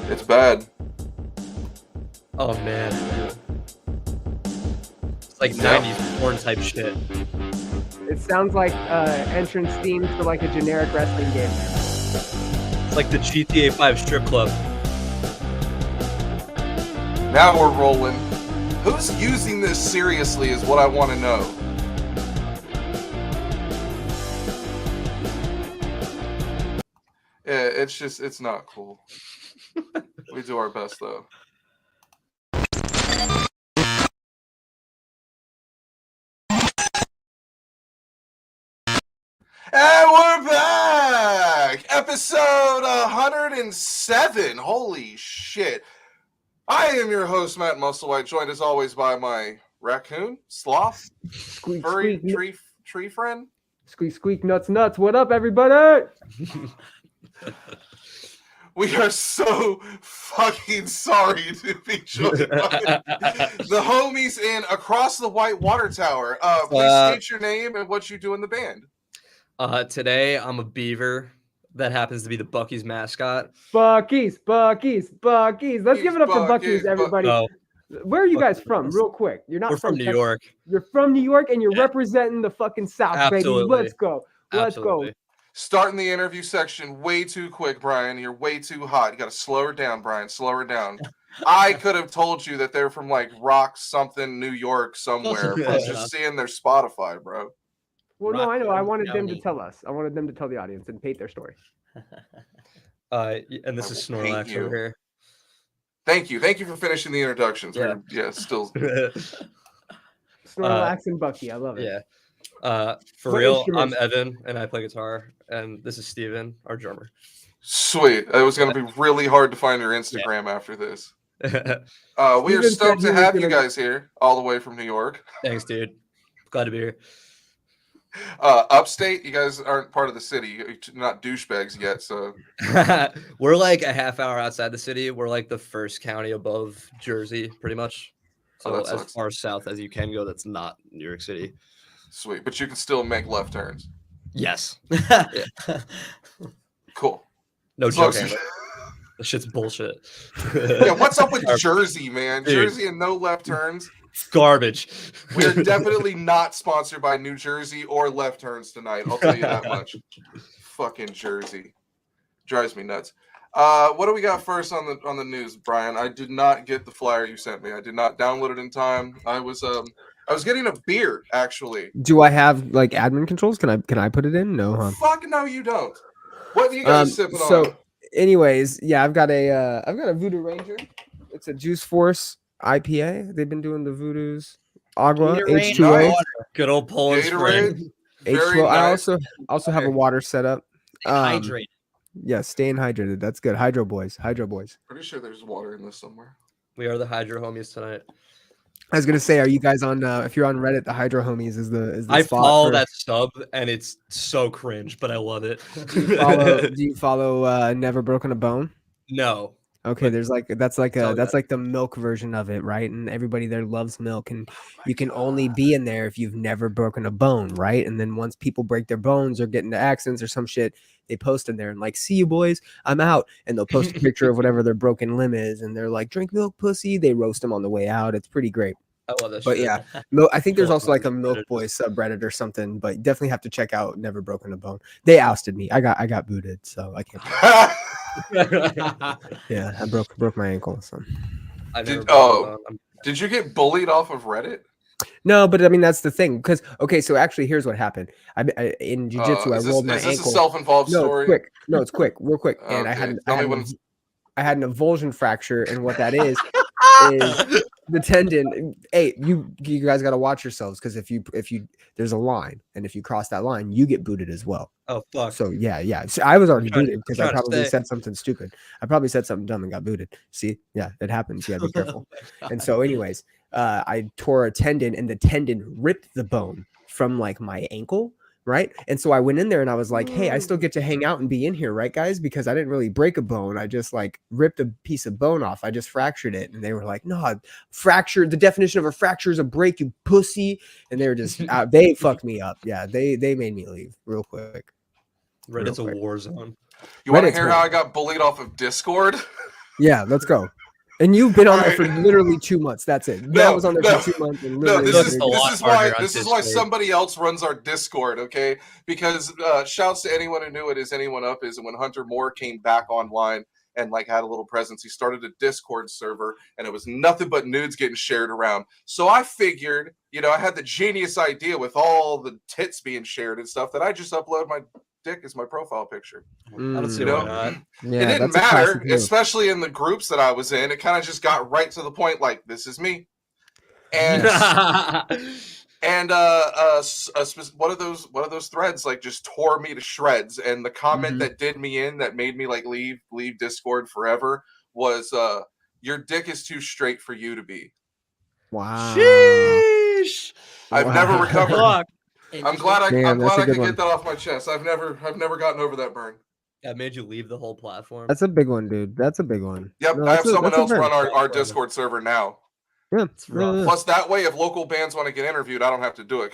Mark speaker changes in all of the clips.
Speaker 1: It's bad.
Speaker 2: Oh man. It's like 90s porn type shit.
Speaker 3: It sounds like entrance theme for like a generic wrestling game.
Speaker 2: It's like the GTA 5 strip club.
Speaker 1: Now we're rolling. Who's using this seriously is what I want to know. Yeah, it's not cool. We do our best though. And we're back! Episode 107. Holy shit. I am your host, Matt Musselwhite, joined as always by my raccoon, sloth,
Speaker 3: Squeak,
Speaker 1: furry
Speaker 3: squeak,
Speaker 1: tree friend.
Speaker 3: Squeak, squeak, nuts, nuts. What up, everybody?
Speaker 1: We are so fucking sorry to be joined by the homies in Across the White Water Tower. Please state your name and what you do in the band.
Speaker 2: Today I'm a beaver that happens to be the Buc-ee's mascot.
Speaker 3: Buc-ee's. Let's give it up for Buc-ee's, everybody.
Speaker 2: Oh,
Speaker 3: Where are you guys from, real quick? You're not
Speaker 2: we're from New
Speaker 3: Texas.
Speaker 2: York.
Speaker 3: You're from New York, and you're representing the fucking South,
Speaker 2: Absolutely.
Speaker 3: baby. Let's go. Let's
Speaker 2: Absolutely.
Speaker 3: go.
Speaker 1: Starting the interview section way too quick, Brian. You're way too hot. You got to slow her down, Brian. Slow her down. I could have told you that they're from like Rock something, New York somewhere, from just seeing their Spotify, bro.
Speaker 3: Well, no, I know. I wanted them to
Speaker 2: County.
Speaker 3: tell us. I wanted them to tell the audience and paint their story.
Speaker 2: And this is
Speaker 1: I will paint
Speaker 2: Snorlax
Speaker 1: you.
Speaker 2: over here.
Speaker 1: Thank you for finishing the introductions.
Speaker 2: Yeah.
Speaker 1: Still.
Speaker 3: Snorlax and Bucky. I love it.
Speaker 2: Yeah. For
Speaker 3: What
Speaker 2: real,
Speaker 3: instruments?
Speaker 2: I'm Evan and I play guitar, and this is Steven, our drummer.
Speaker 1: Sweet. It was going to be really hard to find your Instagram after this. We are
Speaker 3: Steven
Speaker 1: stoked
Speaker 3: said
Speaker 1: to
Speaker 3: he was
Speaker 1: have you
Speaker 3: gonna-
Speaker 1: guys here, all the way from New York.
Speaker 2: Thanks, dude. Glad to be here.
Speaker 1: Upstate, you guys aren't part of the city. You're not douchebags yet, so
Speaker 2: We're like a half hour outside the city. We're like the first county above Jersey, pretty much.
Speaker 1: Oh,
Speaker 2: So
Speaker 1: that
Speaker 2: as
Speaker 1: sucks.
Speaker 2: far south as you can go, that's not New York City.
Speaker 1: sweet. But you can still make left turns.
Speaker 2: Yes.
Speaker 1: Cool.
Speaker 2: No
Speaker 1: Folks-
Speaker 2: joking. This shit's bullshit.
Speaker 1: Yeah, what's up with Jersey, man?
Speaker 2: Dude.
Speaker 1: Jersey and no left turns.
Speaker 2: Garbage.
Speaker 1: We're definitely not sponsored by New Jersey or left turns tonight. I'll tell you that much. Fucking Jersey. Drives me nuts. What do we got first on the news, Brian? I did not get the flyer you sent me. I did not download it in time. I was getting a beer, actually.
Speaker 3: Do I have like admin controls? Can I put it in? No, huh?
Speaker 1: Fuck no, you don't. What are you guys sipping on?
Speaker 3: So, anyways, yeah, I've got a Voodoo Ranger. It's a Juice Force IPA. They've been doing the Voodoos, Agua,
Speaker 2: Gatorade,
Speaker 3: H2O,
Speaker 2: Good old Poland
Speaker 1: Gatorade.
Speaker 2: Spring.
Speaker 1: Very
Speaker 3: H2O. I
Speaker 1: nice.
Speaker 3: also have a water setup.
Speaker 2: Hydrate.
Speaker 3: Yeah, staying hydrated. That's good. Hydro boys.
Speaker 1: Pretty sure there's water in this somewhere.
Speaker 2: We are the Hydro homies tonight.
Speaker 3: I was gonna say, are you guys on? If you're on Reddit, the Hydro homies is the
Speaker 2: I
Speaker 3: spot
Speaker 2: follow
Speaker 3: for-
Speaker 2: that sub and it's so cringe, but I love it.
Speaker 3: Do you follow Never Broken a Bone?
Speaker 2: No.
Speaker 3: Okay, there's like that's like
Speaker 2: Tell me
Speaker 3: the milk version of it, right? And everybody there loves milk, and you can only be in there if you've never broken a bone, right? And then once people break their bones or get into accidents or some shit, they post in there and like, see you boys, I'm out, and they'll post a picture of whatever their broken limb is, and they're like, drink milk, pussy. They roast them on the way out. It's pretty great.
Speaker 2: I love that
Speaker 3: But
Speaker 2: shit.
Speaker 3: yeah, I think there's
Speaker 2: Milk
Speaker 3: also like a
Speaker 2: Boys
Speaker 3: Milk
Speaker 2: Reddit.
Speaker 3: Boy subreddit or something, but definitely have to check out Never Broken a Bone. They ousted me. I got booted, so I can't. Yeah, I broke my ankle. So
Speaker 2: I've never
Speaker 1: Did-
Speaker 2: been
Speaker 1: oh.
Speaker 2: on- I'm-
Speaker 1: Did you get bullied off of Reddit?
Speaker 3: no, but I mean that's the thing. Because okay, so actually, here's what happened. I in jujitsu, I
Speaker 1: Is
Speaker 3: rolled my
Speaker 1: this a
Speaker 3: ankle.
Speaker 1: self-involved
Speaker 3: No,
Speaker 1: story?
Speaker 3: it's quick. No, it's quick, real quick. And
Speaker 1: Okay, tell me when it's-
Speaker 3: I had an avulsion fracture, and what that is the tendon. Hey, you guys got to watch yourselves, because if you there's a line, and if you cross that line, you get booted as well.
Speaker 2: Oh fuck.
Speaker 3: So yeah. So I was already
Speaker 2: Trying to-
Speaker 3: booted because I
Speaker 2: trying to
Speaker 3: probably
Speaker 2: stay.
Speaker 3: said something stupid. I probably said something dumb and got booted. See, yeah, it happens. You gotta be careful. And so, anyways, I tore a tendon, and the tendon ripped the bone from like my ankle. Right. And so I went in there and I was like, hey, I still get to hang out and be in here, right, guys? Because I didn't really break a bone. I just like ripped a piece of bone off. I just fractured it. And they were like, no, fracture. The definition of a fracture is a break, you pussy. And they were just they fucked me up. Yeah, they made me leave real quick.
Speaker 2: Reddit's a
Speaker 3: quick.
Speaker 2: war zone.
Speaker 1: You want to
Speaker 3: Reddit's
Speaker 1: hear
Speaker 3: great.
Speaker 1: how I got bullied off of Discord?
Speaker 3: Yeah, let's go. And you've been on there for
Speaker 1: Alright.
Speaker 3: literally 2 months. That's it. Matt was on there for 2 months. And
Speaker 1: No,
Speaker 3: literally
Speaker 1: this
Speaker 2: Looks
Speaker 1: is
Speaker 2: a lot
Speaker 1: why
Speaker 2: harder on
Speaker 1: this is why
Speaker 2: Discord.
Speaker 1: somebody else runs our Discord, okay? Because shouts to anyone who knew it Is Anyone Up is, and when Hunter Moore came back online and like had a little presence, he started a Discord server, and it was nothing but nudes getting shared around. So I figured, I had the genius idea with all the tits being shared and stuff that I just upload my dick as my profile picture.
Speaker 2: I don't see
Speaker 1: You
Speaker 2: why
Speaker 1: know?
Speaker 2: not.
Speaker 3: Yeah,
Speaker 1: It didn't
Speaker 3: that's a
Speaker 1: matter,
Speaker 3: classic move.
Speaker 1: especially in the groups that I was in. It kind of just got right to the point, like, this is me. And and one of those threads like just tore me to shreds. And the comment that did me in, that made me like leave Discord forever, was your dick is too straight for you to be.
Speaker 3: Wow.
Speaker 2: Sheesh.
Speaker 1: I've never recovered.
Speaker 2: Fuck.
Speaker 1: I'm glad I
Speaker 3: Damn, that's a
Speaker 1: could
Speaker 3: good one.
Speaker 1: get that off my chest. I've never gotten over that burn.
Speaker 2: That made you leave the whole platform.
Speaker 3: That's a big one, dude. That's a big one.
Speaker 1: Yep,
Speaker 3: No,
Speaker 1: I have
Speaker 3: that's a-
Speaker 1: someone
Speaker 3: that's a
Speaker 1: else
Speaker 3: burn.
Speaker 1: run our Discord server now.
Speaker 3: Yeah.
Speaker 2: It's rough.
Speaker 1: Plus, that way, if local bands want to get interviewed, I don't have to do it.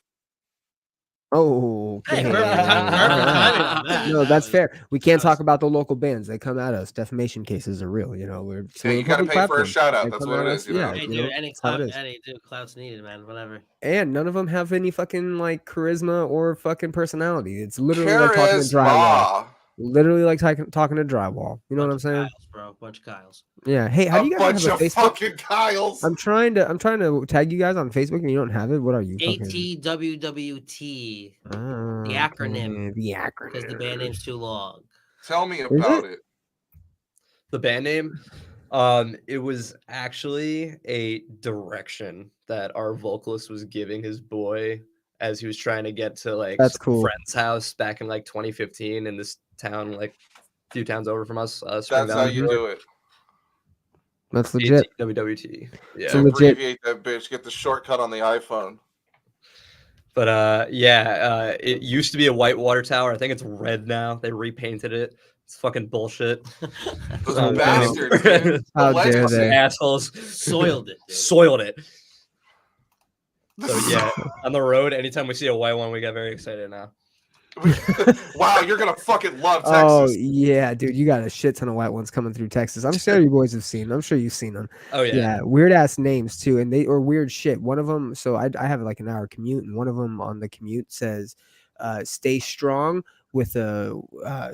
Speaker 3: Oh,
Speaker 4: Hey,
Speaker 3: okay.
Speaker 4: perfect timing on that.
Speaker 3: No,
Speaker 4: That
Speaker 3: that's
Speaker 4: was-
Speaker 3: fair. We can't
Speaker 4: that was-
Speaker 3: talk about the local bands. They come at us. Defamation cases are real. We're
Speaker 1: Yeah, you got to pay for a shout out. That's what it is.
Speaker 3: Yeah,
Speaker 4: Hey,
Speaker 3: you know,
Speaker 4: dude, any
Speaker 3: that's how it
Speaker 4: clout,
Speaker 3: is.
Speaker 4: clout's needed, man. Whatever.
Speaker 3: And none of them have any fucking like charisma or fucking personality. It's literally like talking to drywall.
Speaker 1: Charisma.
Speaker 3: Literally like talking to drywall. You know what I'm
Speaker 4: Bunch of
Speaker 3: saying?
Speaker 4: Kyles, bro. Bunch of Kyles.
Speaker 3: Yeah. Hey, how do you
Speaker 1: A
Speaker 3: guys
Speaker 1: bunch
Speaker 3: have a
Speaker 1: of
Speaker 3: Facebook?
Speaker 1: fucking Kyles.
Speaker 3: I'm trying to tag you guys on Facebook and you don't have it. What are you? fucking-
Speaker 4: ATWWT.
Speaker 3: Ah,
Speaker 4: the acronym.
Speaker 3: okay, The acronym.
Speaker 4: Because the band name's too long.
Speaker 1: Tell me about it.
Speaker 2: The band name, it was actually a direction that our vocalist was giving his boy as he was trying to get to like
Speaker 3: That's
Speaker 2: some
Speaker 3: cool.
Speaker 2: friend's house back in like 2015 in this town, like a few towns over from us. Spring
Speaker 1: That's how
Speaker 2: Valley,
Speaker 1: you
Speaker 2: New York.
Speaker 1: do it.
Speaker 3: That's legit.
Speaker 2: WWT. Yeah.
Speaker 3: So legit.
Speaker 1: Abbreviate that bitch. Get the shortcut on the iPhone.
Speaker 2: But it used to be a white water tower. I think it's red now. They repainted it. It's fucking bullshit.
Speaker 1: Those
Speaker 3: Oh,
Speaker 1: bastards, dude.
Speaker 3: How
Speaker 1: The
Speaker 3: dare
Speaker 1: legacy.
Speaker 3: they.
Speaker 2: Assholes.
Speaker 4: Soiled it, dude.
Speaker 2: Soiled it. So yeah, on the road, anytime we see a white one, we get very excited now.
Speaker 1: Wow, you're gonna fucking love Texas.
Speaker 3: Oh yeah, dude, you got a shit ton of white ones coming through Texas. I'm sure you boys have seen. I'm sure you've seen them.
Speaker 2: Oh yeah.
Speaker 3: Yeah, weird ass names too, and they or weird shit. One of them, so I have like an hour commute, and one of them on the commute says, "Stay strong with a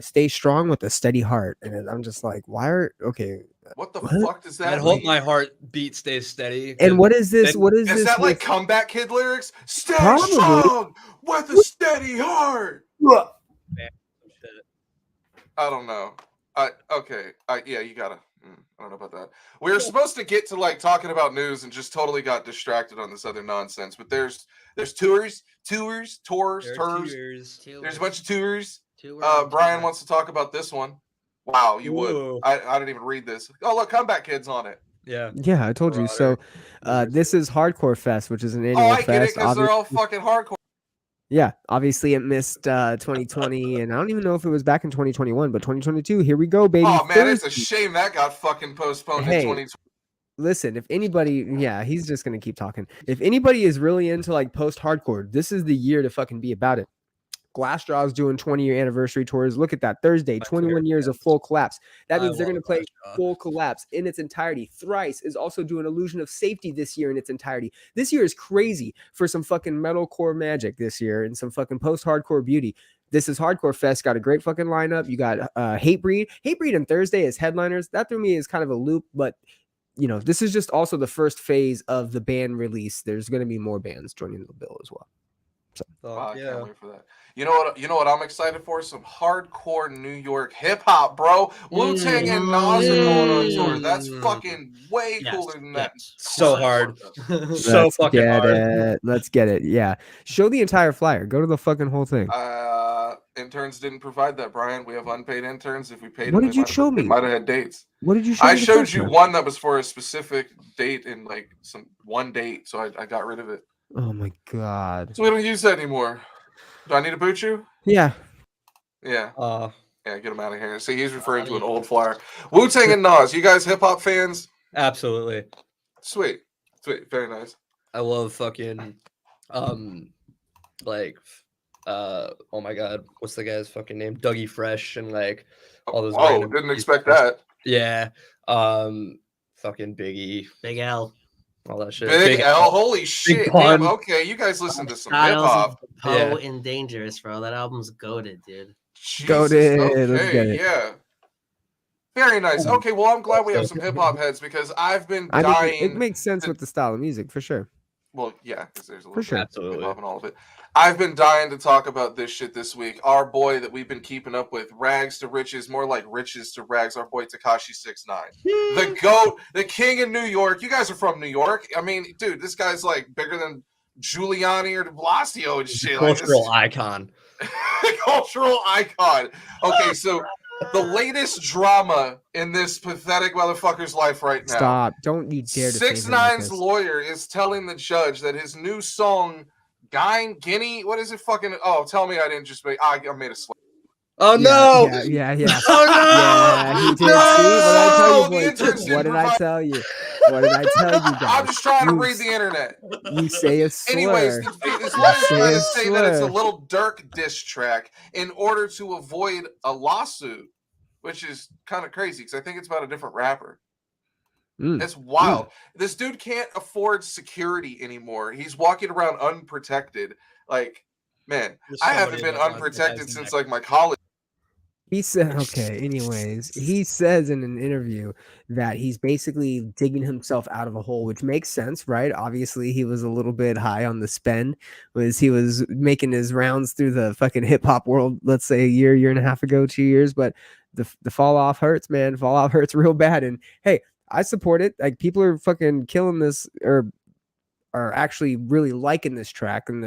Speaker 3: steady heart." And I'm just like, why are okay?
Speaker 1: What the
Speaker 3: What?
Speaker 1: fuck does that
Speaker 2: I hope
Speaker 1: mean?
Speaker 2: my heartbeat stays steady.
Speaker 3: And what is this?
Speaker 2: then-
Speaker 3: What is
Speaker 1: Is
Speaker 3: this?
Speaker 1: that like
Speaker 3: with-
Speaker 1: Comeback Kid lyrics? Stay
Speaker 3: Probably.
Speaker 1: strong with a steady heart. I don't know. Yeah, you gotta. I don't know about that. We were supposed to get to like talking about news and just totally got distracted on this other nonsense. But there's tours.
Speaker 2: There are
Speaker 1: There's a bunch of tours. Brian wants to talk about this one. Wow, you
Speaker 2: Whoa.
Speaker 1: would. I didn't even read this. Oh look, Comeback Kid's on it.
Speaker 2: Yeah.
Speaker 3: Yeah, I told you. So, this is Hardcore Fest, which is an annual
Speaker 1: Oh, I get it
Speaker 3: fest.
Speaker 1: because they're all
Speaker 3: obviously-
Speaker 1: fucking hardcore.
Speaker 3: Yeah, obviously it missed 2020, and I don't even know if it was back in 2021, but 2022, here we go, baby.
Speaker 1: Oh man, it's a
Speaker 3: Thursday.
Speaker 1: shame that got fucking postponed
Speaker 3: Hey.
Speaker 1: in 2020.
Speaker 3: Listen, if anybody, yeah, he's just gonna keep talking. If anybody is really into like post-hardcore, this is the year to fucking be about it. Glassjaw's doing 20-year anniversary tours. Look at that. Thursday, 21 years of Full Collapse. That means they're going to play Full Collapse in its entirety. Thrice is also doing Illusion of Safety this year in its entirety. This year is crazy for some fucking metalcore magic this year and some fucking post-hardcore beauty. This is Hardcore Fest. Got a great fucking lineup. You got Hatebreed. Hatebreed and Thursday as headliners. That threw me as kind of a loop, but this is just also the first phase of the band release. There's going to be more bands joining the bill as well.
Speaker 1: Wow, I can't wait for that. You know what I'm excited for? Some hardcore New York hip hop, bro. Wu-Tang and Nas are going on tour. That's fucking way cooler than that.
Speaker 2: So hard. So
Speaker 3: Let's
Speaker 2: fucking
Speaker 3: get
Speaker 2: hard.
Speaker 3: it. Let's get it. Yeah. Show the entire flyer. Go to the fucking whole thing.
Speaker 1: Interns didn't provide that, Brian. We have unpaid interns. If we paid
Speaker 3: What
Speaker 1: them,
Speaker 3: did you show me?
Speaker 1: They might have had dates.
Speaker 3: What did you show
Speaker 1: I
Speaker 3: me the
Speaker 1: showed
Speaker 3: first
Speaker 1: you
Speaker 3: time?
Speaker 1: one that was for a specific date in like one date, so I got rid of it.
Speaker 3: Oh my god.
Speaker 1: So we don't use that anymore. Do I need to boot you?
Speaker 3: Yeah.
Speaker 1: Yeah.
Speaker 2: Uh,
Speaker 1: Yeah, get him out of here. See, he's referring to an old flyer. Wu-Tang and Nas. You guys hip hop fans?
Speaker 2: absolutely.
Speaker 1: Sweet. Sweet. Very nice.
Speaker 2: I love fucking oh my god, what's the guy's fucking name? Dougie Fresh and like all those
Speaker 1: Whoa,
Speaker 2: random
Speaker 1: didn't
Speaker 2: pieces.
Speaker 1: expect that.
Speaker 2: Yeah. Fucking Biggie,
Speaker 4: Big L.
Speaker 2: all that shit.
Speaker 1: Big L. Holy shit. Damn.
Speaker 2: Pun.
Speaker 1: Okay, you guys listen to some hip
Speaker 4: Styles
Speaker 1: hop.
Speaker 4: and Poe and Dangerous, bro. That album's goated, dude.
Speaker 1: Jesus.
Speaker 3: Goated. Let's
Speaker 1: Okay,
Speaker 3: get it.
Speaker 1: yeah. Very nice. Okay, well, I'm glad we have some hip hop heads because I've been dying.
Speaker 3: It makes sense with the style of music for sure.
Speaker 1: Well, yeah, because there's a
Speaker 3: For
Speaker 1: little
Speaker 3: sure.
Speaker 1: bit of hip hop and all of it. I've been dying to talk about this shit this week. Our boy that we've been keeping up with, rags to riches, more like riches to rags. Our boy Tekashi 6ix9ine, the GOAT, the king in New York. You guys are from New York. I mean, dude, this guy's like bigger than Giuliani or De Blasio and shit.
Speaker 2: Cultural icon.
Speaker 1: Cultural icon. Okay, so the latest drama in this pathetic motherfucker's life right now.
Speaker 3: Stop! Don't you dare to say
Speaker 1: 6ix9ine's lawyer is telling the judge that his new song, Guinea, what is it fucking? Oh, tell me I didn't just make. I made a slip.
Speaker 2: Oh no!
Speaker 3: Yeah.
Speaker 2: Oh no!
Speaker 3: Yeah, he did.
Speaker 1: No!
Speaker 3: See, what did I tell you, boys? What did I tell you guys?
Speaker 1: I'm just trying to read the internet.
Speaker 3: You say a slur.
Speaker 1: Anyways, this lawyer's trying to say that it's a little Dirk diss track in order to avoid a lawsuit, which is kind of crazy because I think it's about a different rapper. It's wild. This dude can't afford security anymore. He's walking around unprotected. Like, man, I haven't been unprotected since like my college.
Speaker 3: He said, okay, anyways, he says in an interview that he's basically digging himself out of a hole, which makes sense, right? Obviously, he was a little bit high on the spend, he was making his rounds through the fucking hip hop world, let's say a year and a half ago, 2 years, but the fall off hurts, man. Fall off hurts real bad. And hey, I support it. Like, people are fucking killing this, or are actually really liking this track, and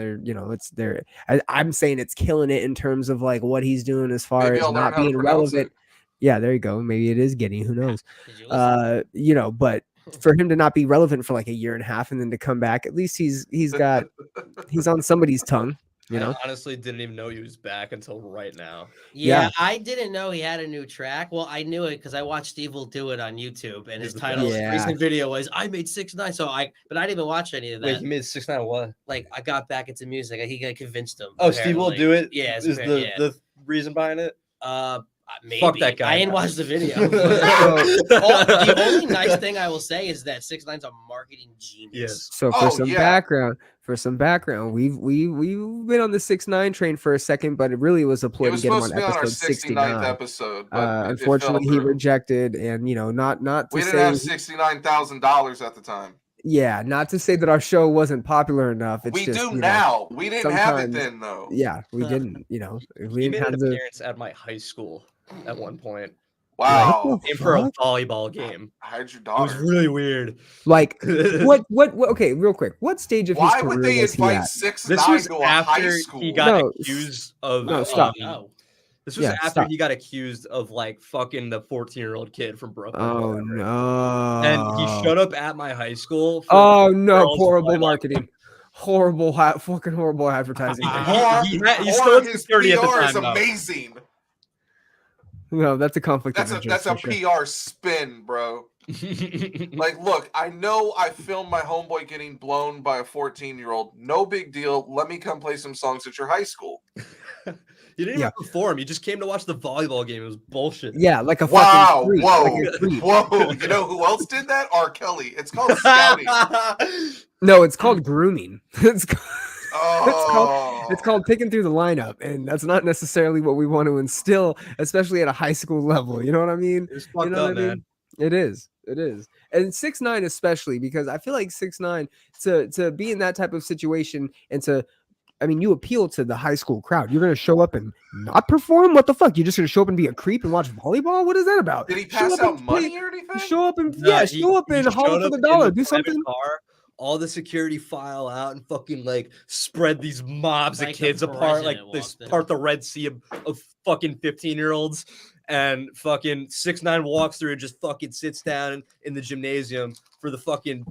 Speaker 3: I'm saying it's killing it in terms of like what he's doing as far as not being relevant. Yeah, there you go. Maybe it is getting, who knows? But for him to not be relevant for like a year and a half and then to come back, at least he's on somebody's tongue. I
Speaker 2: honestly didn't even know he was back until right now.
Speaker 4: Yeah, I didn't know he had a new track. Well, I knew it because I watched Steve will do it on YouTube, and his recent video was "I made 6ix9ine." But I didn't even watch any of that.
Speaker 2: Wait, he made 6ix9ine what?
Speaker 4: Like, I got back into music. He convinced him.
Speaker 2: Oh, Steve will do it.
Speaker 4: Yeah,
Speaker 2: is the reason behind it?
Speaker 4: Maybe.
Speaker 2: Fuck that guy.
Speaker 4: I didn't watch the video. The only nice thing I will say is that 6ix9ine's a marketing genius.
Speaker 2: Yes.
Speaker 3: So for some background, we've been on the 6ix9ine train for a second, but it really was a ploy to get him on episode 69.
Speaker 1: Episode,
Speaker 3: unfortunately, he rejected, and not to
Speaker 1: we
Speaker 3: say
Speaker 1: didn't have $69,000 at the time.
Speaker 3: Yeah, not to say that our show wasn't popular enough. It's
Speaker 1: we
Speaker 3: just,
Speaker 1: do now. We didn't have it then, though.
Speaker 3: Yeah, we didn't. We
Speaker 2: he
Speaker 3: didn't
Speaker 2: made
Speaker 3: have
Speaker 2: an appearance at my high school at one point.
Speaker 1: Wow.
Speaker 2: Came for a volleyball game.
Speaker 1: How'd your
Speaker 2: It
Speaker 1: daughter?
Speaker 2: was really weird.
Speaker 3: Like, what? Okay, real quick. What stage of his career
Speaker 1: would they
Speaker 3: was he
Speaker 1: invite
Speaker 3: at?
Speaker 1: 6ix9ine
Speaker 2: This was
Speaker 1: to a high
Speaker 2: after
Speaker 1: school?
Speaker 2: he got accused of.
Speaker 3: No, stop.
Speaker 2: This was after he got accused of like fucking the 14-year-old kid from Brooklyn.
Speaker 3: Oh no!
Speaker 2: And he showed up at my high school.
Speaker 3: Oh no! Horrible marketing. Fucking horrible advertising.
Speaker 2: He still had security at the time.
Speaker 1: Is amazing.
Speaker 3: No, that's a conflict of interest.
Speaker 1: That's a PR spin, bro. Like, look, I know I filmed my homeboy getting blown by a 14-year-old. No big deal. Let me come play some songs at your high school.
Speaker 2: You didn't even perform. You just came to watch the volleyball game. It was bullshit.
Speaker 3: Yeah, like a
Speaker 1: wow.
Speaker 3: Freak,
Speaker 1: whoa,
Speaker 3: like
Speaker 1: whoa. You know who else did that? R. Kelly. It's called scouting.
Speaker 3: No, it's called grooming. It's
Speaker 1: It's
Speaker 3: called picking through the lineup, and that's not necessarily what we want to instill, especially at a high school level. You know what I mean?
Speaker 2: It's fucked up, man.
Speaker 3: It is. And 6ix9ine especially, because I feel like 6ix9ine to be in that type of situation and you appeal to the high school crowd. You're gonna show up and not perform? What the fuck? You're just gonna show up and be a creep and watch volleyball? What is that about?
Speaker 1: Did he pass out money or anything?
Speaker 3: Show up and holler for the dollar. Do something.
Speaker 2: All the security file out and fucking like spread these mobs of kids apart, like this part the Red Sea of fucking 15-year-olds, and fucking 6ix9ine walks through and just fucking sits down in the gymnasium for the fucking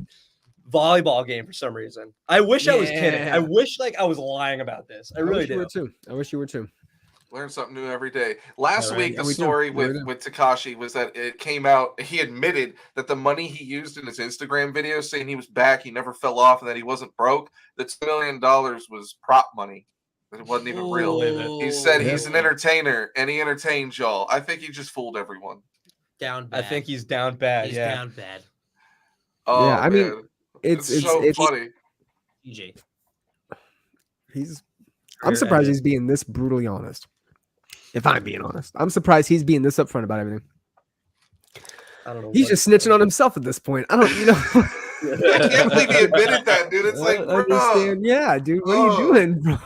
Speaker 2: volleyball game for some reason. I wish I was kidding. I wish like I was lying about this. I really do.
Speaker 3: I wish you were too.
Speaker 1: Learn something new every day. Last week, the story with Tekashi was that it came out. He admitted that the money he used in his Instagram videos, saying he was back, he never fell off, and that he wasn't broke, that $2 million was prop money. It wasn't even real. He said he's an entertainer and he entertains y'all. I think he just fooled everyone.
Speaker 4: down bad.
Speaker 2: I think he's down bad.
Speaker 4: He's
Speaker 2: yeah.
Speaker 4: down bad.
Speaker 1: Oh,
Speaker 3: Yeah, I mean,
Speaker 1: man.
Speaker 3: it's
Speaker 1: so funny.
Speaker 4: CJ.
Speaker 3: I'm surprised he's being this brutally honest. If I'm being honest, I'm surprised he's being this upfront about everything.
Speaker 2: I don't know.
Speaker 3: He's just snitching on himself at this point. I don't,
Speaker 1: I can't believe he admitted that, dude. It's like, bro.
Speaker 3: understand. Yeah, dude, what are you doing, bro?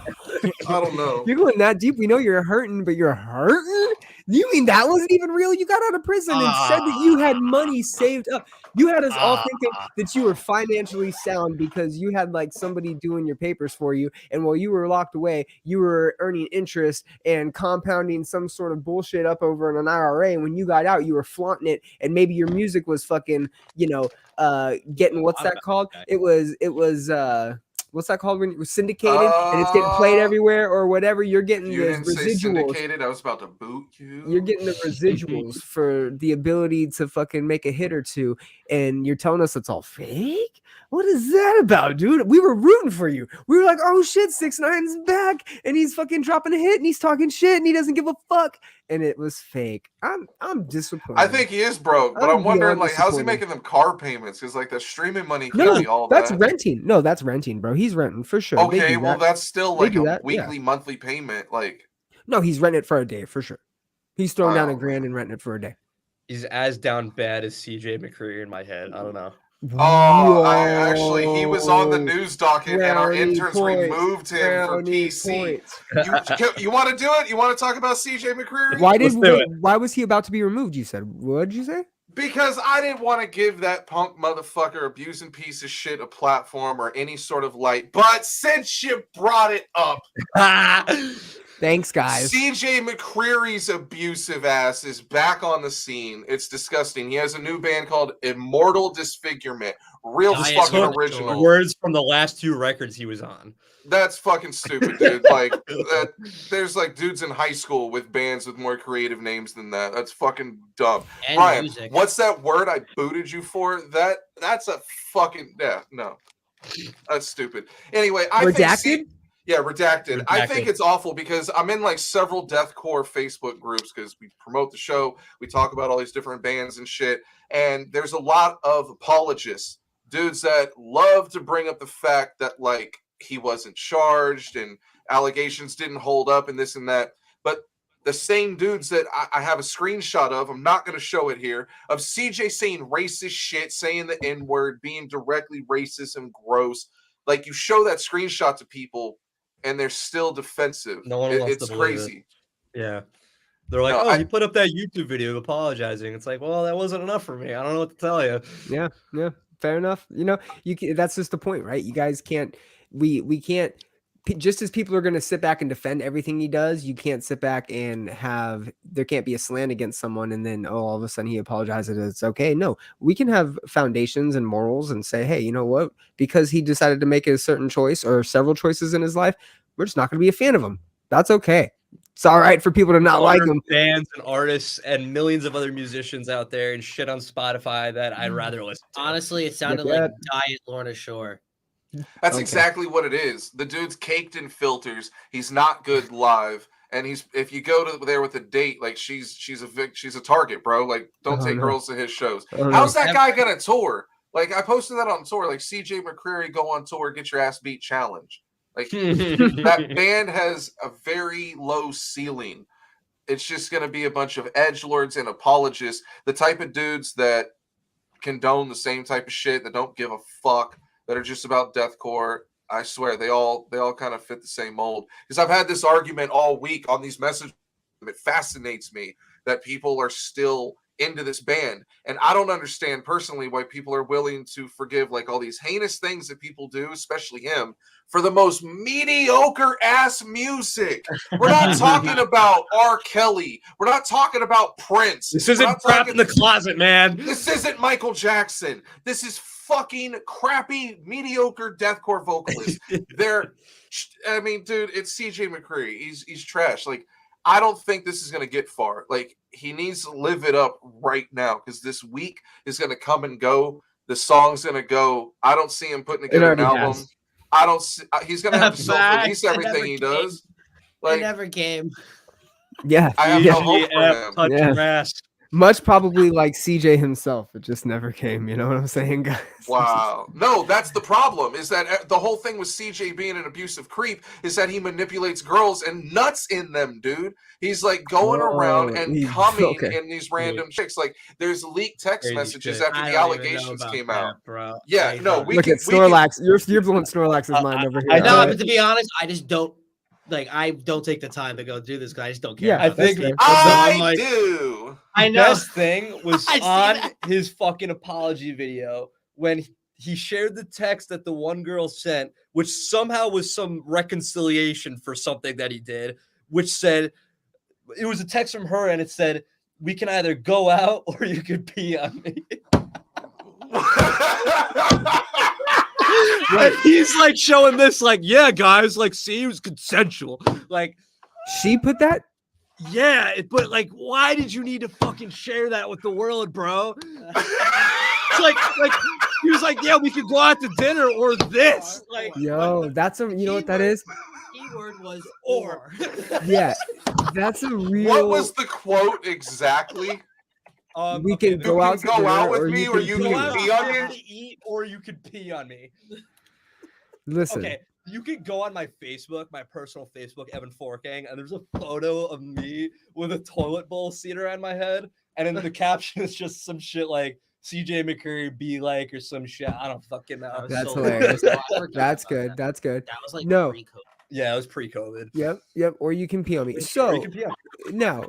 Speaker 1: I don't know.
Speaker 3: You're going that deep. We know you're hurting, but you're hurting? You mean that wasn't even real? You got out of prison and said that you had money saved up. You had us all thinking that you were financially sound because you had like somebody doing your papers for you. And while you were locked away, you were earning interest and compounding some sort of bullshit up over in an IRA. And when you got out, you were flaunting it. And maybe your music was fucking, getting, what's that called? It was what's that called when it was syndicated and it's getting played everywhere or whatever? You're getting the residuals.
Speaker 1: Syndicated. I was about to boot you.
Speaker 3: You're getting the residuals for the ability to fucking make a hit or two, and you're telling us it's all fake? What is that about, dude? We were rooting for you. We were like, oh shit, 6ix9ine's back, and he's fucking dropping a hit, and he's talking shit, and he doesn't give a fuck. And it was fake. I'm disappointed.
Speaker 1: I think he is broke, but I'm wondering, like, how's he making them car payments? Because like the streaming money could be all
Speaker 3: that's
Speaker 1: that.
Speaker 3: renting. No, that's renting, bro. He's renting for sure.
Speaker 1: Okay, well, that's still like a weekly, monthly payment. Like,
Speaker 3: no, he's renting it for a day for sure. He's throwing down $1,000 and renting it for a day.
Speaker 2: He's as down bad as CJ McCreery in my head. I don't know.
Speaker 1: Oh, he was on the news docket, and our interns removed him from PC. You want to do it? You want to talk about CJ McCreery?
Speaker 3: Why was he about to be removed? You said. What did you say?
Speaker 1: Because I didn't want to give that punk motherfucker, abusing piece of shit, a platform or any sort of light. But since you brought it up,
Speaker 3: thanks, guys.
Speaker 1: CJ McCreery's abusive ass is back on the scene. It's disgusting. He has a new band called Immortal Disfigurement. Real fucking original.
Speaker 2: Words from the last 2 records he was on.
Speaker 1: That's fucking stupid, dude. Like, there's like dudes in high school with bands with more creative names than that. That's fucking dumb.
Speaker 4: And
Speaker 1: Brian,
Speaker 4: music.
Speaker 1: What's that word I booted you for? That's a fucking no. That's stupid. Anyway,
Speaker 3: redacted.
Speaker 1: Redacted. I think it's awful because I'm in like several deathcore Facebook groups because we promote the show. We talk about all these different bands and shit. And there's a lot of apologists, dudes that love to bring up the fact that like he wasn't charged and allegations didn't hold up and this and that. But the same dudes that I have a screenshot of, I'm not going to show it here, of CJ saying racist shit, saying the N-word, being directly racist and gross. Like, you show that screenshot to people and they're still defensive.
Speaker 2: No one wants
Speaker 1: it's
Speaker 2: to believe
Speaker 1: crazy.
Speaker 2: It. Yeah. They're like, he put up that YouTube video apologizing. It's like, well, that wasn't enough for me. I don't know what to tell you.
Speaker 3: Yeah. Fair enough. That's just the point, right? You guys can't, we can't, just as people are going to sit back and defend everything he does, you can't sit back and there can't be a slant against someone and then, all of a sudden he apologizes. It's okay. No, we can have foundations and morals and say, hey, you know what? Because he decided to make a certain choice or several choices in his life, we're just not going to be a fan of him. That's okay. It's all right for people to not like him.
Speaker 2: Bands and artists and millions of other musicians out there and shit on Spotify that I'd rather listen to.
Speaker 4: Honestly, it sounded like Diet Lorna Shore.
Speaker 1: That's exactly what it is. The dude's caked in filters. He's not good live. And if you go to there with a date, like she's a target, bro. Like, don't take girls to his shows. How's that guy gonna tour? Like, I posted that on tour. Like, CJ McCreery, go on tour, get your ass beat challenge. Like, that band has a very low ceiling. It's just gonna be a bunch of edgelords and apologists, the type of dudes that condone the same type of shit, that don't give a fuck, that are just about deathcore. I swear they all kind of fit the same mold. Because I've had this argument all week on these messages. It fascinates me that people are still into this band, and I don't understand personally why people are willing to forgive like all these heinous things that people do, especially him, for the most mediocre ass music. We're not talking about R. Kelly. We're not talking about Prince.
Speaker 2: This isn't crap in the closet, man.
Speaker 1: This isn't Michael Jackson. This is fucking crappy, mediocre deathcore vocalists. I mean, dude, it's CJ McCreery. He's trash. Like, I don't think this is going to get far. Like, he needs to live it up right now because this week is going to come and go. The song's going to go. I don't see him putting together an album. I don't see, he's going to have to self-release everything he does. Like,
Speaker 4: it never came.
Speaker 3: Yeah.
Speaker 1: I have no hope for him.
Speaker 2: Touch your ass.
Speaker 3: Much probably like CJ himself. It just never came. You know what I'm saying, guys?
Speaker 1: Wow. No, that's the problem, is that the whole thing with CJ being an abusive creep is that he manipulates girls and nuts in them, dude. He's like going around and coming in these random chicks. Like there's leaked text messages after the allegations came out.
Speaker 4: Bro.
Speaker 1: Yeah, no, we
Speaker 3: look
Speaker 1: can,
Speaker 3: at Snorlax. You're blowing Snorlax's mind over here.
Speaker 4: No, but to be honest, I just don't I don't take the time to go do this because I just don't care.
Speaker 2: Yeah, I think
Speaker 1: I do.
Speaker 4: I know.
Speaker 2: Best thing was on his fucking apology video when he shared the text that the one girl sent, which somehow was some reconciliation for something that he did, which said it was a text from her and it said, "We can either go out or you could pee on me." Right. He's like showing this, like, yeah, guys, like, see, it was consensual. Like,
Speaker 3: she put that.
Speaker 2: Yeah, but like, why did you need to fucking share that with the world, bro? It's like he was like, yeah, we could go out to dinner or this. Like,
Speaker 3: yo, that's a, you know what that is?
Speaker 4: Keyword was or.
Speaker 3: Yeah, that's a real.
Speaker 1: What was the quote exactly?
Speaker 3: We can go out to
Speaker 1: go out with
Speaker 3: or
Speaker 1: me, or you can pee on me.
Speaker 2: Eat, or you could pee on me.
Speaker 3: Listen.
Speaker 2: Okay, you could go on my Facebook, my personal Facebook, Evan Forking, and there's a photo of me with a toilet bowl seat around my head, and in the caption is just some shit like CJ McCurry be like or some shit. I don't fucking know.
Speaker 3: That's hilarious. That's good. That's good.
Speaker 4: That was like
Speaker 3: pre-COVID.
Speaker 2: Yeah, it was pre-COVID.
Speaker 3: Yep. Or you can pee on me. So now,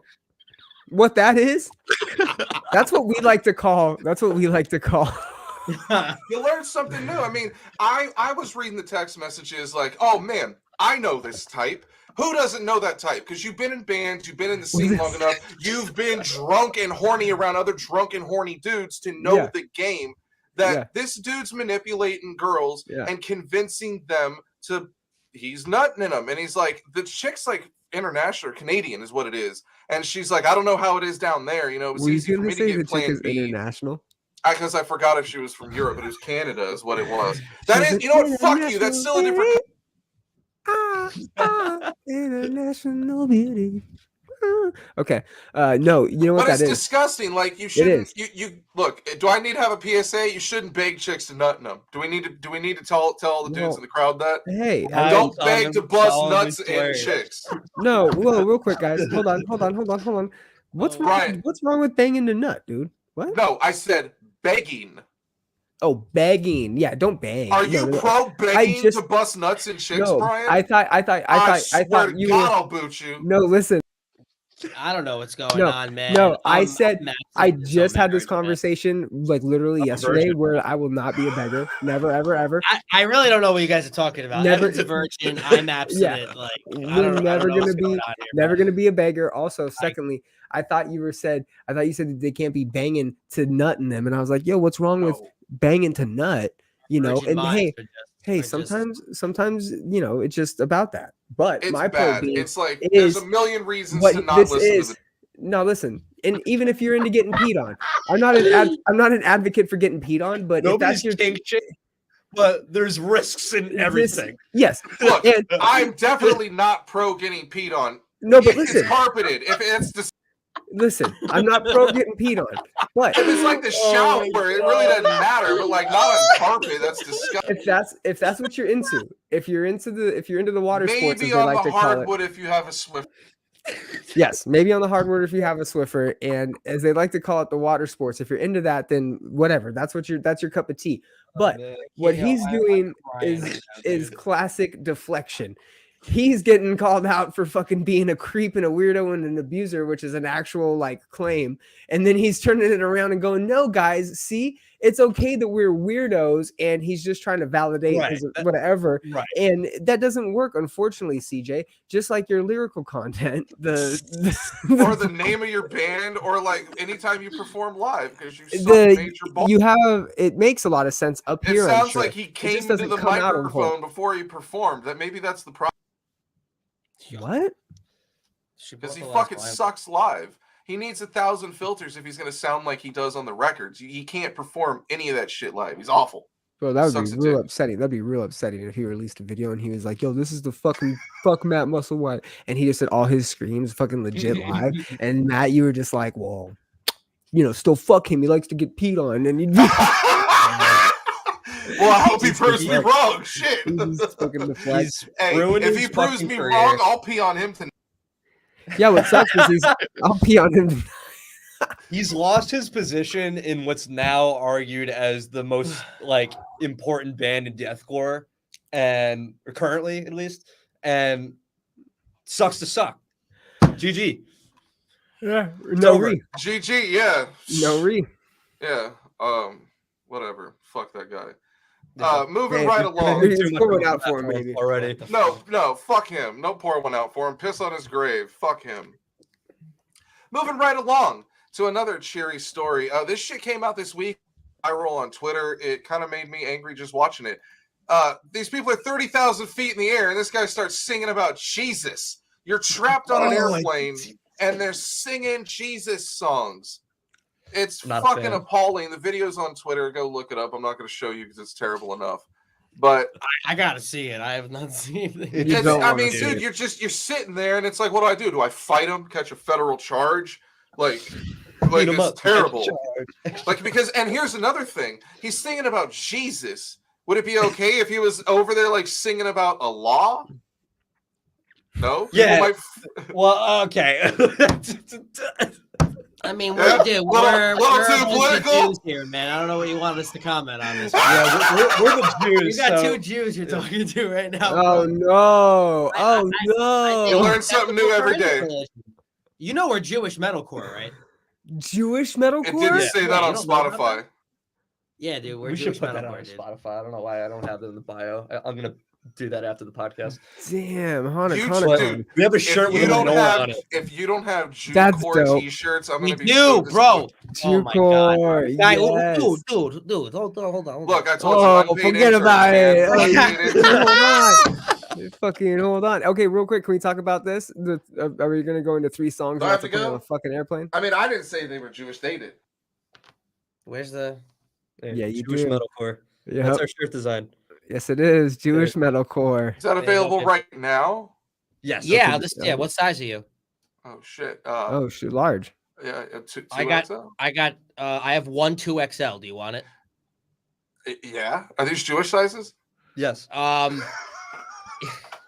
Speaker 3: what that is? That's what we like to call. That's what we like to call.
Speaker 1: You learned something new. I mean, I was reading the text messages like, oh man, I know this type. Who doesn't know that type? Because you've been in bands, you've been in the scene long enough, you've been drunk and horny around other drunk and horny dudes to know the game that this dude's manipulating girls and convincing them to he's nutting in them. And he's like, the chick's like international or Canadian is what it is. And she's like, I don't know how it is down there. You know, it was easy for me to get Plan B.
Speaker 3: International?
Speaker 1: Because I forgot if she was from Europe, but it was Canada is what it was. That is, you know what? Fuck you. That's still a different.
Speaker 3: International beauty. Okay. No, you know what that is?
Speaker 1: But it's disgusting. Like you shouldn't. You look. Do I need to have a PSA? You shouldn't beg chicks to nut in them. Do we need to tell all the dudes in the crowd that?
Speaker 3: Hey,
Speaker 1: don't beg to bust nuts in chicks.
Speaker 3: No, whoa, real quick, guys. Hold on. What's wrong with banging the nut, dude? What?
Speaker 1: No, I said begging.
Speaker 3: Oh, begging. Yeah, don't beg.
Speaker 1: Are you pro begging to bust nuts in chicks, Brian?
Speaker 3: I thought you.
Speaker 1: God, I'll boot you.
Speaker 3: No, listen.
Speaker 4: I don't know what's going on, man.
Speaker 3: No, I said I just had this conversation like literally yesterday where I will not be a beggar. Never, ever, ever.
Speaker 4: I really don't know what you guys are talking about.
Speaker 3: Never
Speaker 4: Evan's a virgin. I'm abstinent. Like
Speaker 3: we're never gonna be a beggar. Also, secondly, I thought you said that they can't be banging to nut in them, and I was like, yo, what's wrong with banging to nut? You know, and hey, sometimes you know it's just about that. But
Speaker 1: it's
Speaker 3: my
Speaker 1: bad.
Speaker 3: point
Speaker 1: It's like there's a million reasons to not listen.
Speaker 3: No, listen. And even if you're into getting peed on, I'm not an advocate for getting peed on. But if that's your thing,
Speaker 2: but there's risks in everything.
Speaker 3: Yes.
Speaker 1: Look, I'm definitely not pro getting peed on.
Speaker 3: No, but listen,
Speaker 1: it's carpeted. If it's
Speaker 3: listen, I'm not pro getting peed on. But
Speaker 1: if it's like the shower, it really doesn't matter. But like not on carpet, that's disgusting.
Speaker 3: If that's what you're into, if you're into the water sports,
Speaker 1: maybe on the hardwood if you have a Swiffer.
Speaker 3: Yes, maybe on the hardwood if you have a Swiffer, and as they like to call it, the water sports. If you're into that, then whatever. That's your cup of tea. But what he's doing is classic deflection. He's getting called out for fucking being a creep and a weirdo and an abuser, which is an actual like claim. And then he's turning it around and going, no, guys, see, it's okay that we're weirdos. And he's just trying to validate his whatever. Right. And that doesn't work, unfortunately, CJ, just like your lyrical content, or
Speaker 1: the name of your band, or like anytime you perform live, because
Speaker 3: it makes a lot of sense up here.
Speaker 1: It sounds like he came to the microphone before he performed. Maybe that's the problem.
Speaker 3: What?
Speaker 1: Because he fucking sucks live. He needs 1,000 filters if he's going to sound like he does on the records. He can't perform any of that shit live. He's awful.
Speaker 3: Bro, that would be real upsetting. That'd be real upsetting if he released a video and he was like, yo, this is the fucking fuck Matt Musselwhite. And he just said all his screams fucking legit live. And Matt, you were just like, whoa. still fuck him. He likes to get peed on, and he'd
Speaker 1: Well, I hope he proves me wrong. Shit. Hey, if he proves me wrong, I'll pee on him tonight.
Speaker 3: Yeah, what sucks is I'll pee on him tonight.
Speaker 2: He's lost his position in what's now argued as the most important band in deathcore, or currently at least, and sucks to suck. GG.
Speaker 3: Yeah, no re.
Speaker 1: GG, yeah.
Speaker 3: No re.
Speaker 1: Yeah. Whatever. Fuck that guy. Moving right along.
Speaker 3: He's pouring out for him, maybe.
Speaker 2: Already.
Speaker 1: No, fuck him. No, pour one out for him. Piss on his grave. Fuck him. Moving right along to another cheery story. This shit came out this week. Viral on Twitter. It kind of made me angry just watching it. These people are 30,000 feet in the air, and this guy starts singing about Jesus. You're trapped on an airplane, and they're singing Jesus songs. It's fucking appalling. The video's on Twitter. Go look it up. I'm not going to show you because it's terrible enough. But
Speaker 4: I gotta see it. I have not seen it.
Speaker 1: I mean, dude, you're sitting there, and it's like, what do I do? Do I fight him? Catch a federal charge? Like it's terrible. And here's another thing. He's singing about Jesus. Would it be okay if he was over there singing about Allah? No?
Speaker 2: Yeah. Well, okay.
Speaker 4: I mean, we're too political here, man. I don't know what you want us to comment on this.
Speaker 2: Yeah, we're the Jews.
Speaker 4: You got two Jews you're talking to right now.
Speaker 3: Oh no! No!
Speaker 1: You learn something new every day.
Speaker 4: You know we're Jewish Metalcore, right?
Speaker 3: Jewish Metalcore?
Speaker 1: It didn't say that on Spotify.
Speaker 4: Yeah, dude,
Speaker 2: we should put that on Spotify. I don't know why I don't have it in the bio. I'm gonna do that after the podcast.
Speaker 3: Damn,
Speaker 1: dude,
Speaker 2: we have a shirt with menorah on it.
Speaker 1: If you don't have Jew-core t-shirts, I'm gonna be
Speaker 4: so bro.
Speaker 3: Jew-core, yes.
Speaker 4: Dude, hold on.
Speaker 1: Look, I told you.
Speaker 3: Forget about it. Hold on. Okay, real quick, can we talk about this? Are we gonna go into 3 songs?
Speaker 1: Do I have to go
Speaker 3: on a fucking airplane?
Speaker 1: I mean, I didn't say they were Jewish. They did.
Speaker 4: Where's the?
Speaker 3: Yeah, you
Speaker 2: Jewish Metalcore.
Speaker 3: Yeah,
Speaker 2: that's our shirt design.
Speaker 3: Yes, it is Jewish Metalcore.
Speaker 1: Is that available right now?
Speaker 2: Yes.
Speaker 4: Yeah. What size are you?
Speaker 1: Oh shit.
Speaker 3: Large.
Speaker 1: Yeah.
Speaker 4: I have 1 2XL. Do you want it?
Speaker 1: Yeah. Are these Jewish sizes?
Speaker 2: Yes.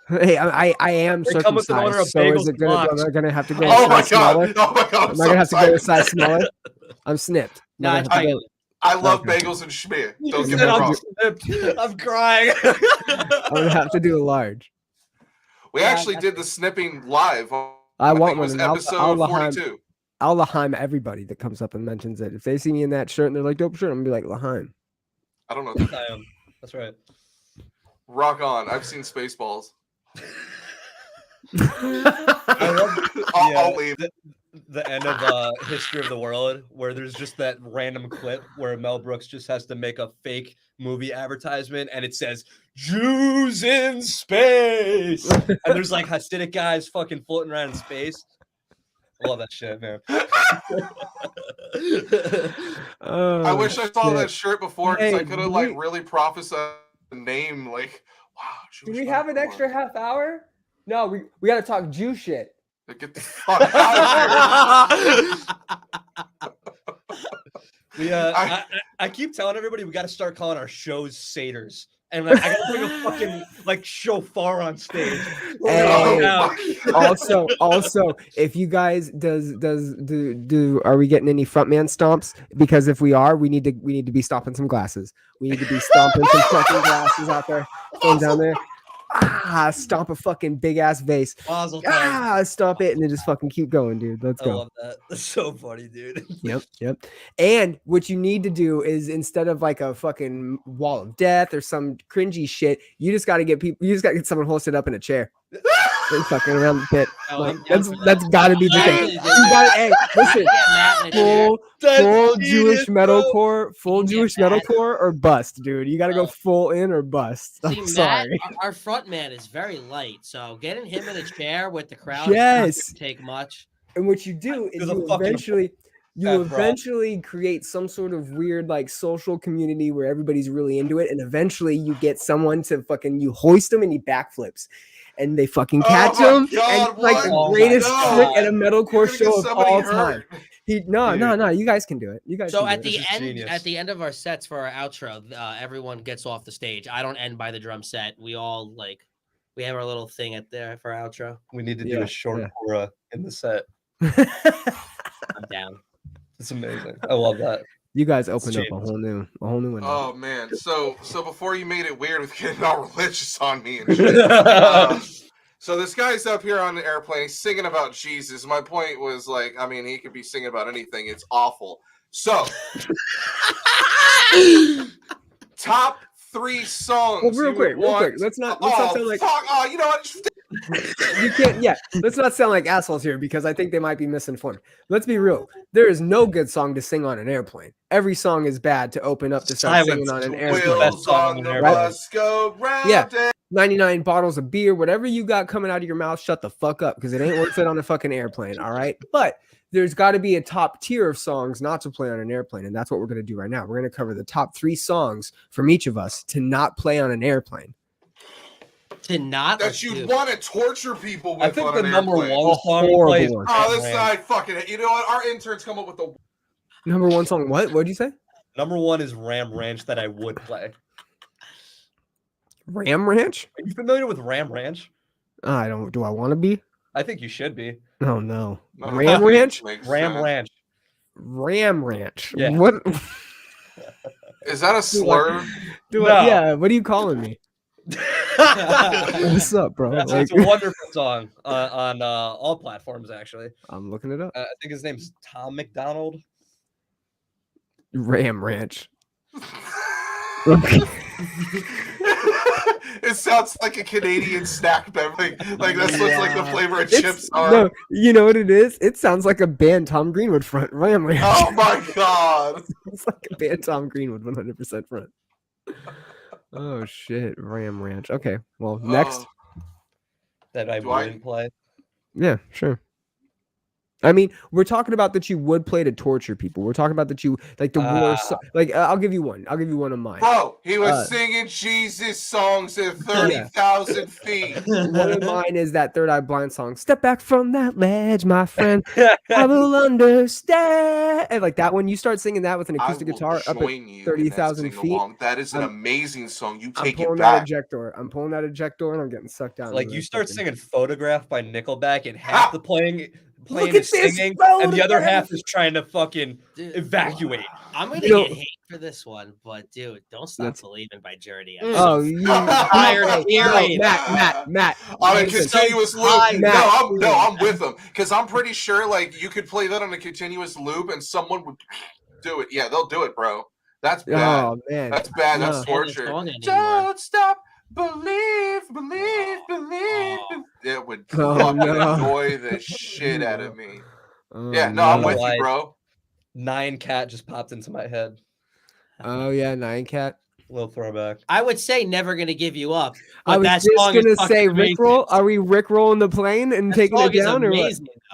Speaker 3: Hey, I am circumcised, so is it gonna? Am I gonna have to go?
Speaker 1: Oh my god!
Speaker 3: Am I gonna have to go a size smaller? I'm snipped.
Speaker 4: No,
Speaker 1: I love bagels and schmear. Don't get me wrong.
Speaker 2: I'm crying.
Speaker 3: I'm gonna have to do a large.
Speaker 1: We actually did the snipping live.
Speaker 3: I want one.
Speaker 1: Episode 42.
Speaker 3: I'll Laheim everybody that comes up and mentions it. If they see me in that shirt and they're like, "Dope shirt," I'm gonna be like, "Laheim."
Speaker 1: I don't know.
Speaker 2: That's right.
Speaker 1: Rock on. I've seen Spaceballs. I'll leave.
Speaker 2: The end of History of the World, where there's just that random clip where Mel Brooks just has to make a fake movie advertisement and it says Jews in space, and there's Hasidic guys fucking floating around in space. I love that shit, man.
Speaker 1: I wish I saw that shirt before because I could have really prophesied the name. Wow.
Speaker 3: Do we have an extra half hour? No, we got to talk Jew shit.
Speaker 1: Get the fuck out of here.
Speaker 2: I keep telling everybody we got to start calling our shows Satyrs. And I got to bring a fucking shofar on stage.
Speaker 3: Also, if you guys are we getting any frontman stomps? Because if we are, we need to be stomping some glasses. We need to be stomping some fucking glasses out there, down there. Stomp a fucking big ass vase. Stomp it and then just fucking keep going, dude. Let's go.
Speaker 2: I love that. That's so funny, dude.
Speaker 3: Yep. And what you need to do is instead of a fucking wall of death or some cringy shit, you just got to get someone hosted up in a chair. And fucking around the pit. That's got to be the thing. You got it. Hey, listen. Full Jewish metalcore, metalcore or bust, dude. You got to go full in or bust. I'm sorry.
Speaker 4: Matt, our front man is very light, so getting him in a chair with the crowd
Speaker 3: doesn't
Speaker 4: take much.
Speaker 3: And what you do is you eventually create some sort of weird social community where everybody's really into it, and eventually you get someone to you hoist them and he backflips. And they fucking catch him. And the greatest trick at a metalcore show of all time. No. You guys can do it. You guys.
Speaker 4: So
Speaker 3: can
Speaker 4: at
Speaker 3: do
Speaker 4: the
Speaker 3: it.
Speaker 4: end, at the end of our sets for our outro, everyone gets off the stage. I don't end by the drum set. We all we have our little thing at there for our outro.
Speaker 2: We need to do a short Cora in the set.
Speaker 4: I'm down.
Speaker 2: It's amazing. I love that.
Speaker 3: You guys opened up a whole new window.
Speaker 1: Oh man! So before you made it weird with getting all religious on me and shit. So this guy's up here on the airplane, he's singing about Jesus. My point was he could be singing about anything. It's awful. So top 3 songs.
Speaker 3: Well, real quick. Let's not sound like.
Speaker 1: Fuck. Oh, you know what?
Speaker 3: You can't. Yeah, let's not sound like assholes here because I think they might be misinformed. Let's be real. There is no good song to sing on an airplane. Every song is bad to open up to start singing on an airplane.
Speaker 1: Wheels on the bus go round.
Speaker 3: Yeah. 99 bottles of beer, whatever you got coming out of your mouth, shut the fuck up because it ain't worth it on a fucking airplane. All right. But there's got to be a top tier of songs not to play on an airplane. And that's what we're going to do right now. We're going to cover the top 3 songs from each of us to not play on an airplane.
Speaker 1: That you'd want to torture people with.
Speaker 2: I think
Speaker 1: on
Speaker 2: the
Speaker 1: an
Speaker 2: number
Speaker 1: airplane.
Speaker 2: one song we play is
Speaker 1: Oh, this guy fucking. You know what? Our interns come up with the
Speaker 3: number 1 song. What did you say?
Speaker 2: Number 1 is Ram Ranch that I would play.
Speaker 3: Ram Ranch?
Speaker 2: Are you familiar with Ram Ranch?
Speaker 3: I don't. Do I want to be?
Speaker 2: I think you should be.
Speaker 3: Oh no. Ram Ranch?
Speaker 2: Ram Ranch.
Speaker 3: Ram Ranch.
Speaker 2: Yeah.
Speaker 3: What?
Speaker 1: Is that a slur?
Speaker 3: Yeah. What are you calling me? What's up, bro?
Speaker 2: It's a wonderful song on all platforms. Actually,
Speaker 3: I'm looking it up.
Speaker 2: I think his name's Tom McDonald.
Speaker 3: Ram Ranch.
Speaker 1: It sounds like a Canadian snack beverage. That's what's the flavor of chips are.
Speaker 3: No, you know what it is? It sounds like a band Tom Greenwood front. Ram Ranch.
Speaker 1: Oh my god!
Speaker 3: It's like a band Tom Greenwood 100% front. Oh shit, Ram Ranch. Okay, well next.
Speaker 2: That I wouldn't play.
Speaker 3: Yeah, sure. I mean, we're talking about that you would play to torture people. We're talking about that you like the war. I'll give you one. I'll give you one of mine.
Speaker 1: Bro, he was singing Jesus songs at 30,000 feet.
Speaker 3: One of mine is that Third Eye Blind song. Step back from that ledge, my friend. I will understand. And like that one, you start singing that with an acoustic guitar up at 30,000 feet.
Speaker 1: That is an amazing song. You take it
Speaker 3: back. I'm pulling that ejector and I'm getting sucked down.
Speaker 2: Like you start singing "Photograph" by Nickelback, and half the playing is singing, and the other half is trying to fucking evacuate.
Speaker 4: I'm gonna get hate for this one, but dude, don't stop believing by Journey.
Speaker 3: Oh, you
Speaker 4: tired of hearing
Speaker 3: Matt.
Speaker 1: On a continuous loop. No, I'm with them because I'm pretty sure you could play that on a continuous loop and someone would do it. Yeah, they'll do it, bro. That's bad. Oh man, that's bad. That's torture. Don't stop. Believe. It would annoy the shit out of me. I'm with you, bro.
Speaker 2: 9 Cat just popped into my head.
Speaker 3: Oh yeah, 9 Cat.
Speaker 2: Little throwback.
Speaker 4: I would say "Never Gonna Give You Up."
Speaker 3: I was just gonna say Rickroll. Are we Rickrolling the plane and taking it down, or what?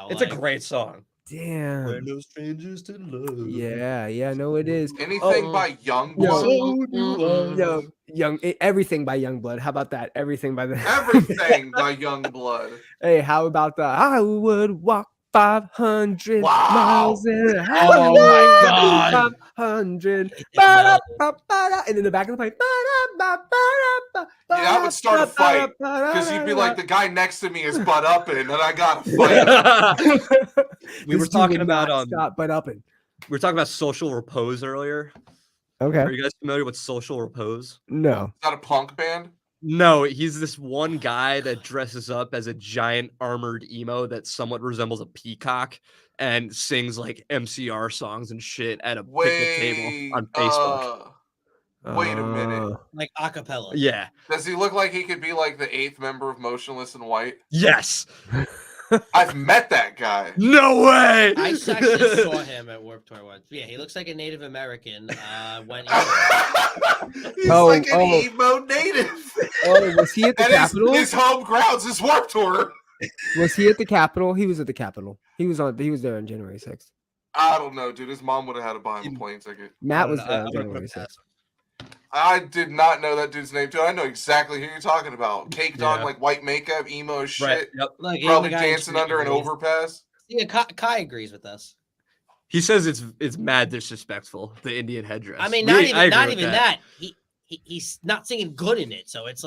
Speaker 2: It's a great song.
Speaker 3: Damn.
Speaker 2: We're no strangers to love.
Speaker 3: Yeah, no, it is.
Speaker 1: Anything by Youngblood?
Speaker 3: Everything by Youngblood. How about that? Everything by
Speaker 1: Youngblood.
Speaker 3: Hey, how about that? I would walk 500 miles an hour.
Speaker 4: Oh my god.
Speaker 3: 500. And in the back of the plane.
Speaker 1: Yeah, I would start a fight because you'd be like, the guy next to me is butt upping, and I got to fight.
Speaker 2: We were talking about
Speaker 3: stop butt upping.
Speaker 2: We were talking about Social Repose earlier.
Speaker 3: Okay.
Speaker 2: Are you guys familiar with Social Repose?
Speaker 3: No.
Speaker 1: Is that a punk band?
Speaker 2: No, he's this one guy that dresses up as a giant armored emo that somewhat resembles a peacock and sings like MCR songs and shit at a picnic table on Facebook.
Speaker 1: Wait a minute.
Speaker 4: Like acapella.
Speaker 2: Yeah.
Speaker 1: Does he look like he could be like the 8th member of Motionless in White?
Speaker 2: Yes.
Speaker 1: I've met that guy.
Speaker 2: No way.
Speaker 4: I actually saw him at Warped Tour once. Yeah, he looks like a Native American.
Speaker 1: He's like an emo native.
Speaker 3: Oh, was he at the Capitol?
Speaker 1: His home grounds is Warped Tour.
Speaker 3: Was he at the Capitol? He was at the Capitol. He was there on January 6th.
Speaker 1: I don't know, dude. His mom would have had to buy him a plane ticket.
Speaker 3: Matt was there on January 6th.
Speaker 1: I did not know that dude's name, dude. I know exactly who you're talking about. Caked on like white makeup, emo shit.
Speaker 2: Right. Yep.
Speaker 4: Like,
Speaker 1: probably dancing under an overpass.
Speaker 4: Yeah, Kai agrees with us.
Speaker 2: He says it's mad disrespectful, the Indian headdress.
Speaker 4: I mean, not even that. He's not singing good in it, so it's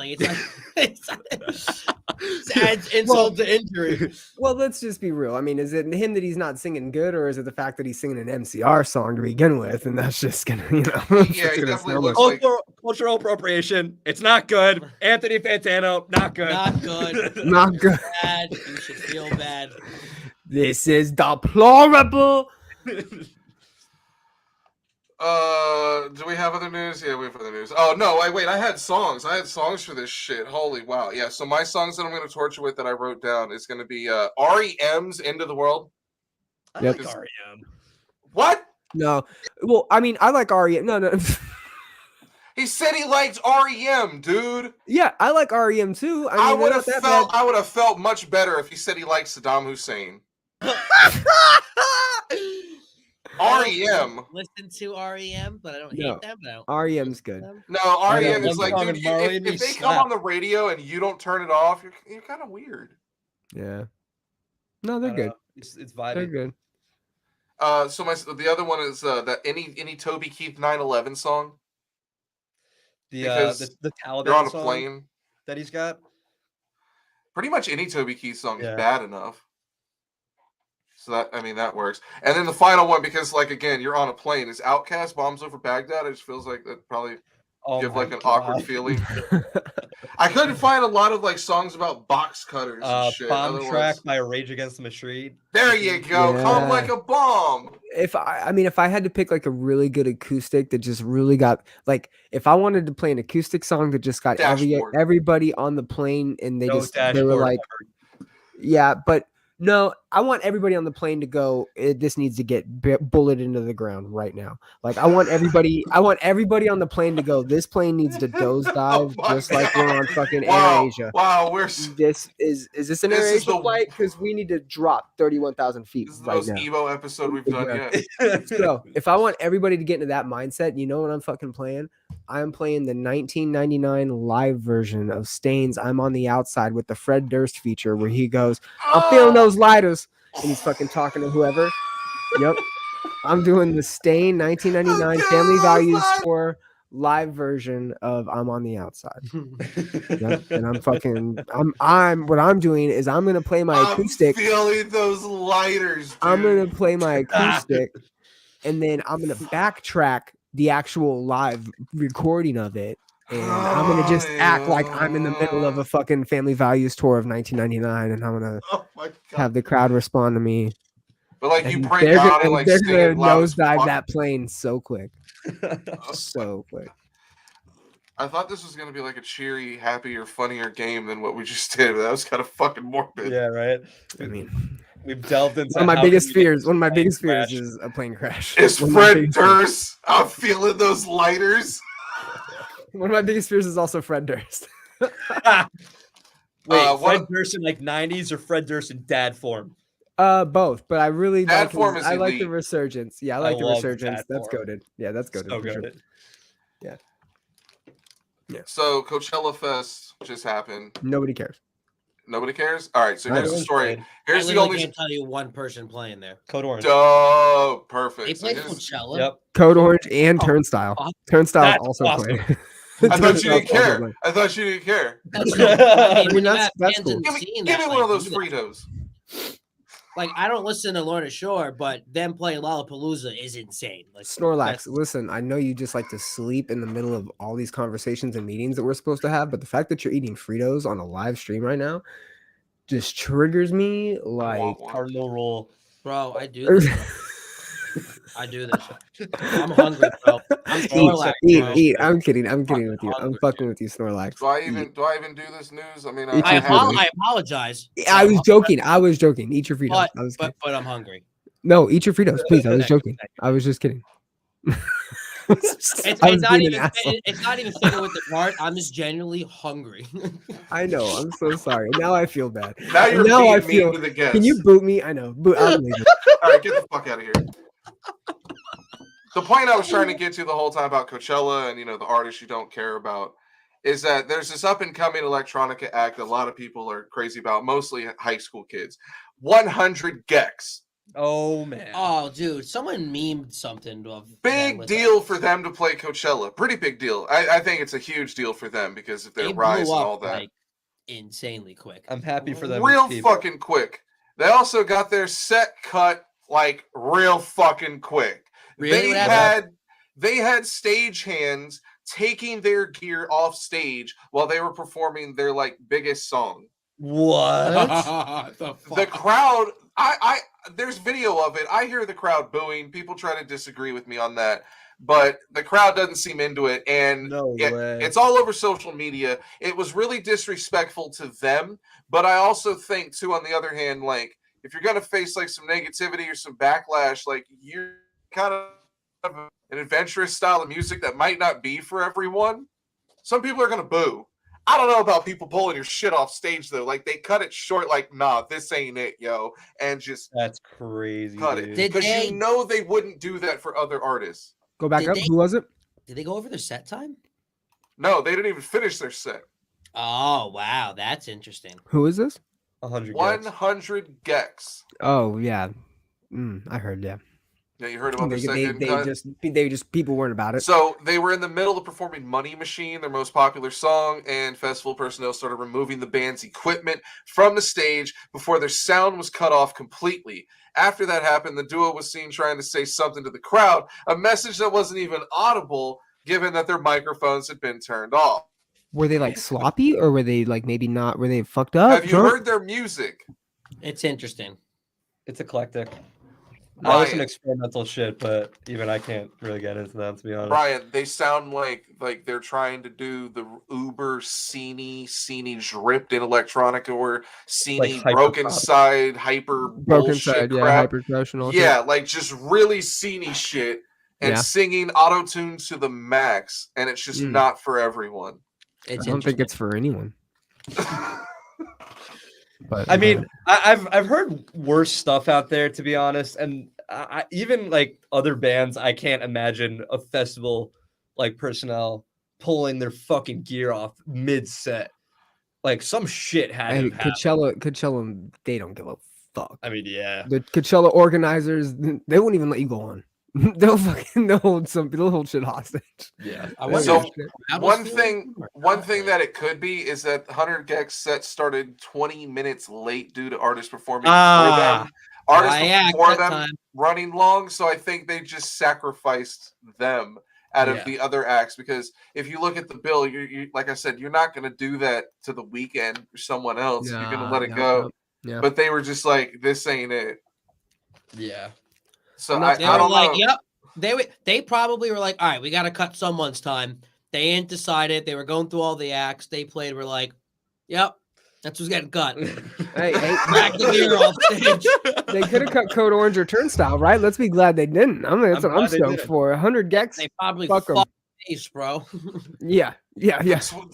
Speaker 4: adds insult to injury.
Speaker 3: Well, let's just be real. I mean, is it him that he's not singing good, or is it the fact that he's singing an MCR song to begin with, and that's just gonna,
Speaker 1: Yeah, he definitely looks like
Speaker 2: cultural appropriation. It's not good. Anthony Fantano, not good.
Speaker 4: Not good.
Speaker 3: Not good.
Speaker 4: Bad. You should feel bad.
Speaker 3: This is deplorable.
Speaker 1: Do we have other news? Yeah, we have other news. Oh no, wait, I had songs. I had songs for this shit. Holy wow. Yeah, so my songs that I'm gonna torture with that I wrote down is gonna be REM's Into the World.
Speaker 2: I like REM.
Speaker 1: What?
Speaker 3: No. Well, I mean, I like REM. No.
Speaker 1: He said he liked REM, dude.
Speaker 3: Yeah, I like REM too.
Speaker 1: I would have felt much better if he said he liked Saddam Hussein. REM.
Speaker 4: Listen to REM, but I don't hate them.
Speaker 3: REM's good.
Speaker 1: No, REM is like, dude, if they come on the radio and you don't turn it off, you're kind of weird.
Speaker 3: Yeah. No, they're good.
Speaker 2: It's vibey.
Speaker 3: They're good.
Speaker 1: So the other one is that any Toby Keith 9/11 song.
Speaker 2: The Taliban
Speaker 1: you're on a
Speaker 2: song
Speaker 1: plane
Speaker 2: that he's got.
Speaker 1: Pretty much any Toby Keith song is bad enough. So that works. And then the final one, because like again, you're on a plane, is Outkast Bombs Over Baghdad. It just feels like that probably give like an awkward feeling. I couldn't find a lot of like songs about box cutters and shit.
Speaker 2: Bomb Track by Rage Against the Machine.
Speaker 1: There you go. Yeah. Come like a bomb.
Speaker 3: If I had to pick like a really good acoustic that just really got like, if I wanted to play an acoustic song that just got everybody on the plane and they were like, yeah, but no, I want everybody on the plane to go, this needs to get bullet into the ground right now. Like I want everybody on the plane to go, this plane needs to dive just like we're on fucking AirAsia.
Speaker 1: Wow,
Speaker 3: is this an AirAsia flight? Because we need to drop 31,000 feet.
Speaker 1: This is the most emo episode we've done
Speaker 3: yet. So if I want everybody to get into that mindset, you know what I'm fucking playing? I'm playing the 1999 live version of Stain's I'm on the Outside with the Fred Durst feature where he goes, I'm feeling those lighters. And he's fucking talking to whoever. Yep. I'm doing the Stain 1999 Family Values Tour live version of I'm on the Outside. Yep. And what I'm doing is I'm going to play my acoustic.
Speaker 1: I'm feeling those lighters, dude.
Speaker 3: I'm going to play my acoustic and then I'm going to backtrack the actual live recording of it, and I'm gonna just act like I'm in the middle of a fucking Family Values tour of 1999, and I'm gonna have the crowd respond to me.
Speaker 1: But like you break out and like
Speaker 3: they're gonna nosedive that plane so quick, so quick.
Speaker 1: I thought this was gonna be like a cheery, happier, funnier game than what we just did. But that was kind of fucking morbid.
Speaker 2: Yeah, right.
Speaker 3: I mean.
Speaker 2: We've delved into
Speaker 3: one of my biggest fears is a plane crash.
Speaker 1: It's Fred Durst. I'm feeling those lighters.
Speaker 3: One of my biggest fears is also Fred Durst.
Speaker 2: Wait, Fred Durst in like 90s or Fred Durst in dad form?
Speaker 3: Both, but I really
Speaker 1: dad form
Speaker 3: I like the resurgence. Yeah, I like the resurgence. That's goated. Yeah, that's goated.
Speaker 2: So goated.
Speaker 3: Yeah.
Speaker 1: Yeah. So Coachella Fest just happened.
Speaker 3: Nobody cares.
Speaker 1: Nobody cares? All right, so here's the story. Here's the only.
Speaker 4: I can't tell you one person playing there.
Speaker 2: Code Orange.
Speaker 1: Oh, perfect.
Speaker 4: They played Coachella.
Speaker 2: Yep.
Speaker 3: Code Orange and Turnstile. Turnstile also
Speaker 2: awesome.
Speaker 3: played.
Speaker 1: I thought you didn't care. I thought you didn't care.
Speaker 4: That's cool.
Speaker 1: Give me one of those Fritos.
Speaker 4: Like, I don't listen to Lorna Shore, but them playing Lollapalooza is insane. Like
Speaker 3: Snorlax, listen, I know you just like to sleep in the middle of all these conversations and meetings that we're supposed to have, but the fact that you're eating Fritos on a live stream right now just triggers me like
Speaker 2: cardinal roll.
Speaker 4: Bro, I do this. I do this. I'm hungry, bro. I'm Snorlax,
Speaker 3: eat. I'm kidding with you. I'm fucking with you, Snorlax.
Speaker 1: Do I even do this news? I mean,
Speaker 4: I apologize.
Speaker 3: I was joking. Eat your Fritos.
Speaker 4: But I'm hungry.
Speaker 3: No, eat your Fritos, please. I was joking. I was just kidding.
Speaker 4: It's not even fitting with the part. I'm just genuinely hungry.
Speaker 3: I know. I'm so sorry. Now I feel bad.
Speaker 1: Now I feel. To the guests.
Speaker 3: Can you boot me? I know.
Speaker 1: All right, get the fuck out of here. The point I was trying to get to the whole time about Coachella and the artists you don't care about is that there's this up and coming electronica act that a lot of people are crazy about, mostly high school kids. 100 Gex.
Speaker 2: Oh man.
Speaker 4: Oh, dude, someone memed something of
Speaker 1: Big deal for them to play Coachella. Pretty big deal. I think it's a huge deal for them because of their rise and all that.
Speaker 4: Like, insanely quick.
Speaker 2: I'm happy for them.
Speaker 1: Real fucking quick. They also got their set cut like real fucking quick.
Speaker 4: Really?
Speaker 1: They had stagehands taking their gear off stage while they were performing their like biggest song.
Speaker 2: What?
Speaker 1: The crowd, I there's video of it. I hear the crowd booing. People try to disagree with me on that, but the crowd doesn't seem into it, and it's all over social media. It was really disrespectful to them, but I also think too, on the other hand, like if you're gonna face like some negativity or some backlash, like you're kind of an adventurous style of music that might not be for everyone. Some people are gonna boo. I don't know about people pulling your shit off stage though. Like they cut it short, like, nah, this ain't it, yo. And just
Speaker 2: that's crazy.
Speaker 1: Cut it. Because you know they wouldn't do that for other artists.
Speaker 3: Go back up. Who was it?
Speaker 4: Did they go over their set time?
Speaker 1: No, they didn't even finish their set.
Speaker 4: Oh wow, that's interesting.
Speaker 3: Who is this?
Speaker 1: 100 Gex.
Speaker 3: Oh yeah. I heard, yeah.
Speaker 1: Yeah, you heard about the
Speaker 3: second they just people weren't about it.
Speaker 1: So they were in the middle of performing Money Machine, their most popular song, and festival personnel started removing the band's equipment from the stage before their sound was cut off completely. After that happened, the duo was seen trying to say something to the crowd, a message that wasn't even audible given that their microphones had been turned off.
Speaker 3: Were they like sloppy or were they like maybe not? Were they fucked up?
Speaker 1: Have you heard their music?
Speaker 4: It's interesting.
Speaker 2: It's eclectic. I listen to experimental shit, but even I can't really get into that, to be honest.
Speaker 1: Brian, they sound like they're trying to do the uber sceney dripped in electronica or sceney like broken side hyper
Speaker 3: broken side,
Speaker 1: crap.
Speaker 3: Yeah, hyper professional.
Speaker 1: Yeah, like just really sceney shit and singing auto-tune to the max, and it's just not for everyone.
Speaker 3: I don't think it's for anyone.
Speaker 2: But I mean, I've heard worse stuff out there, to be honest, and even like other bands, I can't imagine a festival like personnel pulling their fucking gear off mid-set. Like some shit had to happen.
Speaker 3: Coachella, they don't give a fuck.
Speaker 2: I mean, yeah,
Speaker 3: the Coachella organizers, they won't even let you go on. They'll hold shit hostage.
Speaker 2: Yeah.
Speaker 1: So one thing that it could be is that 100 Gex set started 20 minutes late due to artists performing before them. Artists before them running long, so I think they just sacrificed them out of the other acts, because if you look at the bill, you like I said, you're not going to do that to The Weeknd or someone else. You're going to let it go. Yeah. But they were just like, this ain't it.
Speaker 2: Yeah.
Speaker 1: So
Speaker 4: I don't know. Yep. They probably were like, all right, we got to cut someone's time. They ain't decided. They were going through all the acts they played. We're like, yep, that's what's getting cut.
Speaker 3: Hey,
Speaker 4: back the gear off stage.
Speaker 3: They could have cut Code Orange or Turnstile, right? Let's be glad they didn't. I mean, that's what I'm stoked for. 100 Gex.
Speaker 4: They probably fuck face, bro.
Speaker 3: Yeah.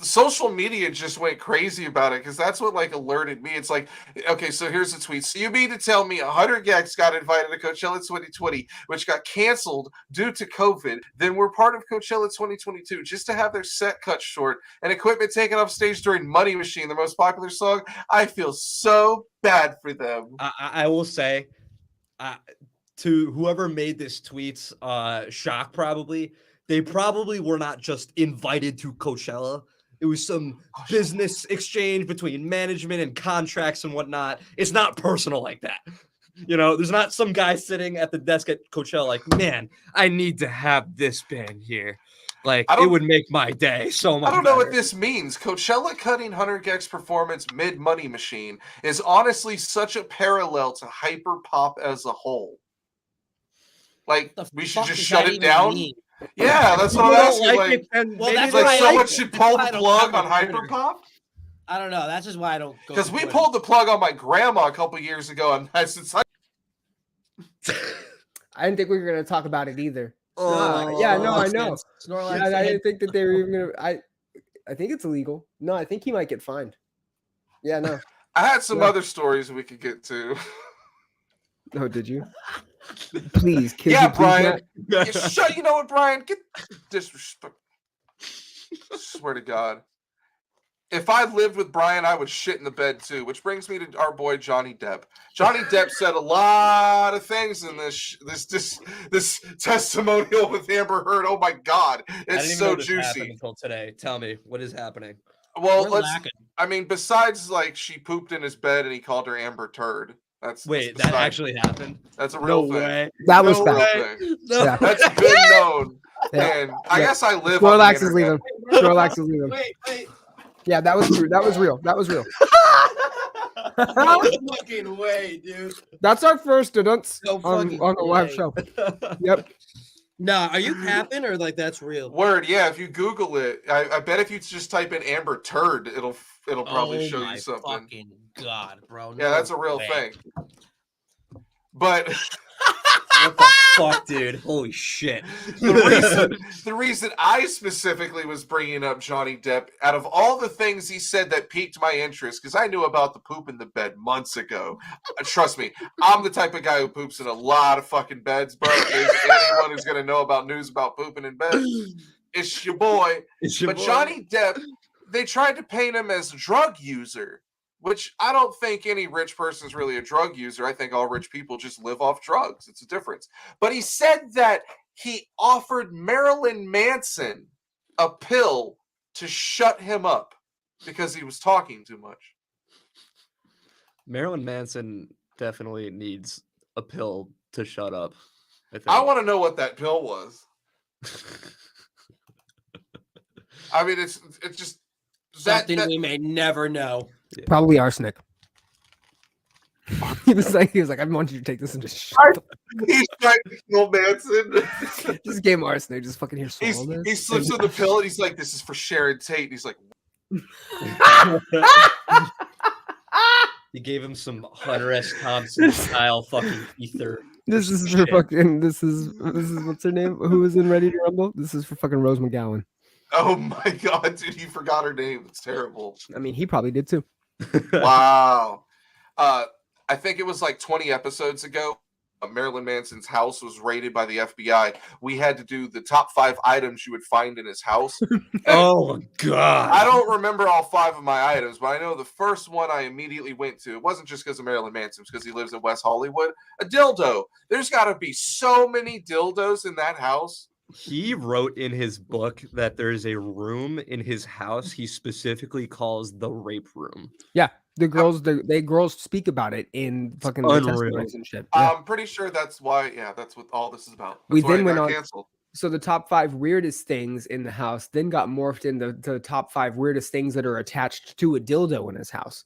Speaker 1: Social media just went crazy about it because that's what like alerted me. It's like, okay, so here's the tweet. So you mean to tell me 100 Gex got invited to Coachella 2020, which got canceled due to COVID, then we're part of Coachella 2022 just to have their set cut short and equipment taken off stage during Money Machine, their most popular song? I feel so bad for them.
Speaker 2: I will say, to whoever made this tweet's shock, probably. They probably were not just invited to Coachella. It was some business exchange between management and contracts and whatnot. It's not personal like that. You know, there's not some guy sitting at the desk at Coachella like, man, I need to have this band here. Like, it would make my day so much
Speaker 1: I don't know
Speaker 2: better.
Speaker 1: what this means. Coachella cutting 100 Gex performance mid-Money Machine is honestly such a parallel to hyper pop as a whole. Like, we should just shut it down. Yeah, that's what I'm asking. That's like someone should pull the plug on hyperpop.
Speaker 4: I don't know. That's just why I don't go.
Speaker 1: Because we pulled the plug on my grandma a couple years ago, and I
Speaker 3: didn't think we were going to talk about it either. I know. I didn't think that they were even going to. I think it's illegal. No, I think he might get fined. Yeah, no.
Speaker 1: I had some other stories we could get to.
Speaker 3: Oh, did you? Please,
Speaker 1: Brian. You know what, Brian? Get disrespect. Swear to God. if I lived with Brian, I would shit in the bed too. Which brings me to our boy Johnny Depp. Johnny Depp said a lot of things in this testimonial with Amber Heard. Oh my God,
Speaker 2: I didn't
Speaker 1: it's
Speaker 2: even
Speaker 1: so
Speaker 2: know this happened
Speaker 1: juicy.
Speaker 2: until today. Tell me, what is happening?
Speaker 1: Well,
Speaker 4: We're lacking.
Speaker 1: I mean, besides like she pooped in his bed and he called her Amber Turd.
Speaker 2: Wait,
Speaker 1: that's
Speaker 2: that actually happened?
Speaker 1: That's a real
Speaker 2: No
Speaker 1: thing.
Speaker 2: way.
Speaker 3: That was
Speaker 1: No
Speaker 3: fact.
Speaker 1: real thing.
Speaker 2: No.
Speaker 3: Yeah.
Speaker 1: That's been known.
Speaker 3: Yeah.
Speaker 1: And I guess I live
Speaker 3: Snorlax
Speaker 1: on
Speaker 3: is
Speaker 1: the
Speaker 3: leaving.
Speaker 1: internet.
Speaker 3: Snorlax is leaving.
Speaker 4: Wait.
Speaker 3: Yeah, that was true. That was real. That was real.
Speaker 4: No fucking way, dude.
Speaker 3: That's our first dance
Speaker 4: No
Speaker 3: on
Speaker 4: fucking
Speaker 3: the live
Speaker 4: way.
Speaker 3: show. Yep.
Speaker 4: Nah, are you capping or like that's real?
Speaker 1: Word, yeah. If you Google it, I bet if you just type in Amber Turd, it'll probably show
Speaker 4: my
Speaker 1: you something.
Speaker 4: Fucking God, bro.
Speaker 1: Yeah,
Speaker 4: No
Speaker 1: that's a real
Speaker 4: way.
Speaker 1: thing. But
Speaker 2: What the fuck, dude? Holy shit.
Speaker 1: the reason I specifically was bringing up Johnny Depp, out of all the things he said that piqued my interest, because I knew about the poop in the bed months ago. Trust me, I'm the type of guy who poops in a lot of fucking beds, bro. If there's anyone who's gonna know about news about pooping in bed, it's your boy. But Johnny Depp, they tried to paint him as a drug user, which I don't think any rich person is really a drug user. I think all rich people just live off drugs. It's a difference. But he said that he offered Marilyn Manson a pill to shut him up because he was talking too much.
Speaker 2: Marilyn Manson definitely needs a pill to shut up.
Speaker 1: I want to know what that pill was. I mean, it's just
Speaker 4: Something we may never know.
Speaker 2: Yeah.
Speaker 3: Probably arsenic. he was like, I want you to take this and just shut up.
Speaker 1: He's trying to kill Manson.
Speaker 3: Just gave him arsenic. Just fucking here, swallow this.
Speaker 1: He slips in the pill and he's like, "This is for Sharon Tate." And he's like,
Speaker 2: He gave him some Hunter S. Thompson style fucking ether.
Speaker 3: This is for fucking. This is what's her name? Who was in Ready to Rumble? This is for fucking Rose McGowan.
Speaker 1: "Oh my God, dude, he forgot her name. It's terrible."
Speaker 3: I mean, he probably did too.
Speaker 1: Wow. I think it was like 20 episodes ago. Marilyn Manson's house was raided by the FBI. We had to do the top 5 items you would find in his house.
Speaker 2: Oh my God.
Speaker 1: I don't remember all 5 of my items, but I know the first one I immediately went to. It wasn't just because of Marilyn Manson, because he lives in West Hollywood. A dildo. There's got to be so many dildos in that house.
Speaker 2: He wrote in his book that there's a room in his house he specifically calls the rape room.
Speaker 3: Yeah, the girls, they girls speak about it in fucking the testimonies and shit. Yeah.
Speaker 1: I'm pretty sure that's why. Yeah, that's what all this is about. That's
Speaker 3: We
Speaker 1: why
Speaker 3: then
Speaker 1: it
Speaker 3: went
Speaker 1: got
Speaker 3: on-
Speaker 1: canceled.
Speaker 3: So the top 5 weirdest things in the house then got morphed into the top 5 weirdest things that are attached to a dildo in his house.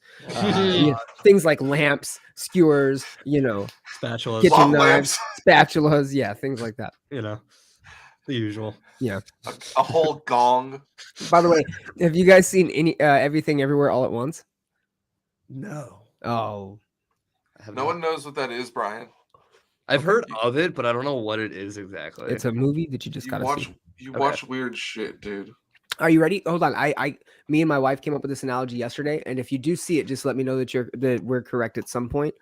Speaker 3: Things like lamps, skewers,
Speaker 2: Spatulas.
Speaker 3: kitchen
Speaker 1: Long
Speaker 3: knives,
Speaker 1: lamps.
Speaker 3: spatulas, yeah, things like that.
Speaker 2: The usual.
Speaker 3: Yeah.
Speaker 1: A whole gong.
Speaker 3: By the way, have you guys seen any Everything Everywhere All at Once?
Speaker 2: No.
Speaker 3: Oh,
Speaker 1: No one knows what that is, Brian.
Speaker 2: I've heard of it, but I don't know what it is exactly.
Speaker 3: it's a movie that you just gotta see.
Speaker 1: You watch weird shit, dude.
Speaker 3: Are you ready? Hold on. Me and my wife came up with this analogy yesterday, and if you do see it, just let me know that we're correct at some point.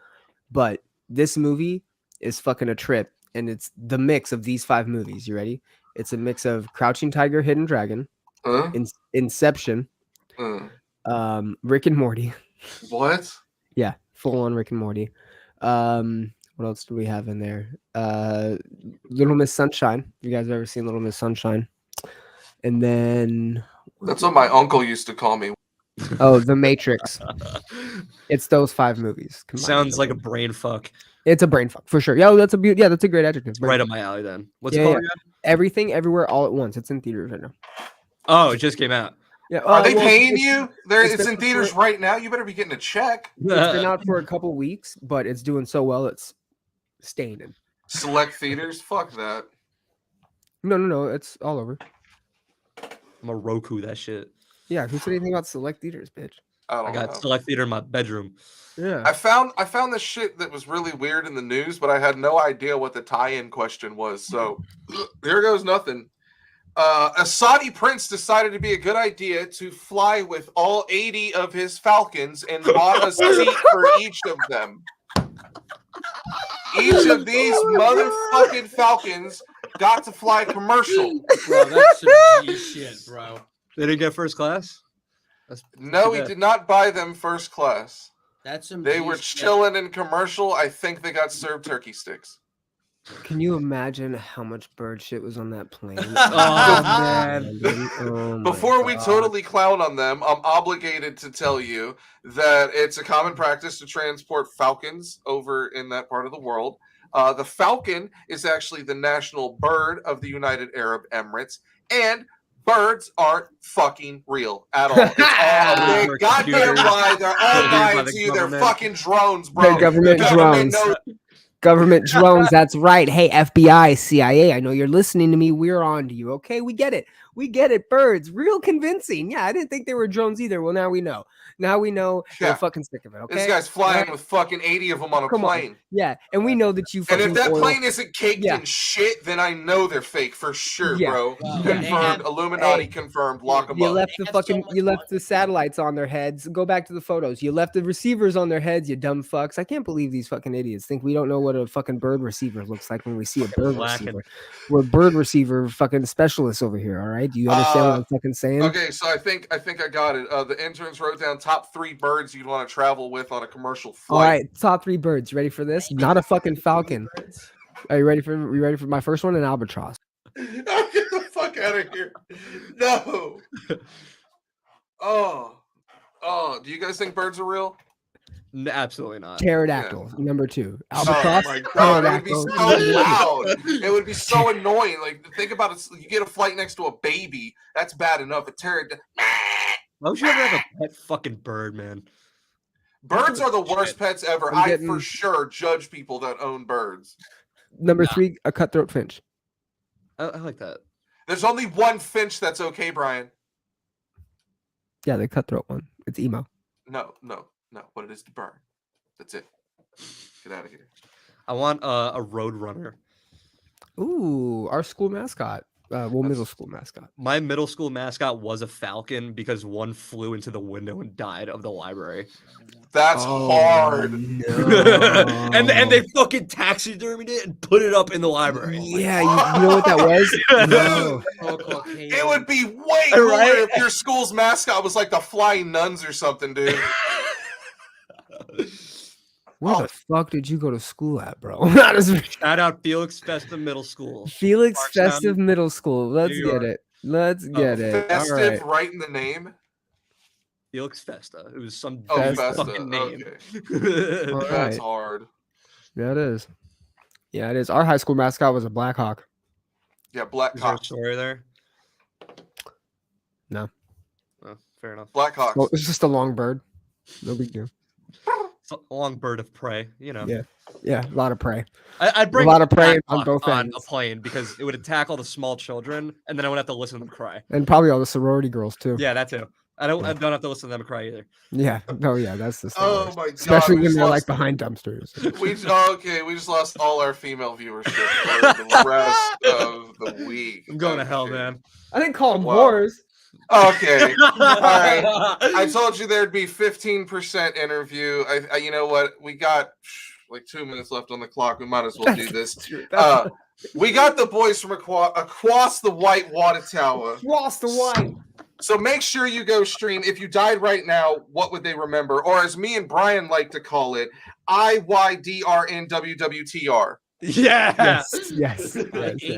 Speaker 3: But this movie is fucking a trip, and it's the mix of these 5 movies. You ready? It's a mix of Crouching Tiger, Hidden Dragon, Inception, Rick and Morty.
Speaker 1: What?
Speaker 3: Yeah, full on Rick and Morty. What else do we have in there? Little Miss Sunshine. You guys ever seen Little Miss Sunshine? And then
Speaker 1: That's what my uncle used to call me.
Speaker 3: oh, The Matrix. It's those 5 movies. combined.
Speaker 2: Sounds like a brain fuck.
Speaker 3: It's a brain fuck for sure. Yeah, that's a great adjective. Brain
Speaker 2: Right
Speaker 3: fuck.
Speaker 2: up my alley then. What's
Speaker 3: Yeah,
Speaker 2: it called
Speaker 3: yeah.
Speaker 2: again?
Speaker 3: Everything Everywhere All at Once. It's in theaters right now.
Speaker 2: Oh, it just came out.
Speaker 3: Yeah.
Speaker 1: Are they
Speaker 3: well,
Speaker 1: paying
Speaker 3: it's-
Speaker 1: you?
Speaker 3: it's
Speaker 1: It's
Speaker 3: been
Speaker 1: in theaters
Speaker 3: for-
Speaker 1: right now. You better be getting a check.
Speaker 3: It's been out for a couple weeks, but it's doing so well it's staying in.
Speaker 1: Select theaters? Fuck that.
Speaker 3: No. It's all over.
Speaker 2: I'm a Roku that shit.
Speaker 3: Yeah. Who said anything about select theaters, bitch?
Speaker 1: I don't
Speaker 2: I got
Speaker 1: know.
Speaker 2: select theater in my bedroom.
Speaker 3: Yeah.
Speaker 1: I found this shit that was really weird in the news, but I had no idea what the tie-in question was. So here goes nothing. A Saudi prince decided to be a good idea to fly with all 80 of his falcons and bought a seat for each of them. Each of these motherfucking falcons got to fly commercial.
Speaker 4: Bro, that's some G shit, bro.
Speaker 2: They didn't get first class?
Speaker 1: No, he did not buy them first class.
Speaker 4: That's some.
Speaker 1: They were chilling in commercial. I think they got served turkey sticks.
Speaker 3: Can you imagine how much bird shit was on that plane?
Speaker 1: Before we totally clown on them, I'm obligated to tell you that it's a common practice to transport falcons over in that part of the world. The falcon is actually the national bird of the United Arab Emirates, and birds aren't fucking real at all. It's all a big goddamn lie. They're all lying to you. They're fucking drones, bro.
Speaker 3: They're government drones. Government drones, that's right. Hey, FBI, CIA, I know you're listening to me. We're on to you. Okay, we get it. We get it. Birds, real convincing. Yeah, I didn't think they were drones either. Well, now we know. Now we know.
Speaker 1: Yeah.
Speaker 3: You're fucking sick of it. Okay,
Speaker 1: this guy's flying with fucking 80 of them on a plane.
Speaker 3: Yeah, and we know that you.
Speaker 1: And if that plane isn't caked in shit, then I know they're fake for sure, bro. Confirmed. Illuminati confirmed. Lock them up.
Speaker 3: You left the satellites on their heads. Go back to the photos. You left the receivers on their heads. You dumb fucks. I can't believe these fucking idiots think we don't know what a fucking bird receiver looks like when we see a bird receiver. We're bird receiver fucking specialists over here. All right, do you understand what I'm fucking saying?
Speaker 1: Okay, so I think I got it. The interns wrote down top 3 birds you'd want to travel with on a commercial flight.
Speaker 3: All right, top 3 birds. You ready for this? Not a fucking falcon. Are you ready for my first one? An albatross.
Speaker 1: Get the fuck out of here. No. Oh, do you guys think birds are real?
Speaker 2: No, absolutely not.
Speaker 3: Pterodactyl, number 2. Albatross.
Speaker 1: Oh my god, it would be so loud. It would be so annoying. Like, think about it. You get a flight next to a baby. That's bad enough. A pterodactyl.
Speaker 2: Why would you ever have a pet fucking bird, man?
Speaker 1: Birds are the worst pets ever. I for sure judge people that own birds.
Speaker 3: Number 3, a cutthroat finch.
Speaker 2: I like that.
Speaker 1: There's only one finch that's okay, Brian.
Speaker 3: Yeah, the cutthroat one. It's emo.
Speaker 1: No. What it is to burn. That's it. Get out of here.
Speaker 2: I want a road runner.
Speaker 3: Ooh, our school mascot. Middle school mascot.
Speaker 2: My middle school mascot was a falcon because one flew into the window and died of the library.
Speaker 1: That's hard.
Speaker 3: No.
Speaker 2: and they fucking taxidermied it and put it up in the library.
Speaker 3: Yeah, you know what that was? No.
Speaker 1: It would be way cooler if your school's mascot was like the Flying Nuns or something, dude.
Speaker 3: Where the fuck did you go to school at, bro?
Speaker 2: Shout out Felix Festive Middle School.
Speaker 3: Felix Festive Middle School. Let's get it. Let's get it.
Speaker 1: Festive, right in the name.
Speaker 2: Felix Festa. It was some
Speaker 1: fucking
Speaker 2: name.
Speaker 1: Okay. That's hard.
Speaker 3: Yeah, it is. Yeah, it is. Our high school mascot was a Black Hawk.
Speaker 1: Yeah, Black Hawk.
Speaker 2: Is there a story there?
Speaker 3: No.
Speaker 2: Oh, fair enough.
Speaker 1: Black Hawk.
Speaker 3: Well, it's just a long bird. No big deal.
Speaker 2: It's a long bird of prey, you know.
Speaker 3: Yeah, a lot of prey.
Speaker 2: I'd bring
Speaker 3: a lot of prey on both
Speaker 2: on
Speaker 3: ends.
Speaker 2: a plane because it would attack all the small children, and then I would have to listen to them cry.
Speaker 3: And probably all the sorority girls too.
Speaker 2: Yeah, that too. I don't have to listen to them cry either.
Speaker 3: Yeah. No, yeah, that's the story.
Speaker 1: Oh my god.
Speaker 3: Especially when they're like behind dumpsters.
Speaker 1: We just lost all our female viewership for the rest of the week.
Speaker 2: I'm going to hell, man.
Speaker 3: I didn't call them whores.
Speaker 1: Okay. All right. I told you there'd be 15% interview. I you know what? We got like 2 minutes left on the clock. We might as well do this. We got the boys from across the white water tower.
Speaker 3: Across the white.
Speaker 1: So make sure you go stream. If you died right now, what would they remember? Or as me and Brian like to call it, IYDRNWWTR.
Speaker 2: Yeah.
Speaker 3: Yes.
Speaker 4: ATWWT.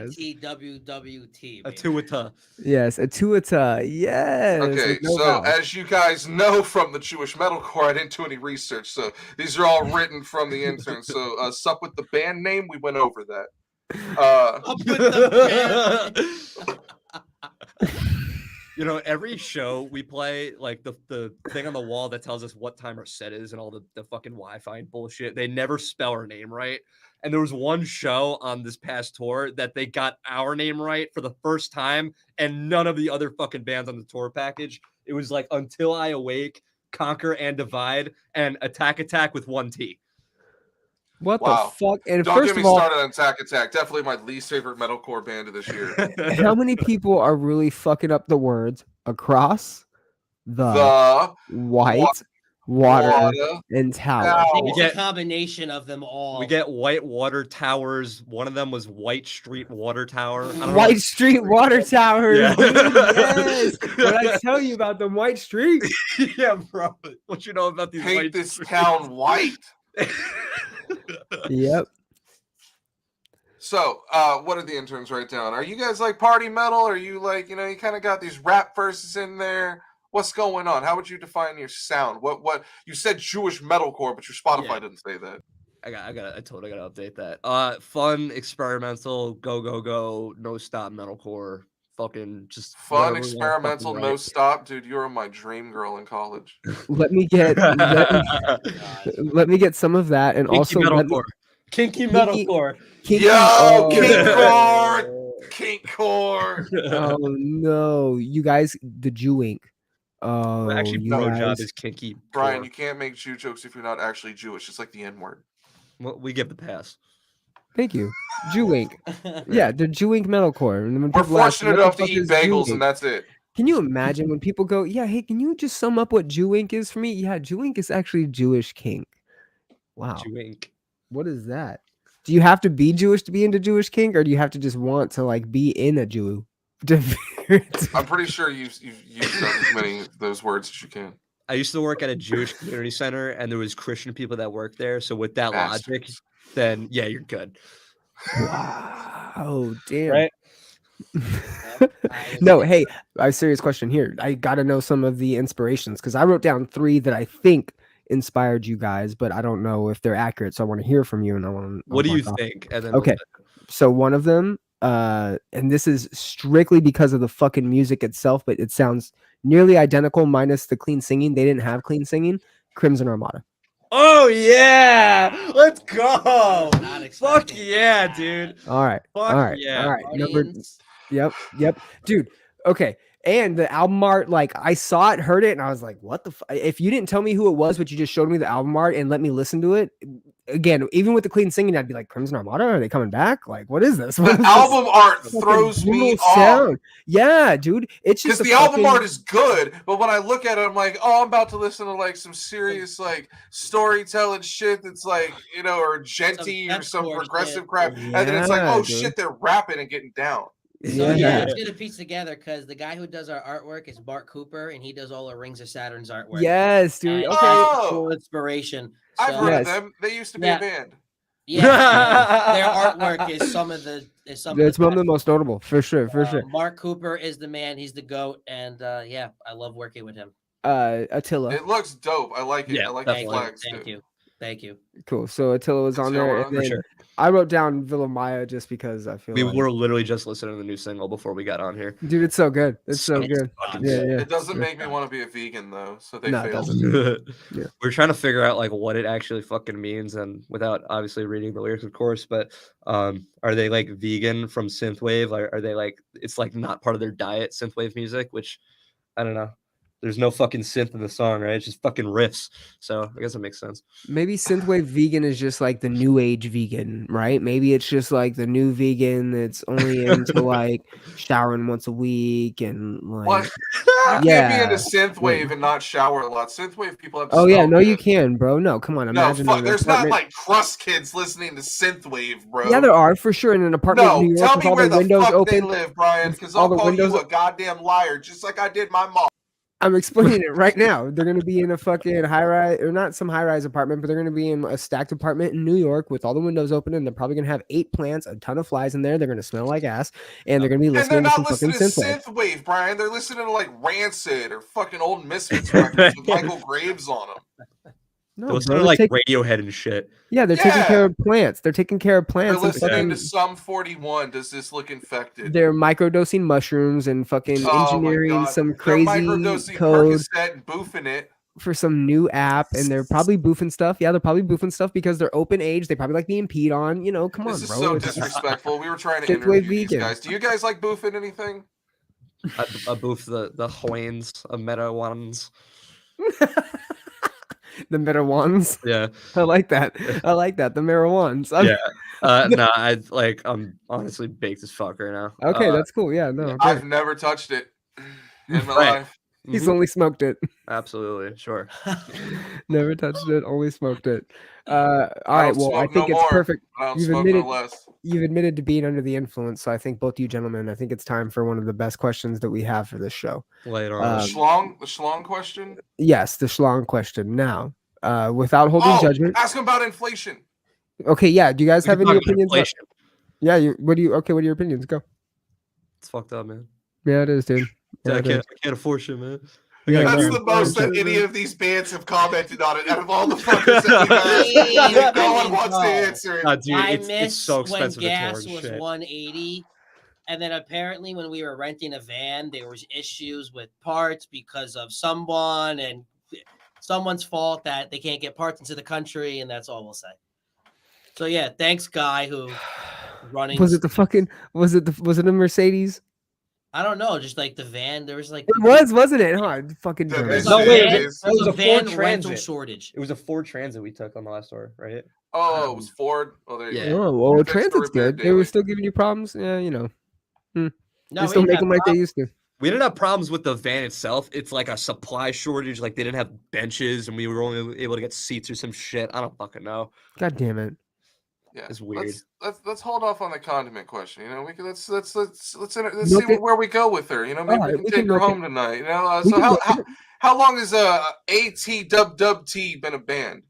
Speaker 2: Atuata.
Speaker 3: Yes, Atuata. Yes.
Speaker 1: Okay, so as you guys know from the Jewish Metalcore, I didn't do any research, so these are all written from the intern. So sup with the band name, we went over that.
Speaker 2: You know, every show we play, like the thing on the wall that tells us what time our set is and all the fucking Wi-Fi and bullshit, they never spell our name right. And there was one show on this past tour that they got our name right for the first time, and none of the other fucking bands on the tour package. It was like Until I Awake, Conquer and Divide, and Attack with 1 T.
Speaker 3: What the fuck? And
Speaker 1: don't
Speaker 3: first
Speaker 1: get me
Speaker 3: of all,
Speaker 1: started on Attack. Definitely my least favorite metalcore band of this year.
Speaker 3: How many people are really fucking up the words across the white water, and tower.
Speaker 4: I think
Speaker 2: We
Speaker 4: it's
Speaker 2: get-
Speaker 4: a combination of them all.
Speaker 2: We get white water towers. One of them was White Street Water Tower. I don't know
Speaker 3: White
Speaker 2: what-
Speaker 3: Street water towers.
Speaker 2: Yeah.
Speaker 3: Dude, yes. What I tell you about the White Street?
Speaker 2: Yeah, bro. What you know about these
Speaker 1: Paint
Speaker 2: white
Speaker 1: this
Speaker 2: streets?
Speaker 1: town white.
Speaker 3: Yep.
Speaker 1: So, what did the interns write down? Are you guys like party metal? Are you like, you kind of got these rap verses in there? What's going on? How would you define your sound? What you said Jewish metalcore, but your Spotify didn't say that.
Speaker 2: I totally gotta update that. Fun, experimental, go, no stop metalcore. Fucking just
Speaker 1: Fun,
Speaker 2: whatever we wanna
Speaker 1: experimental,
Speaker 2: fucking
Speaker 1: no
Speaker 2: write.
Speaker 1: stop, dude. You were my dream girl in college.
Speaker 3: Let me get let me get some of that, and
Speaker 2: Kinky
Speaker 3: also let me,
Speaker 2: metalcore. Kinky
Speaker 3: Kinky-
Speaker 2: metalcore.
Speaker 3: Kinky-
Speaker 1: Yo,
Speaker 3: oh,
Speaker 1: Kinkcore! Kinkcore!
Speaker 3: oh no, you guys, the Jew ink. Oh,
Speaker 2: Actually,
Speaker 3: you
Speaker 2: blowjob
Speaker 3: guys.
Speaker 2: is kinky.
Speaker 1: Brian,
Speaker 2: core.
Speaker 1: you can't make Jew jokes if you're not actually Jewish. It's like the N-word.
Speaker 2: Well, we give the pass.
Speaker 3: Thank you, Jew ink. Yeah, the Jew ink metalcore. And when
Speaker 1: We're
Speaker 3: people ask,
Speaker 1: fortunate
Speaker 3: "What the
Speaker 1: enough to
Speaker 3: fuck
Speaker 1: eat
Speaker 3: is Jew
Speaker 1: bagels,
Speaker 3: ink?"
Speaker 1: and that's it.
Speaker 3: Can you imagine when people go, yeah, hey, can you just sum up what Jew ink is for me? Yeah, Jew ink is actually Jewish kink. Wow.
Speaker 2: Wink.
Speaker 3: What is that? Do you have to be Jewish to be into Jewish kink, or do you have to just want to like be in a Jew?
Speaker 1: I'm pretty sure you've used as many of those words as you can.
Speaker 2: I used to work at a Jewish community center, and there was Christian people that worked there. So with that logic,
Speaker 1: Bastards.
Speaker 2: then yeah, you're good.
Speaker 3: Wow, damn.
Speaker 2: Right?
Speaker 3: No, hey, a serious question here. I got to know some of the inspirations because I wrote down 3 that I think inspired you guys, but I don't know if they're accurate. So I want to hear from you. And I want to.
Speaker 2: What do you think? And then
Speaker 3: Okay, so one of them, and this is strictly because of the fucking music itself, but it sounds nearly identical minus the clean singing. They didn't have clean singing. Crimson Armada.
Speaker 2: Oh yeah, let's go!
Speaker 4: Not
Speaker 2: Fuck
Speaker 4: expecting
Speaker 2: yeah,
Speaker 4: that.
Speaker 2: dude!
Speaker 3: All right,
Speaker 2: Fuck
Speaker 3: all right,
Speaker 2: yeah.
Speaker 3: all right. Number,
Speaker 4: Guardians.
Speaker 3: yep, dude. Okay. And the album art, like I saw it, heard it, and I was like, what the if you didn't tell me who it was, but you just showed me the album art and let me listen to it, again, even with the clean singing, I'd be like, Crimson Armada, are they coming back? Like, what is this? What is
Speaker 1: The
Speaker 3: this
Speaker 1: album art
Speaker 3: fucking
Speaker 1: throws me
Speaker 3: brutal
Speaker 1: off.
Speaker 3: sound? Yeah, dude. It's
Speaker 1: Because
Speaker 3: just
Speaker 1: the album
Speaker 3: fucking-
Speaker 1: art is good, but when I look at it, I'm like, oh, I'm about to listen to like some serious like storytelling shit that's like, or genty or some
Speaker 4: deathcore
Speaker 1: progressive
Speaker 4: shit.
Speaker 1: crap. And then it's like,
Speaker 3: Yeah,
Speaker 1: oh
Speaker 3: dude.
Speaker 1: shit, they're rapping and getting down.
Speaker 4: So
Speaker 3: Yeah.
Speaker 4: yeah, it's gonna piece together because the guy who does our artwork is Bart Cooper, and he does all the Rings of Saturn's artwork.
Speaker 3: Yes, dude.
Speaker 4: And
Speaker 3: Okay.
Speaker 1: Oh!
Speaker 4: full inspiration.
Speaker 1: I've
Speaker 4: So,
Speaker 1: heard
Speaker 3: Yes.
Speaker 1: of them. They used to be
Speaker 4: Yeah.
Speaker 1: a band.
Speaker 4: yeah, their artwork is some of the
Speaker 3: It's one of the
Speaker 4: best.
Speaker 3: most notable, for sure, for sure.
Speaker 4: Mark Cooper is the man. He's the goat, and yeah, I love working with him.
Speaker 3: Attila.
Speaker 1: It looks dope. I like it.
Speaker 2: Yeah,
Speaker 1: I like
Speaker 4: Thank
Speaker 1: the
Speaker 4: you,
Speaker 1: flags
Speaker 4: thank
Speaker 1: too.
Speaker 4: you, thank you.
Speaker 3: Cool. So Attila was on there,
Speaker 1: Attila,
Speaker 3: and
Speaker 2: for
Speaker 3: then
Speaker 2: sure.
Speaker 3: I wrote down Villa Maya just because I feel
Speaker 2: We
Speaker 3: like,
Speaker 2: were literally just listening to the new single before we got on here.
Speaker 3: dude, it's so good. It's so
Speaker 4: It's
Speaker 3: good.
Speaker 4: fucking
Speaker 3: Yeah,
Speaker 4: good.
Speaker 3: yeah.
Speaker 1: It doesn't
Speaker 3: yeah.
Speaker 1: make me want to be a vegan though, so they
Speaker 3: No, it
Speaker 1: failed.
Speaker 3: doesn't. Yeah.
Speaker 2: We're trying to figure out like what it actually fucking means, and without obviously reading the lyrics, of course. But are they like vegan from synthwave? Like, are they like it's like not part of their diet synthwave music? Which I don't know. There's no fucking synth in the song, right? It's just fucking riffs. So I guess it makes sense.
Speaker 3: Maybe synthwave vegan is just like the new age vegan, right? Maybe it's just like the new vegan that's only into like showering once a week and like.
Speaker 1: What? You
Speaker 3: Yeah.
Speaker 1: can't be into synthwave and not shower a lot. Synthwave people have to
Speaker 3: Oh yeah,
Speaker 1: smell
Speaker 3: no, you
Speaker 1: good.
Speaker 3: can, bro. No, come on.
Speaker 1: No,
Speaker 3: Imagine
Speaker 1: fuck.
Speaker 3: an
Speaker 1: There's not
Speaker 3: apartment-
Speaker 1: like crust kids listening to synthwave, bro.
Speaker 3: Yeah, there are for sure in an apartment
Speaker 1: No,
Speaker 3: in New York
Speaker 1: tell
Speaker 3: with
Speaker 1: me
Speaker 3: all
Speaker 1: where
Speaker 3: the
Speaker 1: the
Speaker 3: windows
Speaker 1: fuck they
Speaker 3: open.
Speaker 1: live, Brian,
Speaker 3: with
Speaker 1: because
Speaker 3: all
Speaker 1: I'll
Speaker 3: the
Speaker 1: call
Speaker 3: windows
Speaker 1: you a goddamn liar, just like I did my mom.
Speaker 3: I'm explaining it right now. They're gonna be in a fucking high rise, or not some high rise apartment, but they're gonna be in a stacked apartment in New York with all the windows open, and they're probably gonna have 8 plants, a ton of flies in there. They're gonna smell like ass, and they're gonna be
Speaker 1: And they're
Speaker 3: listening to some
Speaker 1: not
Speaker 3: fucking
Speaker 1: listening to
Speaker 3: synthwave.
Speaker 1: synthwave, Brian. They're listening to like Rancid or fucking old Misfits records with Michael Graves on them.
Speaker 3: No,
Speaker 2: Those
Speaker 3: bro,
Speaker 2: are
Speaker 3: they're
Speaker 2: like
Speaker 3: taking-
Speaker 2: Radiohead and shit.
Speaker 3: yeah, they're taking
Speaker 1: Yeah.
Speaker 3: care of plants. They're taking care of
Speaker 1: They're
Speaker 3: plants. And
Speaker 1: listening
Speaker 3: fucking,
Speaker 1: to Sum 41. Does this look infected?
Speaker 3: they're microdosing mushrooms and fucking
Speaker 1: Oh my
Speaker 3: engineering
Speaker 1: God.
Speaker 3: some
Speaker 1: They're
Speaker 3: crazy
Speaker 1: microdosing
Speaker 3: code
Speaker 1: Percocet and boofing it.
Speaker 3: for some new app, and they're probably boofing stuff. Yeah, they're probably boofing stuff because they're open age. They probably like being peed on. You know, come
Speaker 1: This
Speaker 3: on,
Speaker 1: is
Speaker 3: bro.
Speaker 1: so
Speaker 3: It's-
Speaker 1: disrespectful. We were trying to
Speaker 3: Synthwave
Speaker 1: interview these
Speaker 3: vegan.
Speaker 1: guys. Do you guys like boofing anything?
Speaker 2: I boof the Hwains of meta ones.
Speaker 3: the marijuans.
Speaker 2: Yeah.
Speaker 3: I like that. I like that. The marijuans.
Speaker 2: Yeah. No, I'm honestly baked as fuck right now.
Speaker 3: Okay, that's cool. Yeah, no.
Speaker 1: I've
Speaker 3: great.
Speaker 1: never touched it in my
Speaker 2: Right.
Speaker 1: life.
Speaker 3: He's only smoked it.
Speaker 2: Absolutely, sure.
Speaker 3: Never touched it. Only smoked it. All
Speaker 1: I
Speaker 3: right.
Speaker 1: don't
Speaker 3: Well, I
Speaker 1: smoke
Speaker 3: think
Speaker 1: no
Speaker 3: it's
Speaker 1: more.
Speaker 3: perfect.
Speaker 1: I don't
Speaker 3: You've
Speaker 1: smoke
Speaker 3: admitted
Speaker 1: no less.
Speaker 3: you've admitted to being under the influence. So I think both you gentlemen, I think it's time for one of the best questions that we have for this show.
Speaker 2: Later
Speaker 1: The
Speaker 2: on.
Speaker 1: schlong question.
Speaker 3: Yes, the schlong question. Now, without holding judgment.
Speaker 1: Ask him about inflation.
Speaker 3: Okay, yeah. Do you guys
Speaker 2: We
Speaker 3: have
Speaker 2: can
Speaker 3: any
Speaker 2: talk about
Speaker 3: opinions?
Speaker 2: inflation.
Speaker 3: Yeah. What are your opinions? Go.
Speaker 2: It's fucked up, man.
Speaker 3: Yeah, it is, dude. Yeah,
Speaker 2: I
Speaker 3: it is.
Speaker 2: can't afford shit, man.
Speaker 3: Yeah,
Speaker 1: That's
Speaker 3: no.
Speaker 1: the most that
Speaker 3: Sure.
Speaker 1: any of these bands have commented on it. Out of all the fuckers that we've asked, no one wants to answer it.
Speaker 2: Dude,
Speaker 4: I
Speaker 2: it's
Speaker 4: miss
Speaker 2: so
Speaker 4: when
Speaker 2: expensive to tour
Speaker 4: gas
Speaker 2: and
Speaker 4: was
Speaker 2: shit.
Speaker 4: 180, and then apparently when we were renting a van, there was issues with parts because of someone's fault that they can't get parts into the country, and that's all we'll say. So yeah, thanks, guy who running.
Speaker 3: Was it a Mercedes?
Speaker 4: I don't know, just like the van. There was like
Speaker 3: It was, wasn't it? Huh? Fucking
Speaker 1: Yeah,
Speaker 3: dumbass.
Speaker 2: No, wait,
Speaker 1: it is.
Speaker 2: it was a
Speaker 4: van
Speaker 2: Ford
Speaker 4: rental
Speaker 2: Transit.
Speaker 4: shortage.
Speaker 2: It was a Ford Transit we took on the last tour, right?
Speaker 1: Oh, it was Ford. Oh, there you
Speaker 2: Yeah.
Speaker 1: go.
Speaker 3: Oh, well,
Speaker 1: Fixed or
Speaker 3: Transit's
Speaker 1: repaired
Speaker 3: good. They were
Speaker 1: daily.
Speaker 3: still giving you problems. Yeah, you know.
Speaker 4: No,
Speaker 3: They still
Speaker 4: we
Speaker 3: make
Speaker 4: didn't
Speaker 3: them
Speaker 4: have
Speaker 3: like they used to.
Speaker 2: We didn't have problems with the van itself. It's like a supply shortage. Like they didn't have benches, and we were only able to get seats or some shit. I don't fucking know.
Speaker 3: God damn it.
Speaker 1: Yeah,
Speaker 2: It's weird.
Speaker 1: Let's hold off on the condiment question. You know, we can, let's see
Speaker 3: Milk it.
Speaker 1: where we go with her. You know, maybe
Speaker 3: Alright,
Speaker 1: we
Speaker 3: we
Speaker 1: can
Speaker 3: can
Speaker 1: take her
Speaker 3: milk it.
Speaker 1: home tonight. You know,
Speaker 3: We
Speaker 1: so
Speaker 3: can milk it.
Speaker 1: how long has AT Dub T been a band?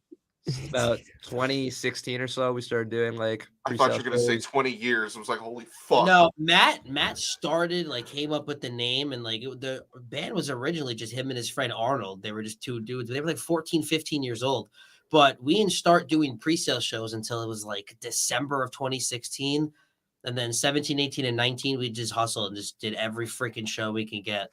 Speaker 2: About 2016 or so, we started doing like.
Speaker 1: I thought you were
Speaker 2: pre-sale
Speaker 1: gonna say
Speaker 2: shows.
Speaker 1: 20 years. I was like, holy fuck.
Speaker 4: No, Matt started, like, came up with the name, and like the band was originally just him and his friend Arnold. They were just two dudes. They were like 14, 15 years old. But we didn't start doing pre-sale shows until it was like December of 2016. And then 17, 18, and 19, we just hustled and just did every freaking show we can get.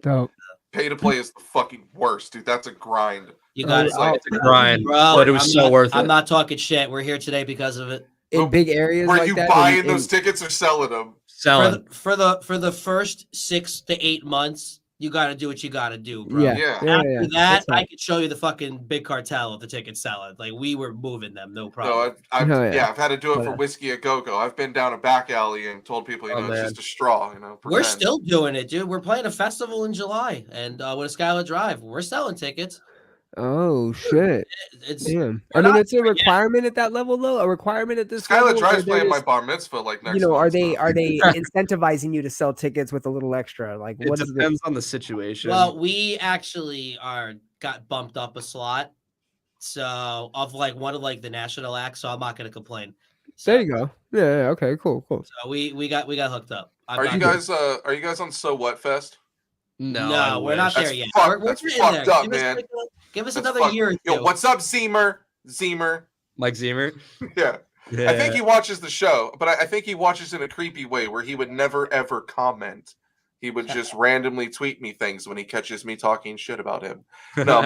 Speaker 3: Dope.
Speaker 1: Pay to play is the fucking worst, dude. That's a grind.
Speaker 4: You got it.
Speaker 1: like-
Speaker 2: It's a grind,
Speaker 4: Bro,
Speaker 2: but it was so worth
Speaker 4: I'm
Speaker 2: it.
Speaker 4: not talking shit. We're here today because of it.
Speaker 3: In big areas
Speaker 1: Were
Speaker 3: like
Speaker 1: you
Speaker 3: that.
Speaker 1: buying those tickets or selling them?
Speaker 2: Selling.
Speaker 4: For the first 6 to 8 months, you got to do what you got to do, bro.
Speaker 3: Yeah.
Speaker 1: Yeah.
Speaker 4: After that,
Speaker 3: That's
Speaker 4: I
Speaker 3: right.
Speaker 4: could show you the fucking big cartel of the tickets selling. Like, we were moving them, no
Speaker 1: No,
Speaker 4: problem.
Speaker 1: I've
Speaker 3: Oh, yeah.
Speaker 1: I've had to do it for
Speaker 3: Yeah.
Speaker 1: Whiskey a Go-Go. I've been down a back alley and told people,
Speaker 2: Oh,
Speaker 1: it's
Speaker 2: man.
Speaker 1: just a straw,
Speaker 4: We're
Speaker 1: pretend.
Speaker 4: still doing it, dude. We're playing a festival in July, and with a Skylar Drive, we're selling tickets.
Speaker 3: Oh shit.
Speaker 4: It's
Speaker 3: Damn.
Speaker 4: we're
Speaker 3: I mean,
Speaker 4: not
Speaker 3: it's a requirement at that level, though. A requirement at this
Speaker 1: Skylar
Speaker 3: level.
Speaker 1: Drive's
Speaker 3: or they're
Speaker 1: playing my
Speaker 3: just-
Speaker 1: bar mitzvah like next
Speaker 3: You know, are
Speaker 1: month,
Speaker 3: they
Speaker 1: so.
Speaker 3: are they incentivizing you to sell tickets with a little extra? Like,
Speaker 2: It
Speaker 3: what is it?
Speaker 2: depends on the situation.
Speaker 4: well, we actually got bumped up a slot, so of like one of like the national acts. So I'm not going to complain. So,
Speaker 3: There you go. Yeah. Okay. Cool.
Speaker 4: So we got hooked up.
Speaker 1: Are you guys on So What Fest?
Speaker 4: No, we're not
Speaker 1: That's
Speaker 4: there yet.
Speaker 1: fuck-
Speaker 4: We're
Speaker 1: that's
Speaker 4: getting
Speaker 1: fucked
Speaker 4: there.
Speaker 1: up,
Speaker 4: Give us,
Speaker 1: man.
Speaker 4: give us
Speaker 1: That's
Speaker 4: another
Speaker 1: fuck-
Speaker 4: year or two.
Speaker 1: Yo, what's up, Zemer?
Speaker 2: Mike Zemer.
Speaker 1: Yeah.
Speaker 2: Yeah.
Speaker 1: I think he watches the show, but I think he watches in a creepy way where he would never ever comment. He would just randomly tweet me things when he catches me talking shit about him. No,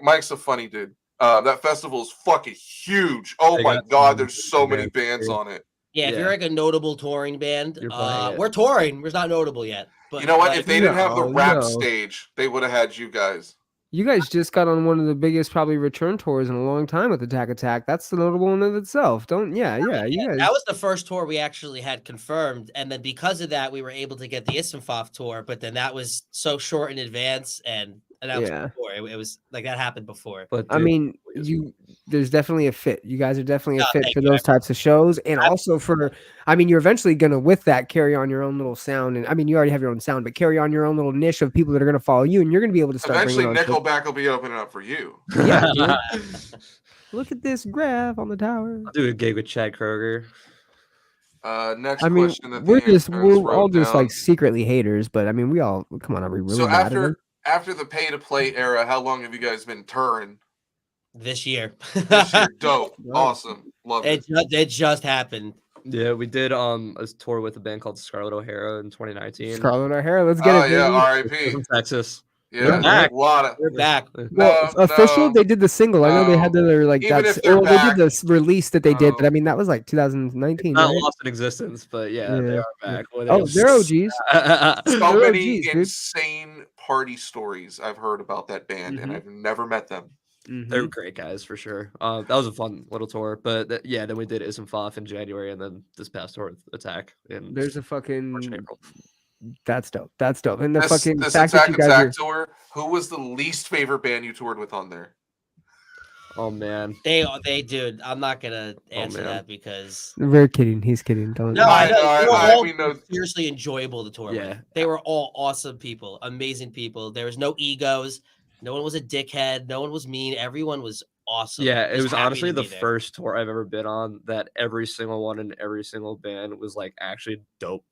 Speaker 1: Mike's a funny dude. That festival is fucking huge. Oh
Speaker 2: They
Speaker 1: my
Speaker 2: got
Speaker 1: god,
Speaker 2: some
Speaker 1: there's so many
Speaker 2: bands,
Speaker 1: bands
Speaker 2: too.
Speaker 1: on it.
Speaker 4: Yeah, if
Speaker 2: Yeah.
Speaker 4: you're like a notable touring band,
Speaker 2: You're playing it.
Speaker 4: we're touring. We're not notable yet. But
Speaker 1: You know what?
Speaker 4: like,
Speaker 1: If they didn't have the rap
Speaker 3: No.
Speaker 1: stage, they would have had you guys.
Speaker 3: You guys just got on one of the biggest probably return tours in a long time with Attack. That's the notable in of itself. You guys.
Speaker 4: that was the first tour we actually had confirmed, and then because of that, we were able to get the Issenfoff tour. But then that was so short in advance, and that was
Speaker 3: Yeah.
Speaker 4: before. It was like that happened before.
Speaker 2: But
Speaker 3: I
Speaker 2: dude,
Speaker 3: mean, there's definitely a fit. You guys are definitely a fit
Speaker 4: thank
Speaker 3: for
Speaker 4: you.
Speaker 3: those types of shows, and also for. I mean, you're eventually gonna with that carry on your own little sound, and I mean, you already have your own sound, but carry on your own little niche of people that are gonna follow you, and you're gonna be able to start
Speaker 1: Eventually,
Speaker 3: bringing on shit.
Speaker 1: Nickelback will be opening up for you.
Speaker 3: Yeah, dude. Look at this graph on the tower.
Speaker 2: I'll do a gig with Chad Kroger.
Speaker 1: Next
Speaker 3: I mean,
Speaker 1: question that
Speaker 3: we're
Speaker 1: the interns
Speaker 3: all
Speaker 1: wrote
Speaker 3: just
Speaker 1: down.
Speaker 3: like secretly haters, but I mean, we all come on. Are we really
Speaker 1: So
Speaker 3: mad at them?
Speaker 1: after the pay to play era, how long have you guys been touring?
Speaker 4: This year,
Speaker 1: This year, dope, awesome, love it.
Speaker 4: it just happened.
Speaker 2: Yeah, we did a tour with a band called Scarlett O'Hara in 2019.
Speaker 3: Scarlett O'Hara, let's get
Speaker 1: Oh
Speaker 3: it.
Speaker 1: yeah,
Speaker 3: baby.
Speaker 1: R.I.P.
Speaker 2: From Texas.
Speaker 1: Yeah,
Speaker 2: back.
Speaker 1: a lot of.
Speaker 4: We're back.
Speaker 3: Well, official.
Speaker 1: no,
Speaker 3: They did the single. I know they had
Speaker 1: no.
Speaker 3: their like
Speaker 1: Even
Speaker 3: that's.
Speaker 1: if they're
Speaker 3: Well, they
Speaker 1: back,
Speaker 3: did this release that they did, but
Speaker 1: no.
Speaker 3: I mean that was like 2019.
Speaker 2: Not
Speaker 3: Right?
Speaker 2: lost in existence, but yeah, they
Speaker 3: Yeah.
Speaker 2: are back.
Speaker 3: Oh, they're OGs.
Speaker 1: So
Speaker 3: They're
Speaker 1: many
Speaker 3: OGs, dude.
Speaker 1: insane party stories I've heard about that band, and
Speaker 3: Mhm.
Speaker 1: I've never met them.
Speaker 2: They're great guys for sure. That was a fun little tour, but yeah, then we did Issenfoff in January, and then this past tour with Attack in
Speaker 3: There's a
Speaker 2: March and
Speaker 3: fucking
Speaker 2: April.
Speaker 3: That's dope. That's dope. And the
Speaker 1: This
Speaker 3: fucking fact
Speaker 1: Attack
Speaker 3: that you guys are
Speaker 1: tour, who was the least favorite band you toured with on there?
Speaker 2: Oh man.
Speaker 4: They dude. I'm not gonna answer
Speaker 2: man.
Speaker 4: that because
Speaker 3: we're kidding. He's kidding. Don't.
Speaker 4: no, I know they were all
Speaker 1: we know.
Speaker 4: seriously enjoyable to tour
Speaker 2: Yeah.
Speaker 4: with. They were all awesome people, amazing people. There was no egos. No one was a dickhead. No one was mean. Everyone was awesome.
Speaker 2: Yeah, it
Speaker 4: Just
Speaker 2: was
Speaker 4: happy
Speaker 2: honestly
Speaker 4: to
Speaker 2: the
Speaker 4: be there.
Speaker 2: first tour I've ever been on that every single one and every single band was like actually a dope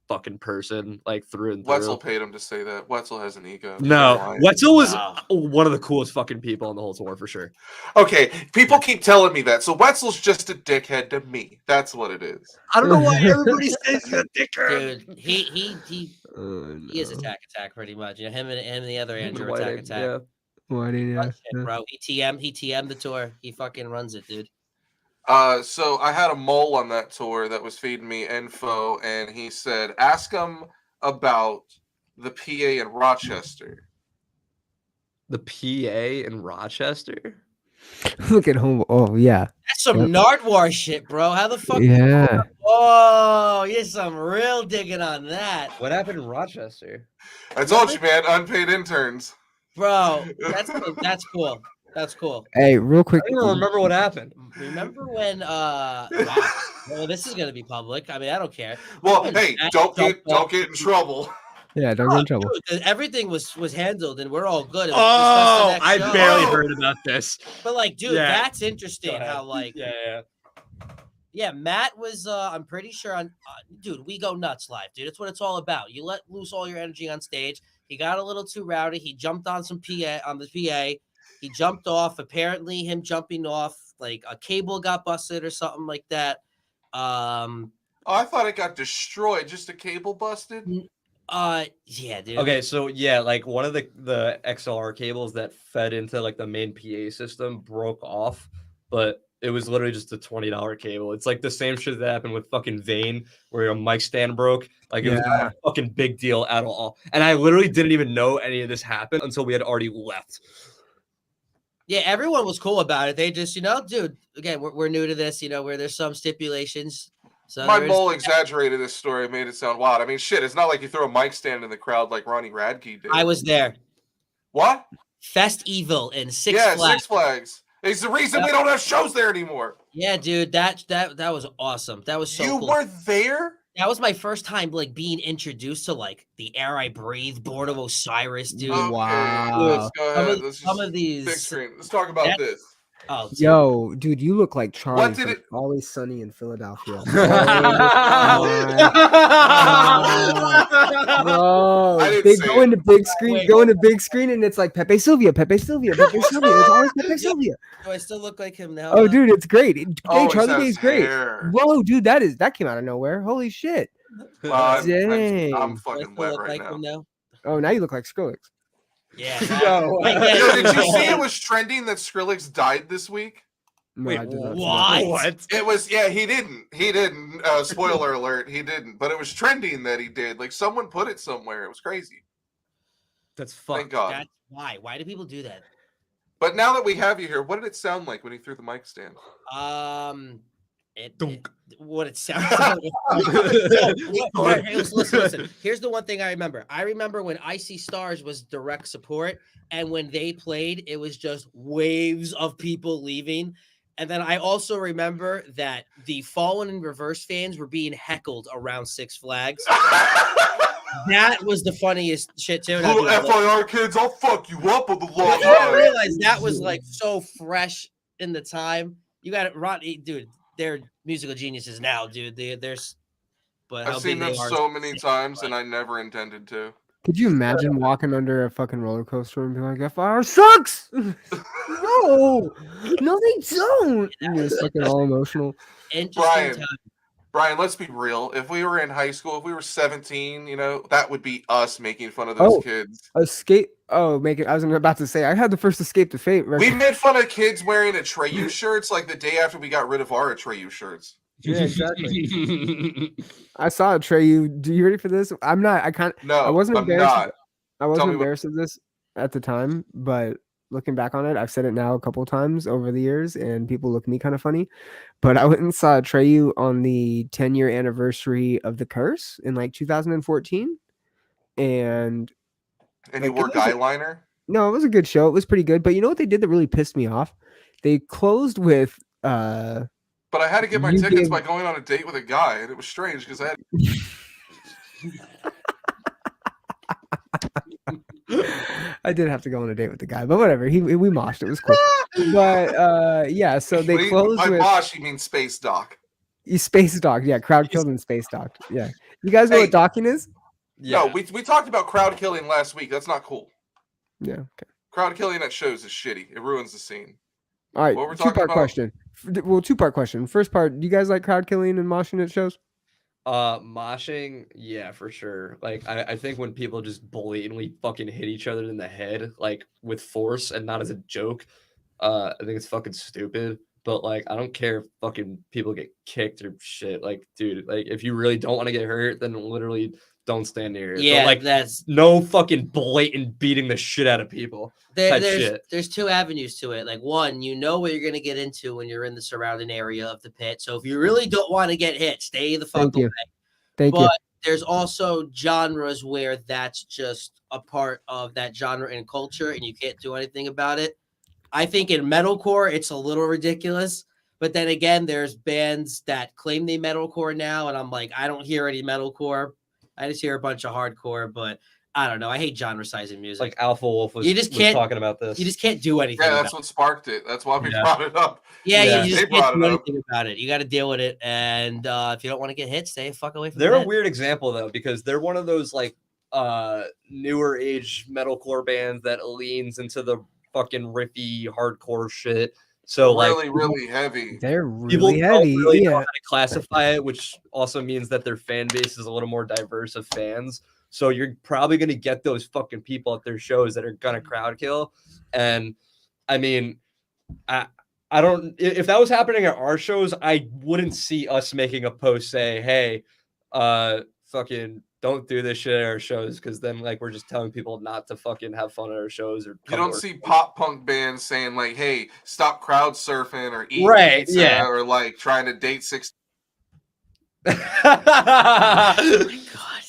Speaker 2: fucking person, like through and through.
Speaker 1: Wetzel paid him to say that. Wetzel has an ego.
Speaker 2: No, Wetzel was
Speaker 4: Wow.
Speaker 2: one of the coolest fucking people on the whole tour for sure.
Speaker 1: Okay, people keep telling me that. So Wetzel's just a dickhead to me. That's what it is.
Speaker 2: I don't know why everybody says he's a dickhead.
Speaker 4: Dude, he is Attack pretty much. You know, him and the other Andrew Attack.
Speaker 2: Yeah.
Speaker 3: Why did
Speaker 4: Runs shit, bro. He TM the tour. He fucking runs it, dude.
Speaker 1: So I had a mole on that tour that was feeding me info, and he said, ask him about the PA in Rochester.
Speaker 2: The PA in Rochester?
Speaker 3: Look at home. Oh yeah.
Speaker 4: That's some Nardwar shit, bro. How the fuck?
Speaker 3: Yeah.
Speaker 4: Oh, you're some real digging on that,
Speaker 2: What happened in Rochester?
Speaker 1: I told you, man, unpaid interns.
Speaker 4: bro. That's cool. That's cool.
Speaker 3: Hey, real quick.
Speaker 2: I don't even remember what happened.
Speaker 4: Remember when? Wow. Well, this is gonna be public. I mean, I don't care.
Speaker 1: Well,
Speaker 4: When
Speaker 1: hey,
Speaker 4: Matt
Speaker 1: don't
Speaker 4: jumped off-
Speaker 1: get in trouble.
Speaker 3: Yeah, don't get in trouble.
Speaker 4: Dude, everything was handled, and we're all good. It was
Speaker 2: Oh,
Speaker 4: discussed the
Speaker 2: I
Speaker 4: next show.
Speaker 2: barely heard about this.
Speaker 4: But like, dude,
Speaker 2: Yeah.
Speaker 4: that's interesting.
Speaker 2: Go ahead.
Speaker 4: How like,
Speaker 2: Yeah.
Speaker 4: yeah, Matt was. I'm pretty sure on. Dude, we go nuts live, dude. It's what it's all about. You let loose all your energy on stage. He got a little too rowdy. He jumped on the PA. He jumped off. Apparently, him jumping off, like a cable got busted or something like that.
Speaker 1: Oh, I thought it got destroyed. Just a cable busted.
Speaker 4: Yeah, dude.
Speaker 2: Okay, so yeah, like one of the XLR cables that fed into like the main PA system broke off, but it was literally just a $20 cable. It's like the same shit that happened with fucking Vane, where your mic stand broke. Like it was not a fucking big deal at all. And I literally didn't even know any of this happened until we had already left.
Speaker 4: Yeah, everyone was cool about it. They just, dude, again, we're new to this, where there's some stipulations. So
Speaker 1: My mole exaggerated this story, made it sound wild. I mean, shit, it's not like you throw a mic stand in the crowd like Ronnie Radke did.
Speaker 4: I was there.
Speaker 1: What?
Speaker 4: Fest Evil in Six Flags.
Speaker 1: Six Flags. It's the reason we don't have shows there anymore.
Speaker 4: Yeah, dude, that was awesome. That was so
Speaker 1: You
Speaker 4: cool.
Speaker 1: were there?
Speaker 4: That was my first time like being introduced to like the Air I Breathe, Born of Osiris, dude.
Speaker 1: Okay,
Speaker 3: Wow.
Speaker 1: Let's go ahead.
Speaker 4: Some of these
Speaker 1: big screen. Let's talk about this.
Speaker 4: Oh, dude.
Speaker 3: Yo, dude, you look like Charlie
Speaker 1: What did
Speaker 3: from
Speaker 1: it-
Speaker 3: Always Sunny in Philadelphia.
Speaker 1: I
Speaker 3: Bro,
Speaker 1: didn't
Speaker 3: they
Speaker 1: say
Speaker 3: go
Speaker 1: it.
Speaker 3: into big screen,
Speaker 4: Wait,
Speaker 3: go into big screen, and it's like Pepe Sylvia, Pepe Sylvia, Pepe Sylvia. It's always Pepe Sylvia.
Speaker 4: Do I still look like him now?
Speaker 3: Oh, dude, it's great.
Speaker 1: Oh,
Speaker 3: Hey,
Speaker 1: he
Speaker 3: Charlie
Speaker 1: says
Speaker 3: Day's great.
Speaker 1: hair.
Speaker 3: Whoa, dude, that came out of nowhere. Holy shit.
Speaker 1: I'm
Speaker 3: Dang.
Speaker 1: fucking
Speaker 4: Do I still
Speaker 1: wet
Speaker 4: look
Speaker 1: right
Speaker 4: like him
Speaker 1: now.
Speaker 4: now?
Speaker 3: Oh, now you look like Skrillex.
Speaker 4: Yeah.
Speaker 2: Yo.
Speaker 4: I get
Speaker 1: Yo,
Speaker 4: it.
Speaker 1: did you see it was trending that Skrillex died this week?
Speaker 3: No,
Speaker 2: Wait,
Speaker 3: I did not see that.
Speaker 4: what?
Speaker 1: It was, yeah, he didn't. Spoiler alert, he didn't. But it was trending that he did. Like someone put it somewhere. It was crazy.
Speaker 2: That's
Speaker 1: Thank
Speaker 2: fucked.
Speaker 1: God.
Speaker 4: That's why. Why do people do that?
Speaker 1: But now that we have you here, what did it sound like when he threw the mic stand?
Speaker 4: What it sounds like. Listen. Here's the one thing I remember. I remember when Icy Stars was direct support, and when they played, it was just waves of people leaving. And then I also remember that the Fallen in Reverse fans were being heckled around Six Flags. That was the funniest shit too.
Speaker 1: Little FIR kids, I'll fuck you up on the law.
Speaker 4: You gotta realize that was like so fresh in the time. You got it, dude. They're musical geniuses now, dude. But how
Speaker 1: I've seen
Speaker 4: big
Speaker 1: them
Speaker 4: they are.
Speaker 1: so many times, and I never intended to.
Speaker 3: Could you imagine walking under a fucking roller coaster and being like, FIR sucks? No, they don't. And you're just fucking all emotional.
Speaker 4: Interesting
Speaker 1: Brian,
Speaker 4: time.
Speaker 1: Brian, let's be real. If we were in high school, if we were 17, that would be us making fun of those kids.
Speaker 3: Escape. Oh, I was about to say, I had the first Escape to Fate record.
Speaker 1: We made fun of kids wearing Atreyu shirts like the day after we got rid of our Atreyu shirts.
Speaker 3: Yeah, exactly. I saw Atreyu. Do you ready for this? I'm not.
Speaker 1: No,
Speaker 3: I wasn't
Speaker 1: I'm
Speaker 3: embarrassed.
Speaker 1: not.
Speaker 3: I wasn't
Speaker 1: me what-
Speaker 3: embarrassed of this at the time, but looking back on it, I've said it now a couple times over the years, and people look at me kind of funny. But I went and saw Atreyu on the 10-year anniversary of The Curse in like 2014. and
Speaker 1: you wore eyeliner?
Speaker 3: No, it was a good show. It was pretty good. But you know what they did that really pissed me off? They closed with
Speaker 1: But I had to get my tickets by going on a date with a guy, and it was strange because I had
Speaker 3: I did have to go on a date with the guy, but whatever. We moshed. It was cool. But yeah, so they closed
Speaker 1: by
Speaker 3: with
Speaker 1: mosh, you mean space dock.
Speaker 3: Space docked. Yeah, crowd killed and space docked. Yeah. You guys know what docking is?
Speaker 1: Yeah. No, we talked about crowd killing last week. That's not cool.
Speaker 3: Yeah. Okay.
Speaker 1: Crowd killing at shows is shitty. It ruins the scene.
Speaker 3: All right. Two-part question. Well, two-part question. First part, do you guys like crowd killing and moshing at shows?
Speaker 2: Moshing, yeah, for sure. Like, I think when people just blatantly fucking hit each other in the head, like with force and not as a joke, I think it's fucking stupid. But like, I don't care if fucking people get kicked or shit. Like, dude, like if you really don't want to get hurt, then literally don't stand near it.
Speaker 4: Yeah,
Speaker 2: but, like
Speaker 4: that's
Speaker 2: no fucking blatant beating the shit out of people.
Speaker 4: There's two avenues to it. Like one, you know what you're gonna get into when you're in the surrounding area of the pit. So if you really don't want to get hit, stay the fuck away.
Speaker 3: Thank you.
Speaker 4: There's also genres where that's just a part of that genre and culture, and you can't do anything about it. I think in metalcore, it's a little ridiculous. But then again, there's bands that claim they metalcore now, and I'm like, I don't hear any metalcore. I just hear a bunch of hardcore, but I don't know. I hate genre sizing music.
Speaker 2: Like Alpha Wolf was talking about this.
Speaker 4: You just can't do anything.
Speaker 1: Yeah, that's what sparked it. That's why we brought it up.
Speaker 4: Yeah, you just can't do anything about it. You got to deal with it. And if you don't want to get hit, stay fuck away from it.
Speaker 2: They're a weird example, though, because they're one of those like newer age metalcore bands that leans into the fucking riffy hardcore shit. So
Speaker 1: really heavy.
Speaker 3: They're really heavy.
Speaker 2: Really know how to classify it, which also means that their fan base is a little more diverse of fans. So you're probably gonna get those fucking people at their shows that are gonna crowd kill. And I mean, I don't. If that was happening at our shows, I wouldn't see us making a post say, "Hey, fucking don't do this shit at our shows," because then like we're just telling people not to fucking have fun at our shows. Or
Speaker 1: you don't see pop punk bands saying like, "Hey, stop crowd surfing or eating pizza or like trying to date 6."
Speaker 4: Oh my god.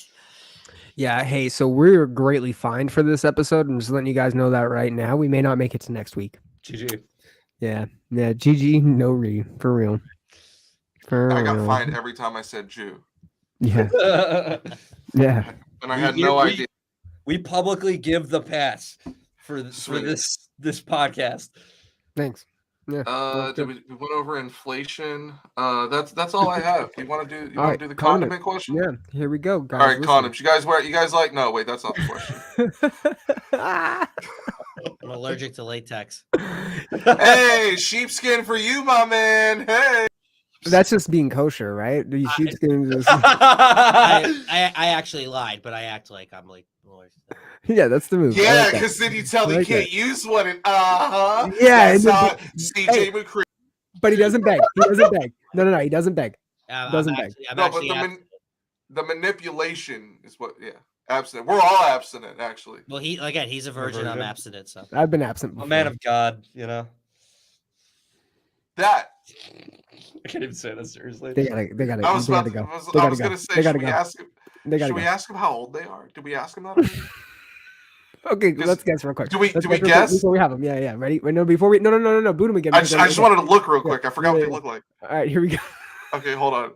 Speaker 3: Yeah. Hey, so we're greatly fined for this episode. I'm just letting you guys know that right now. We may not make it to next week.
Speaker 2: GG.
Speaker 3: Yeah. GG. No re for real.
Speaker 1: I got fined every time I said Jew.
Speaker 3: Yeah. Yeah.
Speaker 1: And I had no idea.
Speaker 2: We publicly give the pass for this podcast.
Speaker 3: Thanks. Yeah.
Speaker 1: We went over inflation. That's all I have. You want to do the condiment question?
Speaker 3: Yeah. Here we go, guys.
Speaker 1: All right, condoms. You guys like? No, wait, that's not the question.
Speaker 4: I'm allergic to latex.
Speaker 1: Hey, sheepskin for you, my man. Hey.
Speaker 3: That's just being kosher, right? The sheepskin just...
Speaker 4: I actually lied, but I act like I'm like Lord.
Speaker 3: Yeah, that's the move.
Speaker 1: Yeah, because then you tell they can't use one. And
Speaker 3: yeah,
Speaker 1: CJ McCree.
Speaker 3: But he doesn't beg. He doesn't beg. No, he doesn't beg. Doesn't beg.
Speaker 1: But the manipulation is what. Yeah, abstinent. We're all abstinent, actually.
Speaker 4: Well, he's a virgin. I'm abstinent. So
Speaker 3: I've been absent before.
Speaker 2: A man of God, you know.
Speaker 1: That.
Speaker 2: I can't even say that seriously.
Speaker 3: They gotta go.
Speaker 1: I was gonna say, should we ask him how old they are? Did we ask him that already?
Speaker 3: Okay, let's guess real quick.
Speaker 1: Do we guess?
Speaker 3: Before we have them. Yeah. Ready? Wait, no, before we... No. Boot him again.
Speaker 1: I just wanted to look real quick. I forgot what they look like.
Speaker 3: All right, here we go.
Speaker 1: Okay, hold on.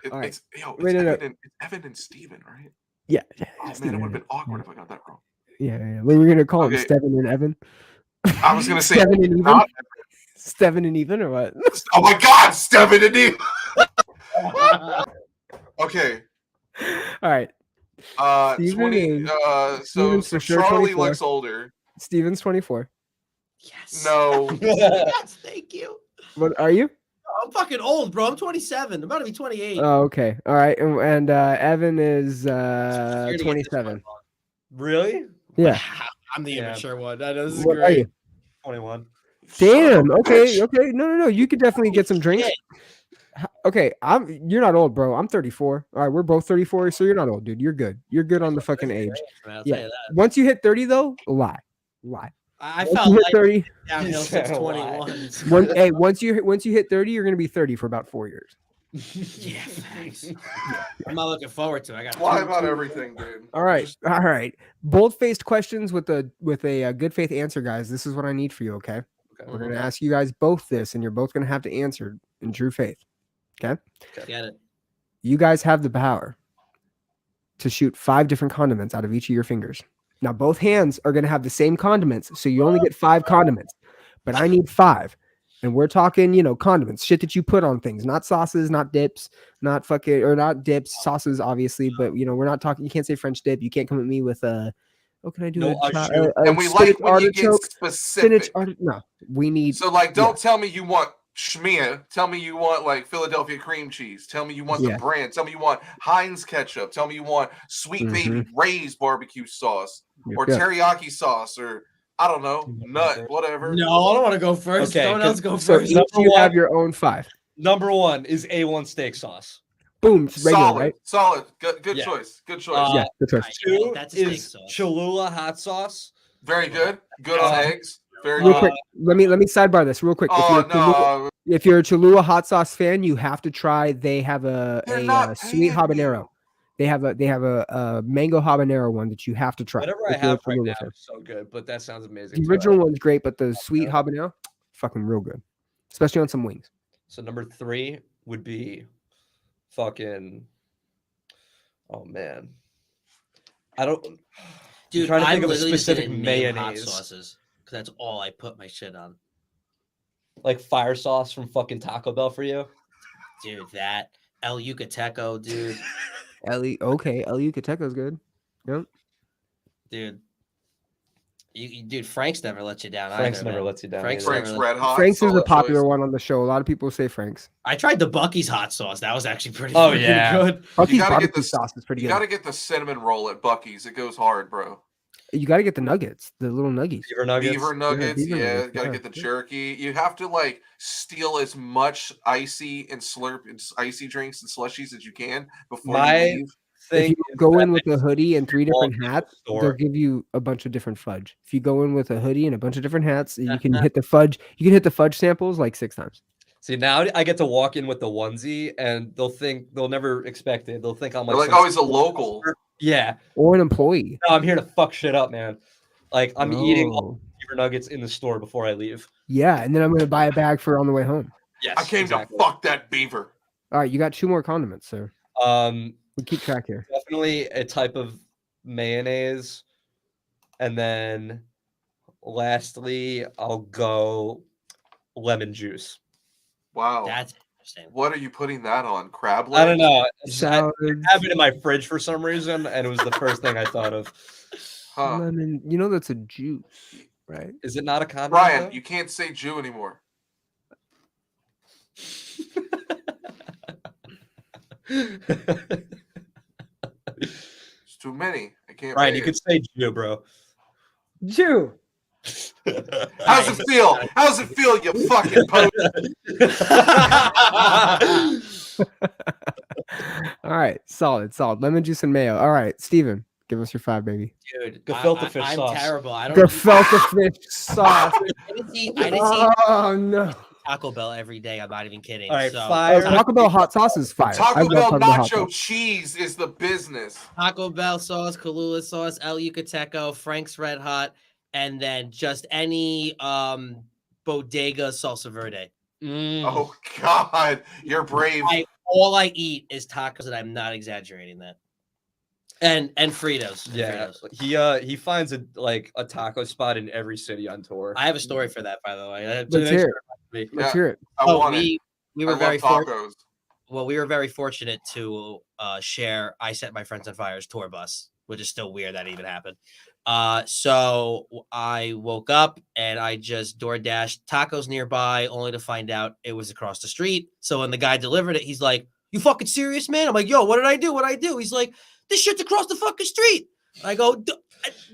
Speaker 1: It's Evan and Steven, right?
Speaker 3: Yeah.
Speaker 1: Oh, man, it would have been awkward if I got that wrong.
Speaker 3: Yeah. We were going to call him Steven and Evan.
Speaker 1: I was going to say
Speaker 3: Steven and Even. Steven and Even or what?
Speaker 1: Oh my God, Steven and Even. Okay.
Speaker 3: All right.
Speaker 1: 20. So
Speaker 3: sure
Speaker 1: Charlie
Speaker 3: 24.
Speaker 1: looks older.
Speaker 3: Steven's 24.
Speaker 4: yes.
Speaker 1: No.
Speaker 4: Yes, thank you.
Speaker 3: What are you?
Speaker 4: I'm fucking old, bro. I'm 27. I'm about to be 28.
Speaker 3: Oh, okay. All right. And Evan is 27.
Speaker 2: Really?
Speaker 3: Yeah.
Speaker 4: I'm the immature one. This is
Speaker 3: what
Speaker 4: great.
Speaker 3: are you?
Speaker 2: 21.
Speaker 3: Damn. Okay. No. You could definitely get some drinks. Okay, you're not old, bro. I'm 34. All right, we're both 34, so you're not old, dude. You're good. You're good on the fucking age. Yeah. Once you hit 30, though, lie.
Speaker 4: I felt like
Speaker 3: 30
Speaker 4: downhill since 21.
Speaker 3: Once you hit 30, you're gonna be 30 for about 4 years.
Speaker 4: Yeah, thanks. I'm not looking forward to it. I got
Speaker 1: Why about everything, dude?
Speaker 3: All right. Bold-faced questions with a good faith answer, guys. This is what I need for you. Okay, we're gonna ask you guys both this, and you're both gonna have to answer in true faith. Okay.
Speaker 4: Get it.
Speaker 3: You guys have the power to shoot 5 different condiments out of each of your fingers. Now, both hands are gonna have the same condiments, so you only get 5 condiments, but I need 5. And we're talking, condiments, shit that you put on things, not sauces, not dips, not dips, sauces, obviously. But we're not talking. You can't say French dip. You can't come at me with what can I do?
Speaker 2: No,
Speaker 1: and we like when you get specific.
Speaker 3: No, we need.
Speaker 1: So don't tell me you want schmear. Tell me you want like Philadelphia cream cheese. Tell me you want the brand. Tell me you want Heinz ketchup. Tell me you want Sweet Baby Ray's barbecue sauce or teriyaki sauce or. I don't know, nut, whatever.
Speaker 4: No, I don't want to go first.
Speaker 2: Okay,
Speaker 4: Someone else go
Speaker 3: so
Speaker 4: first.
Speaker 3: each you have your own 5.
Speaker 2: Number 1 is A1 steak sauce.
Speaker 3: Boom, regular,
Speaker 1: solid,
Speaker 3: right?
Speaker 1: Solid, good choice, good choice.
Speaker 3: Yeah, good choice.
Speaker 2: 2
Speaker 4: That's a steak
Speaker 2: is
Speaker 4: sauce.
Speaker 2: Cholula hot sauce.
Speaker 1: Very good. Good on eggs. Very
Speaker 3: Real
Speaker 1: good.
Speaker 3: quick, let me sidebar this real quick. If you're a Cholula hot sauce fan, you have to try. They have a sweet habanero. They have a mango habanero one that you have to try.
Speaker 2: Whatever I have right now is so good, but that sounds amazing.
Speaker 3: The original one's great, but the sweet habanero, fucking real good, especially on some wings.
Speaker 2: So number 3 would be fucking. Oh man, I don't.
Speaker 4: Dude,
Speaker 2: I'm trying to think of a
Speaker 4: literally just
Speaker 2: specific
Speaker 4: didn't name hot
Speaker 2: mayonnaise.
Speaker 4: sauces because that's all I put my shit on.
Speaker 2: Like fire sauce from fucking Taco Bell for you,
Speaker 4: Dude. That El Yucateco, dude.
Speaker 3: El Yucateco's good. Yep.
Speaker 4: Dude. Dude, Frank's never let you down.
Speaker 2: Frank's
Speaker 4: either,
Speaker 2: never
Speaker 4: man.
Speaker 2: lets you down.
Speaker 4: Frank's
Speaker 2: either.
Speaker 1: Frank's Red Hot.
Speaker 3: Frank's is a
Speaker 1: solid
Speaker 3: popular
Speaker 1: choice.
Speaker 3: one on the show. A lot of people say Frank's.
Speaker 4: I tried the Bucky's hot sauce. That was actually pretty
Speaker 2: Oh,
Speaker 4: fucking
Speaker 2: yeah.
Speaker 4: good.
Speaker 3: Bucky's
Speaker 1: gotta get
Speaker 3: barbecue
Speaker 1: the-
Speaker 3: sauce is pretty
Speaker 1: You
Speaker 3: good.
Speaker 1: got to get the cinnamon roll at Bucky's. It goes hard, bro.
Speaker 3: You got to get the nuggets, the little nuggies.
Speaker 2: Beaver nuggets.
Speaker 1: Beaver nuggets,
Speaker 3: beaver
Speaker 1: yeah.
Speaker 3: nuggets,
Speaker 1: Got to
Speaker 3: yeah.
Speaker 1: get the jerky. You have to like steal as much icy and icy drinks and slushies as you can before you leave.
Speaker 3: If you
Speaker 2: Is
Speaker 3: go
Speaker 2: that
Speaker 3: in with
Speaker 2: they
Speaker 3: a hoodie and 3
Speaker 2: walk
Speaker 3: different
Speaker 2: into the
Speaker 3: hats,
Speaker 2: store.
Speaker 3: they'll give you a bunch of different fudge. If you go in with a hoodie and a bunch of different hats, you can hit the fudge. You can hit the fudge samples like 6 times.
Speaker 2: See, now I get to walk in with the onesie, and they'll never expect it. They'll think I'm
Speaker 1: They're
Speaker 2: like,
Speaker 1: like always a local.
Speaker 2: Yeah,
Speaker 3: Or an employee.
Speaker 2: no, I'm here to fuck shit up, man. Like I'm eating all
Speaker 3: Oh.
Speaker 2: the beaver nuggets in the store before I leave.
Speaker 3: Yeah, and then I'm going to buy a bag for on the way home.
Speaker 2: Yes,
Speaker 1: I came
Speaker 2: exactly.
Speaker 1: to fuck that beaver.
Speaker 3: All right, you got 2 more condiments, sir. We keep track here.
Speaker 2: Definitely a type of mayonnaise, and then lastly, I'll go lemon juice.
Speaker 1: Wow.
Speaker 4: That's interesting.
Speaker 1: What are you putting that on? Crab legs?
Speaker 2: I don't know. I
Speaker 3: Salad,
Speaker 2: have it in my fridge for some reason, and it was the first thing I thought of.
Speaker 1: Huh.
Speaker 3: lemon. That's a juice, right?
Speaker 2: Is it not a condiment?
Speaker 1: Brian,
Speaker 2: though?
Speaker 1: you can't say Jew anymore. It's too many. I can't.
Speaker 2: Brian,
Speaker 1: say
Speaker 2: you
Speaker 1: it.
Speaker 2: could say Jew, bro.
Speaker 3: Jew.
Speaker 1: How's it feel? How's it feel, you fucking post?
Speaker 3: All right, solid. Lemon juice and mayo. All right, Steven, give us your 5, baby.
Speaker 4: Dude,
Speaker 2: Gefilte fish
Speaker 4: I'm
Speaker 2: sauce.
Speaker 4: terrible. I don't
Speaker 3: Gefilte fish sauce.
Speaker 4: I didn't eat
Speaker 3: Oh no.
Speaker 4: Taco Bell every day. I'm not even kidding.
Speaker 2: All right,
Speaker 4: so,
Speaker 2: fire.
Speaker 3: Taco Bell hot sauce is fire. I
Speaker 1: Taco
Speaker 3: love
Speaker 1: Bell
Speaker 3: Taco Bell hot
Speaker 1: nacho
Speaker 3: sauce.
Speaker 1: cheese is the business.
Speaker 4: Taco Bell sauce, Cholula sauce, El Yucateco, Frank's Red Hot, and then just any bodega salsa verde.
Speaker 1: Oh God, you're brave.
Speaker 4: All I eat is tacos, and I'm not exaggerating that. And Fritos. and
Speaker 2: Yeah,
Speaker 4: Fritos.
Speaker 2: he finds a taco spot in every city on tour.
Speaker 4: I have a story for that, by the way.
Speaker 3: Let's hear it.
Speaker 1: Yeah,
Speaker 3: Let's hear it.
Speaker 1: I want it.
Speaker 4: we
Speaker 1: I
Speaker 4: were
Speaker 1: love
Speaker 4: very
Speaker 1: tacos.
Speaker 4: we were very fortunate to share I Set My Friends on Fire's tour bus, which is still weird that even happened. So I woke up and I just DoorDashed tacos nearby, only to find out it was across the street. So when the guy delivered it, he's like, "You fucking serious, man?" I'm like, "Yo, what did I do? What did I do?" He's like, "This shit's across the fucking street." I go,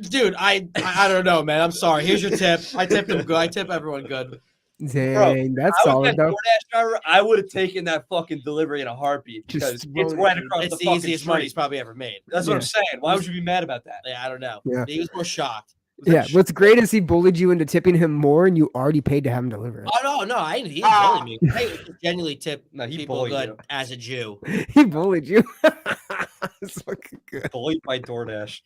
Speaker 4: "Dude, I don't know, man. I'm sorry. Here's your tip." I tipped him good. I tip everyone good.
Speaker 3: Dang, that's
Speaker 2: I was
Speaker 3: solid
Speaker 2: that
Speaker 3: though.
Speaker 2: DoorDash driver, I would have taken that fucking delivery in a heartbeat because
Speaker 3: Just
Speaker 2: it's
Speaker 3: throw
Speaker 2: right
Speaker 3: it.
Speaker 2: across
Speaker 4: It's
Speaker 2: the
Speaker 4: the
Speaker 2: fucking
Speaker 4: easiest
Speaker 2: street.
Speaker 4: money he's probably ever made.
Speaker 2: That's what I'm saying. Why would you be mad about that?
Speaker 4: Yeah, I don't know.
Speaker 3: Yeah.
Speaker 4: He was more shocked.
Speaker 3: Yeah, what's great is he bullied you into tipping him more, and you already paid to have him deliver it.
Speaker 4: Oh no, he didn't bully me. I genuinely tip
Speaker 2: he
Speaker 4: people
Speaker 2: bullied
Speaker 4: good
Speaker 2: you.
Speaker 4: as a Jew.
Speaker 3: He bullied you. It's fucking good.
Speaker 2: Bullied by DoorDash.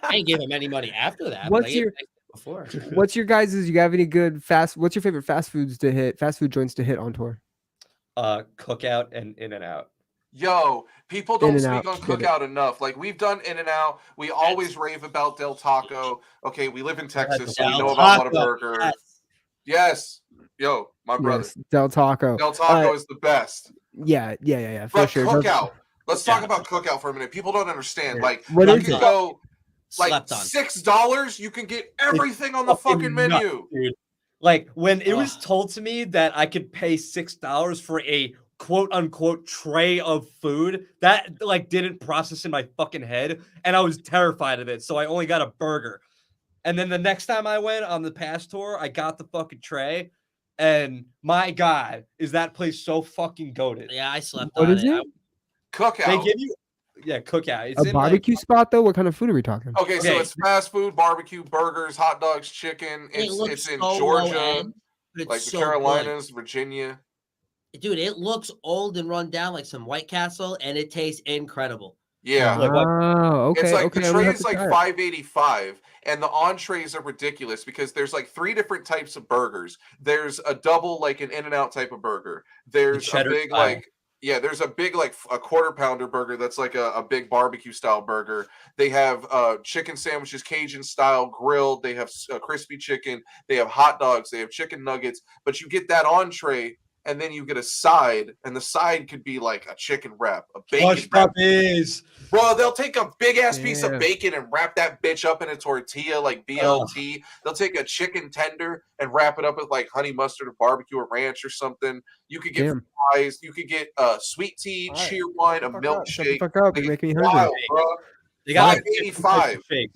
Speaker 4: I didn't give him any money after that.
Speaker 3: What's
Speaker 4: but I gave
Speaker 3: your-
Speaker 4: him before?
Speaker 3: What's your guys'? You have any good what's your favorite fast food joints to hit on tour?
Speaker 2: Cookout and In-N-Out.
Speaker 1: Yo, people don't
Speaker 3: In-N-Out,
Speaker 1: speak on
Speaker 3: get it.
Speaker 1: Cookout enough. Like, we've done In-N-Out. We always rave about Del Taco. Okay, we live in Texas, so we
Speaker 4: Del
Speaker 1: know about
Speaker 4: Taco,
Speaker 1: Whataburger.
Speaker 4: yes.
Speaker 1: Yes. Yo, my brother.
Speaker 3: Yes, Del Taco.
Speaker 1: Del Taco is the best.
Speaker 3: Yeah, for
Speaker 1: But
Speaker 3: sure.
Speaker 1: Cookout. Let's talk about Cookout for a minute. People don't understand.
Speaker 3: Yeah.
Speaker 1: Like,
Speaker 3: What
Speaker 1: you
Speaker 3: is
Speaker 1: can
Speaker 3: it?
Speaker 1: go like
Speaker 4: Slept on.
Speaker 1: $6, you can get everything on the fucking
Speaker 2: nuts,
Speaker 1: menu.
Speaker 2: dude. Like when it was told to me that I could pay $6 for a quote unquote tray of food, that like didn't process in my fucking head, and I was terrified of it. So I only got a burger. And then the next time I went on the past tour, I got the fucking tray. And my God, is that place so fucking goated?
Speaker 4: Yeah, I slept
Speaker 3: What
Speaker 4: on
Speaker 3: is
Speaker 4: it.
Speaker 3: it?
Speaker 1: Cookout.
Speaker 2: They give you, Cookout. It's
Speaker 3: A barbecue spot though? What kind of food are we talking?
Speaker 1: Okay, so
Speaker 2: Okay.
Speaker 1: it's fast food, barbecue, burgers, hot dogs, chicken. It's in Georgia, like the Carolinas, Virginia.
Speaker 4: Dude, it looks old and run down like some White Castle, and it tastes incredible.
Speaker 1: Yeah.
Speaker 3: Oh, okay.
Speaker 1: It's like
Speaker 3: okay.
Speaker 1: the
Speaker 3: I'm gonna
Speaker 1: tray
Speaker 3: have
Speaker 1: is
Speaker 3: to
Speaker 1: like
Speaker 3: try it.
Speaker 1: $5.85, and the entrees are ridiculous because there's like 3 different types of burgers. There's a double, like an In-N-Out type of burger. There's a
Speaker 2: cheddar
Speaker 1: big
Speaker 2: style.
Speaker 1: there's a big like a quarter pounder burger that's like a big barbecue style burger. They have chicken sandwiches, Cajun style, grilled. They have crispy chicken. They have hot dogs. They have chicken nuggets. But you get that entree, and then you get a side, and the side could be like a chicken wrap, a bacon
Speaker 2: Hush
Speaker 1: wrap.
Speaker 2: puppies.
Speaker 1: Bro, they'll take a big ass piece of
Speaker 3: Yeah.
Speaker 1: bacon and wrap that bitch up in a tortilla like BLT. They'll take a chicken tender and wrap it up with like honey mustard or barbecue or ranch or something. You could get
Speaker 3: Damn.
Speaker 1: fries. You could get sweet tea,
Speaker 3: All right.
Speaker 1: cheer wine, a
Speaker 3: Shut the
Speaker 1: milkshake.
Speaker 3: fuck up. You're
Speaker 1: Like,
Speaker 3: making me
Speaker 1: it's
Speaker 3: hungry.
Speaker 1: wild, bro.
Speaker 2: They got like
Speaker 1: $5.85.
Speaker 2: shake.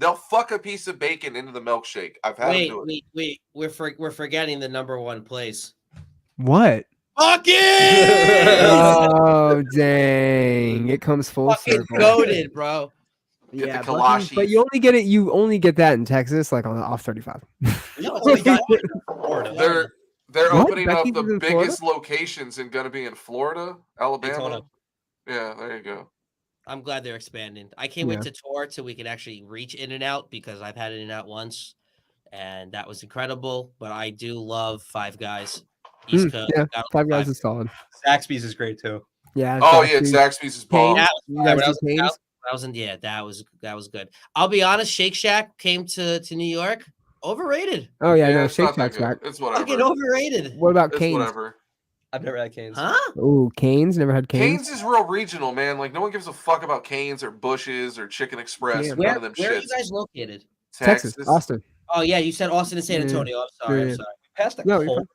Speaker 1: They'll fuck a piece of bacon into the milkshake. I've had them do it.
Speaker 4: Wait. We're forgetting the number one place.
Speaker 3: What?
Speaker 4: Fucking
Speaker 3: Oh dang! It comes full
Speaker 4: fucking
Speaker 3: circle.
Speaker 4: goated, bro.
Speaker 1: Get the
Speaker 3: Yeah,
Speaker 1: kolaches.
Speaker 3: but you only get it. You only get that in Texas, like on off 35.
Speaker 2: You only got it in Florida.
Speaker 1: They're
Speaker 3: What?
Speaker 1: opening up
Speaker 3: Becky's
Speaker 1: the
Speaker 3: in
Speaker 1: biggest locations and going to be in Florida, Alabama.
Speaker 2: Daytona.
Speaker 1: Yeah, there you go.
Speaker 4: I'm glad they're expanding. I can't wait to tour till we can actually reach In-N-Out because I've had In-N-Out once, and that was incredible. But I do love Five Guys. East Coast.
Speaker 3: Yeah,
Speaker 4: Gotta
Speaker 3: Five
Speaker 4: love
Speaker 3: Guys is solid.
Speaker 2: Zaxby's is great too.
Speaker 3: Yeah.
Speaker 1: Oh yeah,
Speaker 3: Zaxby's.
Speaker 1: Zaxby's is bomb.
Speaker 3: Cane's.
Speaker 4: That
Speaker 3: You guys
Speaker 4: was-
Speaker 3: do Cane's?
Speaker 4: that was good. I'll be honest, Shake Shack came to New York. Overrated.
Speaker 3: Oh yeah, no,
Speaker 1: it's
Speaker 3: Shake
Speaker 1: not that
Speaker 3: Shack's back.
Speaker 1: good. It's
Speaker 4: Fucking
Speaker 1: whatever.
Speaker 4: overrated.
Speaker 3: What about
Speaker 1: It's
Speaker 3: Cane's?
Speaker 1: whatever.
Speaker 2: I've never had Cane's.
Speaker 4: Huh?
Speaker 3: Oh, Cane's. Never had Cane's.
Speaker 1: Cane's is real regional, man. Like no one gives a fuck about Cane's or Bush's or Chicken Express.
Speaker 3: Damn.
Speaker 1: Or
Speaker 4: Where
Speaker 1: none of them
Speaker 4: are you
Speaker 1: shits.
Speaker 4: guys located?
Speaker 3: Texas, Austin.
Speaker 4: Oh yeah, you said Austin and San
Speaker 3: Yeah.
Speaker 4: Antonio. I'm sorry.
Speaker 3: Yeah.
Speaker 4: I'm sorry.
Speaker 2: Passed a
Speaker 3: No, you're
Speaker 2: Culver's.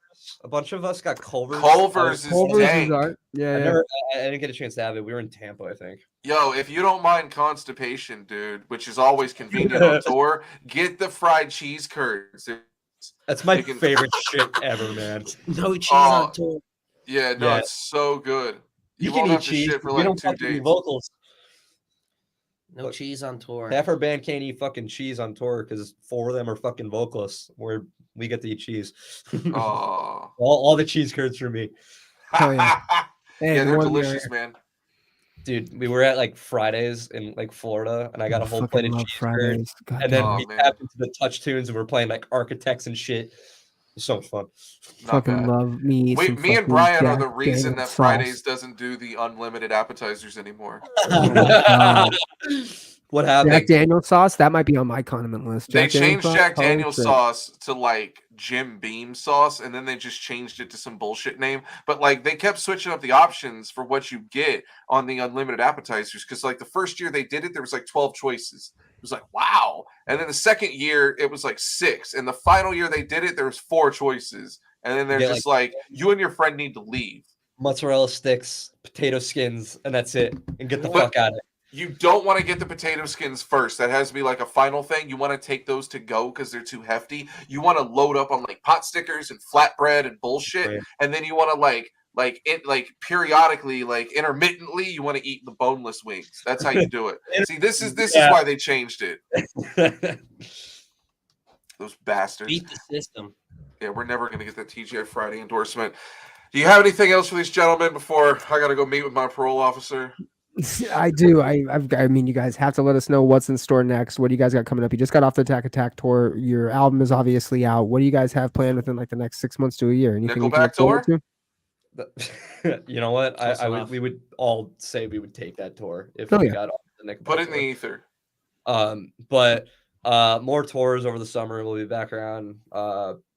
Speaker 2: A bunch of us got Culver's.
Speaker 1: Culver's is
Speaker 3: Culver's
Speaker 1: dank.
Speaker 3: is art. Yeah, yeah.
Speaker 2: I didn't get a chance to have it. We were in Tampa, I think.
Speaker 1: Yo, if you don't mind constipation, dude, which is always convenient on tour, get the fried cheese curds.
Speaker 2: That's my
Speaker 1: You can-
Speaker 2: favorite shit ever, man.
Speaker 4: No cheese
Speaker 1: Oh,
Speaker 4: on tour.
Speaker 1: Yeah, no,
Speaker 2: Yeah.
Speaker 1: it's so good.
Speaker 2: You
Speaker 1: won't
Speaker 2: can
Speaker 1: have
Speaker 2: eat
Speaker 1: to
Speaker 2: cheese.
Speaker 1: shit for
Speaker 2: We
Speaker 1: like
Speaker 2: don't
Speaker 1: 2
Speaker 2: fucking eat
Speaker 1: days.
Speaker 2: vocals.
Speaker 4: No cheese on tour.
Speaker 2: Half our band can't eat fucking cheese on tour because 4 of them are fucking vocalists. Where we get to eat cheese.
Speaker 1: Oh.
Speaker 2: all the cheese curds for me,
Speaker 3: Oh, yeah.
Speaker 1: Yeah,
Speaker 3: And
Speaker 1: they're
Speaker 3: one
Speaker 1: delicious,
Speaker 3: there.
Speaker 1: man.
Speaker 2: dude. We were at like Fridays in like Florida, and I got a whole plate
Speaker 3: Fucking
Speaker 2: of
Speaker 3: love
Speaker 2: cheese curds.
Speaker 3: Fridays. God
Speaker 2: And then
Speaker 1: Oh,
Speaker 2: we
Speaker 1: man.
Speaker 2: tapped into the touch tunes, and we're playing like Architects and shit. It's so much fun.
Speaker 1: Not
Speaker 3: fucking
Speaker 1: bad.
Speaker 3: love me.
Speaker 1: Me
Speaker 3: some
Speaker 1: and
Speaker 3: fucking
Speaker 1: Brian are
Speaker 3: Jack
Speaker 1: the reason
Speaker 3: Daniel's
Speaker 1: that
Speaker 3: sauce.
Speaker 1: Fridays doesn't do the unlimited appetizers anymore.
Speaker 3: Oh my God.
Speaker 2: What happened?
Speaker 3: Jack Daniel's sauce, that might be on my condiment list.
Speaker 1: They
Speaker 3: Jack Daniel's
Speaker 1: changed
Speaker 3: sauce?
Speaker 1: Jack
Speaker 3: Holy
Speaker 1: Daniel's
Speaker 3: shit.
Speaker 1: sauce to like Jim Beam sauce, and then they just changed it to some bullshit name. But like they kept switching up the options for what you get on the unlimited appetizers. Because like the first year they did it, there was like 12 choices. It was like wow. And then the second year it was like 6. And the final year they did it, there was 4 choices. And then they're
Speaker 2: Yeah,
Speaker 1: just like, you and your friend need to leave.
Speaker 2: Mozzarella sticks, potato skins, and that's it. And get the
Speaker 1: But-
Speaker 2: fuck out of it.
Speaker 1: You don't want to get the potato skins first. That has to be like a final thing. You want to take those to go because they're too hefty. You want to load up on like pot stickers and flatbread and bullshit.
Speaker 2: Right.
Speaker 1: And then you want to like like periodically, like intermittently, you want to eat the boneless wings. That's how you do it. See, this is why they changed it. Those bastards.
Speaker 4: Beat the system.
Speaker 1: Yeah, we're never gonna get that TGI Friday endorsement. Do you have anything else for these gentlemen before I gotta go meet with my parole officer?
Speaker 3: I do. I mean, you guys have to let us know what's in store next. What do you guys got coming up? You just got off the Attack tour. Your album is obviously out. What do you guys have planned within like the next 6 months to a year? Anything
Speaker 1: Nickelback tour?
Speaker 2: You know what? We would all say we would take that tour if we got off the Nickelback.
Speaker 1: Put it in the ether.
Speaker 2: But more tours over the summer. We'll be back around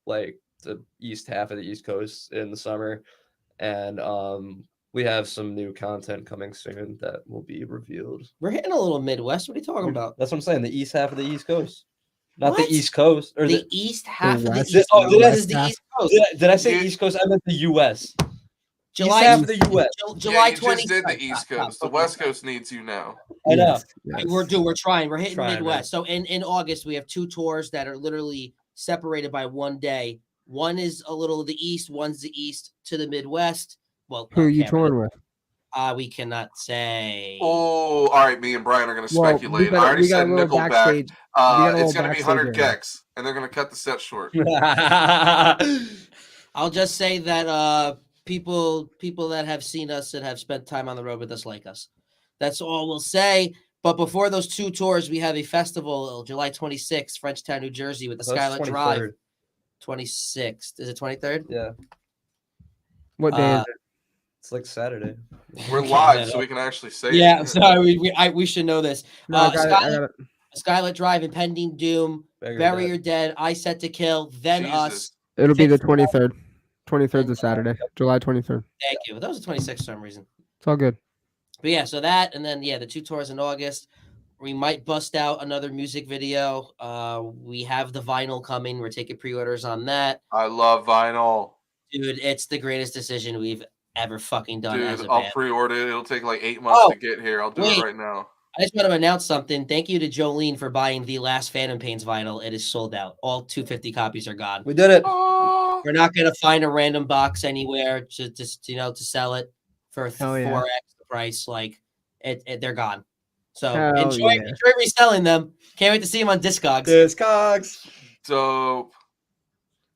Speaker 2: like the east half of the East Coast in the summer, and we have some new content coming soon that will be revealed.
Speaker 4: We're hitting a little Midwest. What are you talking about?
Speaker 2: That's what I'm saying. The east half of the East Coast, not the East Coast, or
Speaker 4: the east half of the East
Speaker 2: Coast.
Speaker 4: Is the East Coast.
Speaker 2: Did I say East Coast? I meant the U.S.
Speaker 4: July
Speaker 2: half of the U.S.
Speaker 4: July
Speaker 1: 20th. Just did the East Coast. The West Coast needs you now.
Speaker 2: I know.
Speaker 3: Yes.
Speaker 4: We're trying. We're hitting Midwest.
Speaker 2: Man.
Speaker 4: So in August we have 2 tours that are literally separated by one day. One is a little of the east. One's the east to the Midwest. Well,
Speaker 3: who are you touring with?
Speaker 4: We cannot say.
Speaker 1: Oh, all right. Me and Brian are going to speculate. I already said Nickelback. It's going to be 100 Gex, and they're going to cut the set short.
Speaker 4: I'll just say that people that have seen us and have spent time on the road with us like us. That's all we'll say. But before those 2 tours, we have a festival July 26th, Frenchtown, New Jersey, with the Skyline Drive. 26th. Is it 23rd?
Speaker 2: Yeah.
Speaker 3: What day is it?
Speaker 2: It's like Saturday.
Speaker 1: We're live, so we can actually say
Speaker 4: yeah,
Speaker 1: it.
Speaker 4: sorry, we should know this.
Speaker 3: No, I got it.
Speaker 4: Skylit Drive, Impending Doom, Bury Your Dead, I Set to Kill, Then
Speaker 1: Jesus.
Speaker 4: Us.
Speaker 3: It'll be the 23rd. 23rd is Saturday, July 23rd.
Speaker 4: Thank you. That was the 26th for some reason.
Speaker 3: It's all good.
Speaker 4: But yeah, so that, and then the 2 tours in August. We might bust out another music video. We have the vinyl coming. We're taking pre-orders on that.
Speaker 1: I love vinyl.
Speaker 4: Dude, it's the greatest decision we've ever fucking done.
Speaker 1: Dude,
Speaker 4: as a
Speaker 1: I'll
Speaker 4: band.
Speaker 1: pre-order it. It'll take like 8 months to get here. I'll do it right now.
Speaker 4: I just want to announce something. Thank you to Jolene for buying the last Phantom Pains vinyl. It is sold out. All 250 copies are gone.
Speaker 2: We did it.
Speaker 1: Oh.
Speaker 4: We're not going to find a random box anywhere to sell it for 4x the price. Like they're gone. So enjoy reselling them. Can't wait to see them on Discogs.
Speaker 2: Discogs.
Speaker 1: Dope.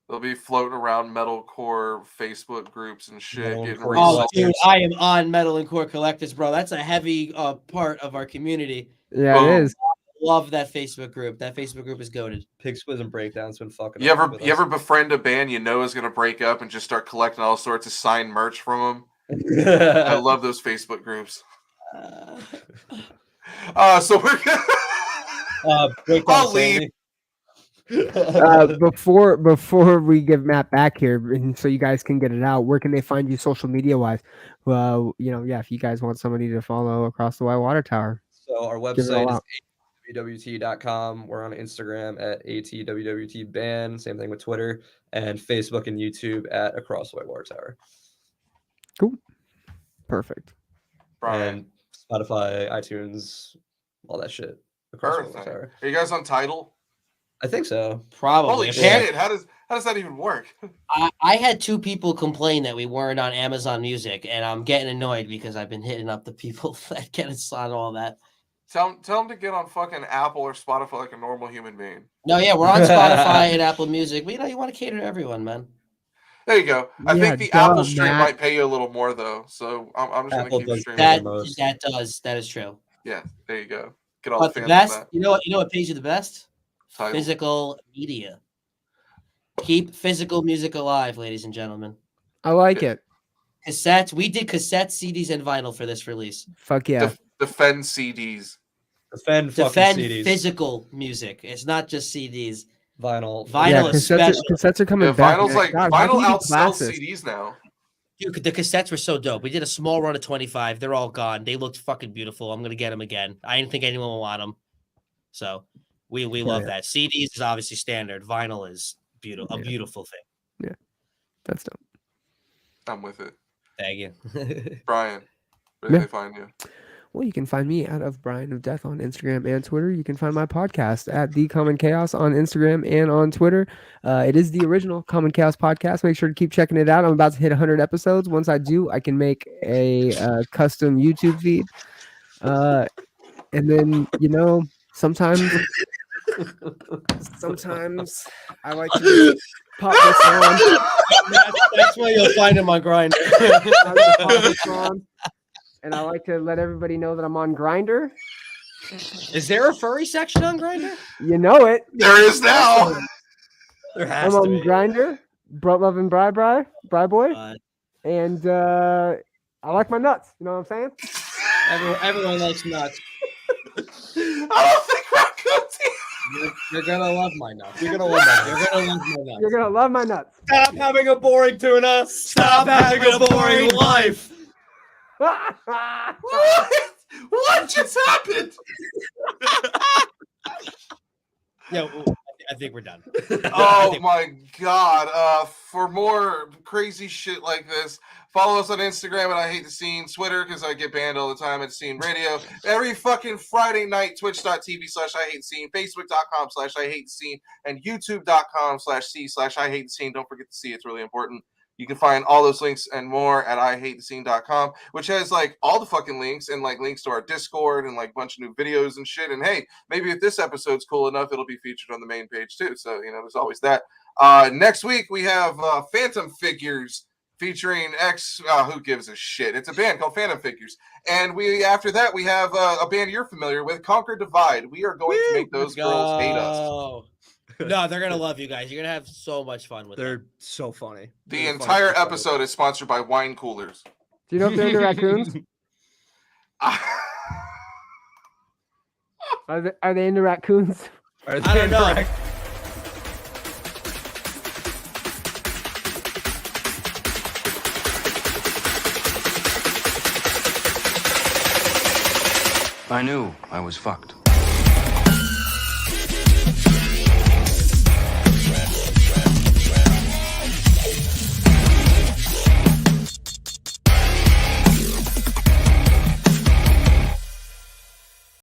Speaker 1: They'll be floating around metalcore Facebook groups and shit.
Speaker 4: Oh, dude, I am on Metal and Core Collectors, bro. That's a heavy part of our community.
Speaker 3: Yeah, it is.
Speaker 4: Love that Facebook group. That Facebook group is goated.
Speaker 2: Pig Squiz and Breakdown's been fucking.
Speaker 1: You ever befriend a band you know is gonna break up and just start collecting all sorts of signed merch from them? I love those Facebook groups. So we're gonna I'll leave.
Speaker 3: Before we give Matt back here, and so you guys can get it out, where can they find you social media wise? Well, if you guys want somebody to follow across the White Water Tower.
Speaker 2: So our website is atwwt.com. We're on Instagram at atwwtband. Same thing with Twitter, and Facebook and YouTube at Across the White Water Tower.
Speaker 3: Cool. Perfect.
Speaker 1: Brian.
Speaker 2: And Spotify, iTunes, all that shit.
Speaker 1: Are you guys on Tidal?
Speaker 2: I think so.
Speaker 4: Probably.
Speaker 1: Holy shit! How does that even work?
Speaker 4: I had 2 people complain that we weren't on Amazon Music, and I'm getting annoyed because I've been hitting up the people that get us on all that.
Speaker 1: Tell them to get on fucking Apple or Spotify like a normal human being.
Speaker 4: No, yeah, we're on Spotify and Apple Music, but you want to cater to everyone, man.
Speaker 1: There you go. I think the Apple stream might pay you a little more though, so I'm just going to keep streaming.
Speaker 4: That is true.
Speaker 1: Yeah, there you go. Get all the fans
Speaker 4: best.
Speaker 1: on that.
Speaker 4: You know what pays you the best? Tidal. Physical media. Keep physical music alive, ladies and gentlemen.
Speaker 3: I like it.
Speaker 4: Cassettes. We did cassettes, CDs, and vinyl for this release.
Speaker 3: Fuck yeah.
Speaker 1: Defend CDs.
Speaker 2: Defend CDs.
Speaker 4: Physical music. It's not just CDs.
Speaker 2: Vinyl
Speaker 4: is special.
Speaker 3: Cassettes are coming back.
Speaker 1: Vinyl outsells CDs now.
Speaker 4: Dude, the cassettes were so dope. We did a small run of 25. They're all gone. They looked fucking beautiful. I'm gonna get them again. I didn't think anyone would want them. So we love that. CDs is obviously standard. Vinyl is beautiful. A beautiful thing.
Speaker 3: Yeah, that's dope.
Speaker 1: I'm with it.
Speaker 4: Thank you,
Speaker 1: Brian. Where do they find you?
Speaker 3: Well, you can find me at Brian of Death on Instagram and Twitter. You can find my podcast at The Common Chaos on Instagram and on Twitter. It is the original Common Chaos podcast. Make sure to keep checking it out. I'm about to hit 100 episodes. Once I do, I can make a custom YouTube feed. And then, sometimes I like to pop this on.
Speaker 4: That's where you'll find him on Grindr.
Speaker 3: And I like to let everybody know that I'm on Grindr.
Speaker 2: Is there a furry section on Grindr?
Speaker 3: You know it.
Speaker 1: There is now.
Speaker 2: There has
Speaker 3: I'm
Speaker 2: to
Speaker 3: on
Speaker 2: be.
Speaker 3: Grindr, Brunt Loving Bri Boy, and I like my nuts. You know what I'm saying?
Speaker 4: Everyone likes nuts.
Speaker 1: I don't think raccoons.
Speaker 4: You're gonna love my nuts. You're gonna love my nuts. You're gonna love my nuts.
Speaker 3: You're gonna love my nuts.
Speaker 2: Stop having a boring tuna. Stop having a boring life.
Speaker 1: What just happened?
Speaker 4: Yeah, I think we're done.
Speaker 1: Oh my god. For more crazy shit like this, follow us on Instagram at iHateTheScene, Twitter, because I get banned all the time at Scene Radio. Every fucking Friday night, twitch.tv/iHateTheScene, facebook.com/iHateTheScene, and youtube.com/c/iHateTheScene. Don't forget to see, it's really important. You can find all those links and more at iHateTheScene.com, which has like all the fucking links and like links to our Discord and like a bunch of new videos and shit. And hey, maybe if this episode's cool enough, it'll be featured on the main page too. So, there's always that. Next week, we have Phantom Figures featuring who gives a shit? It's a band called Phantom Figures. And after that, we have a band you're familiar with, Conquer Divide. We are going to make those girls hate us.
Speaker 4: No, they're gonna love you guys. You're gonna have so much fun with them.
Speaker 2: They're so funny.
Speaker 1: The entire episode is sponsored by wine coolers.
Speaker 3: Do you know if they're into raccoons? Are they into raccoons?
Speaker 2: I
Speaker 4: don't know.
Speaker 5: I knew I was fucked.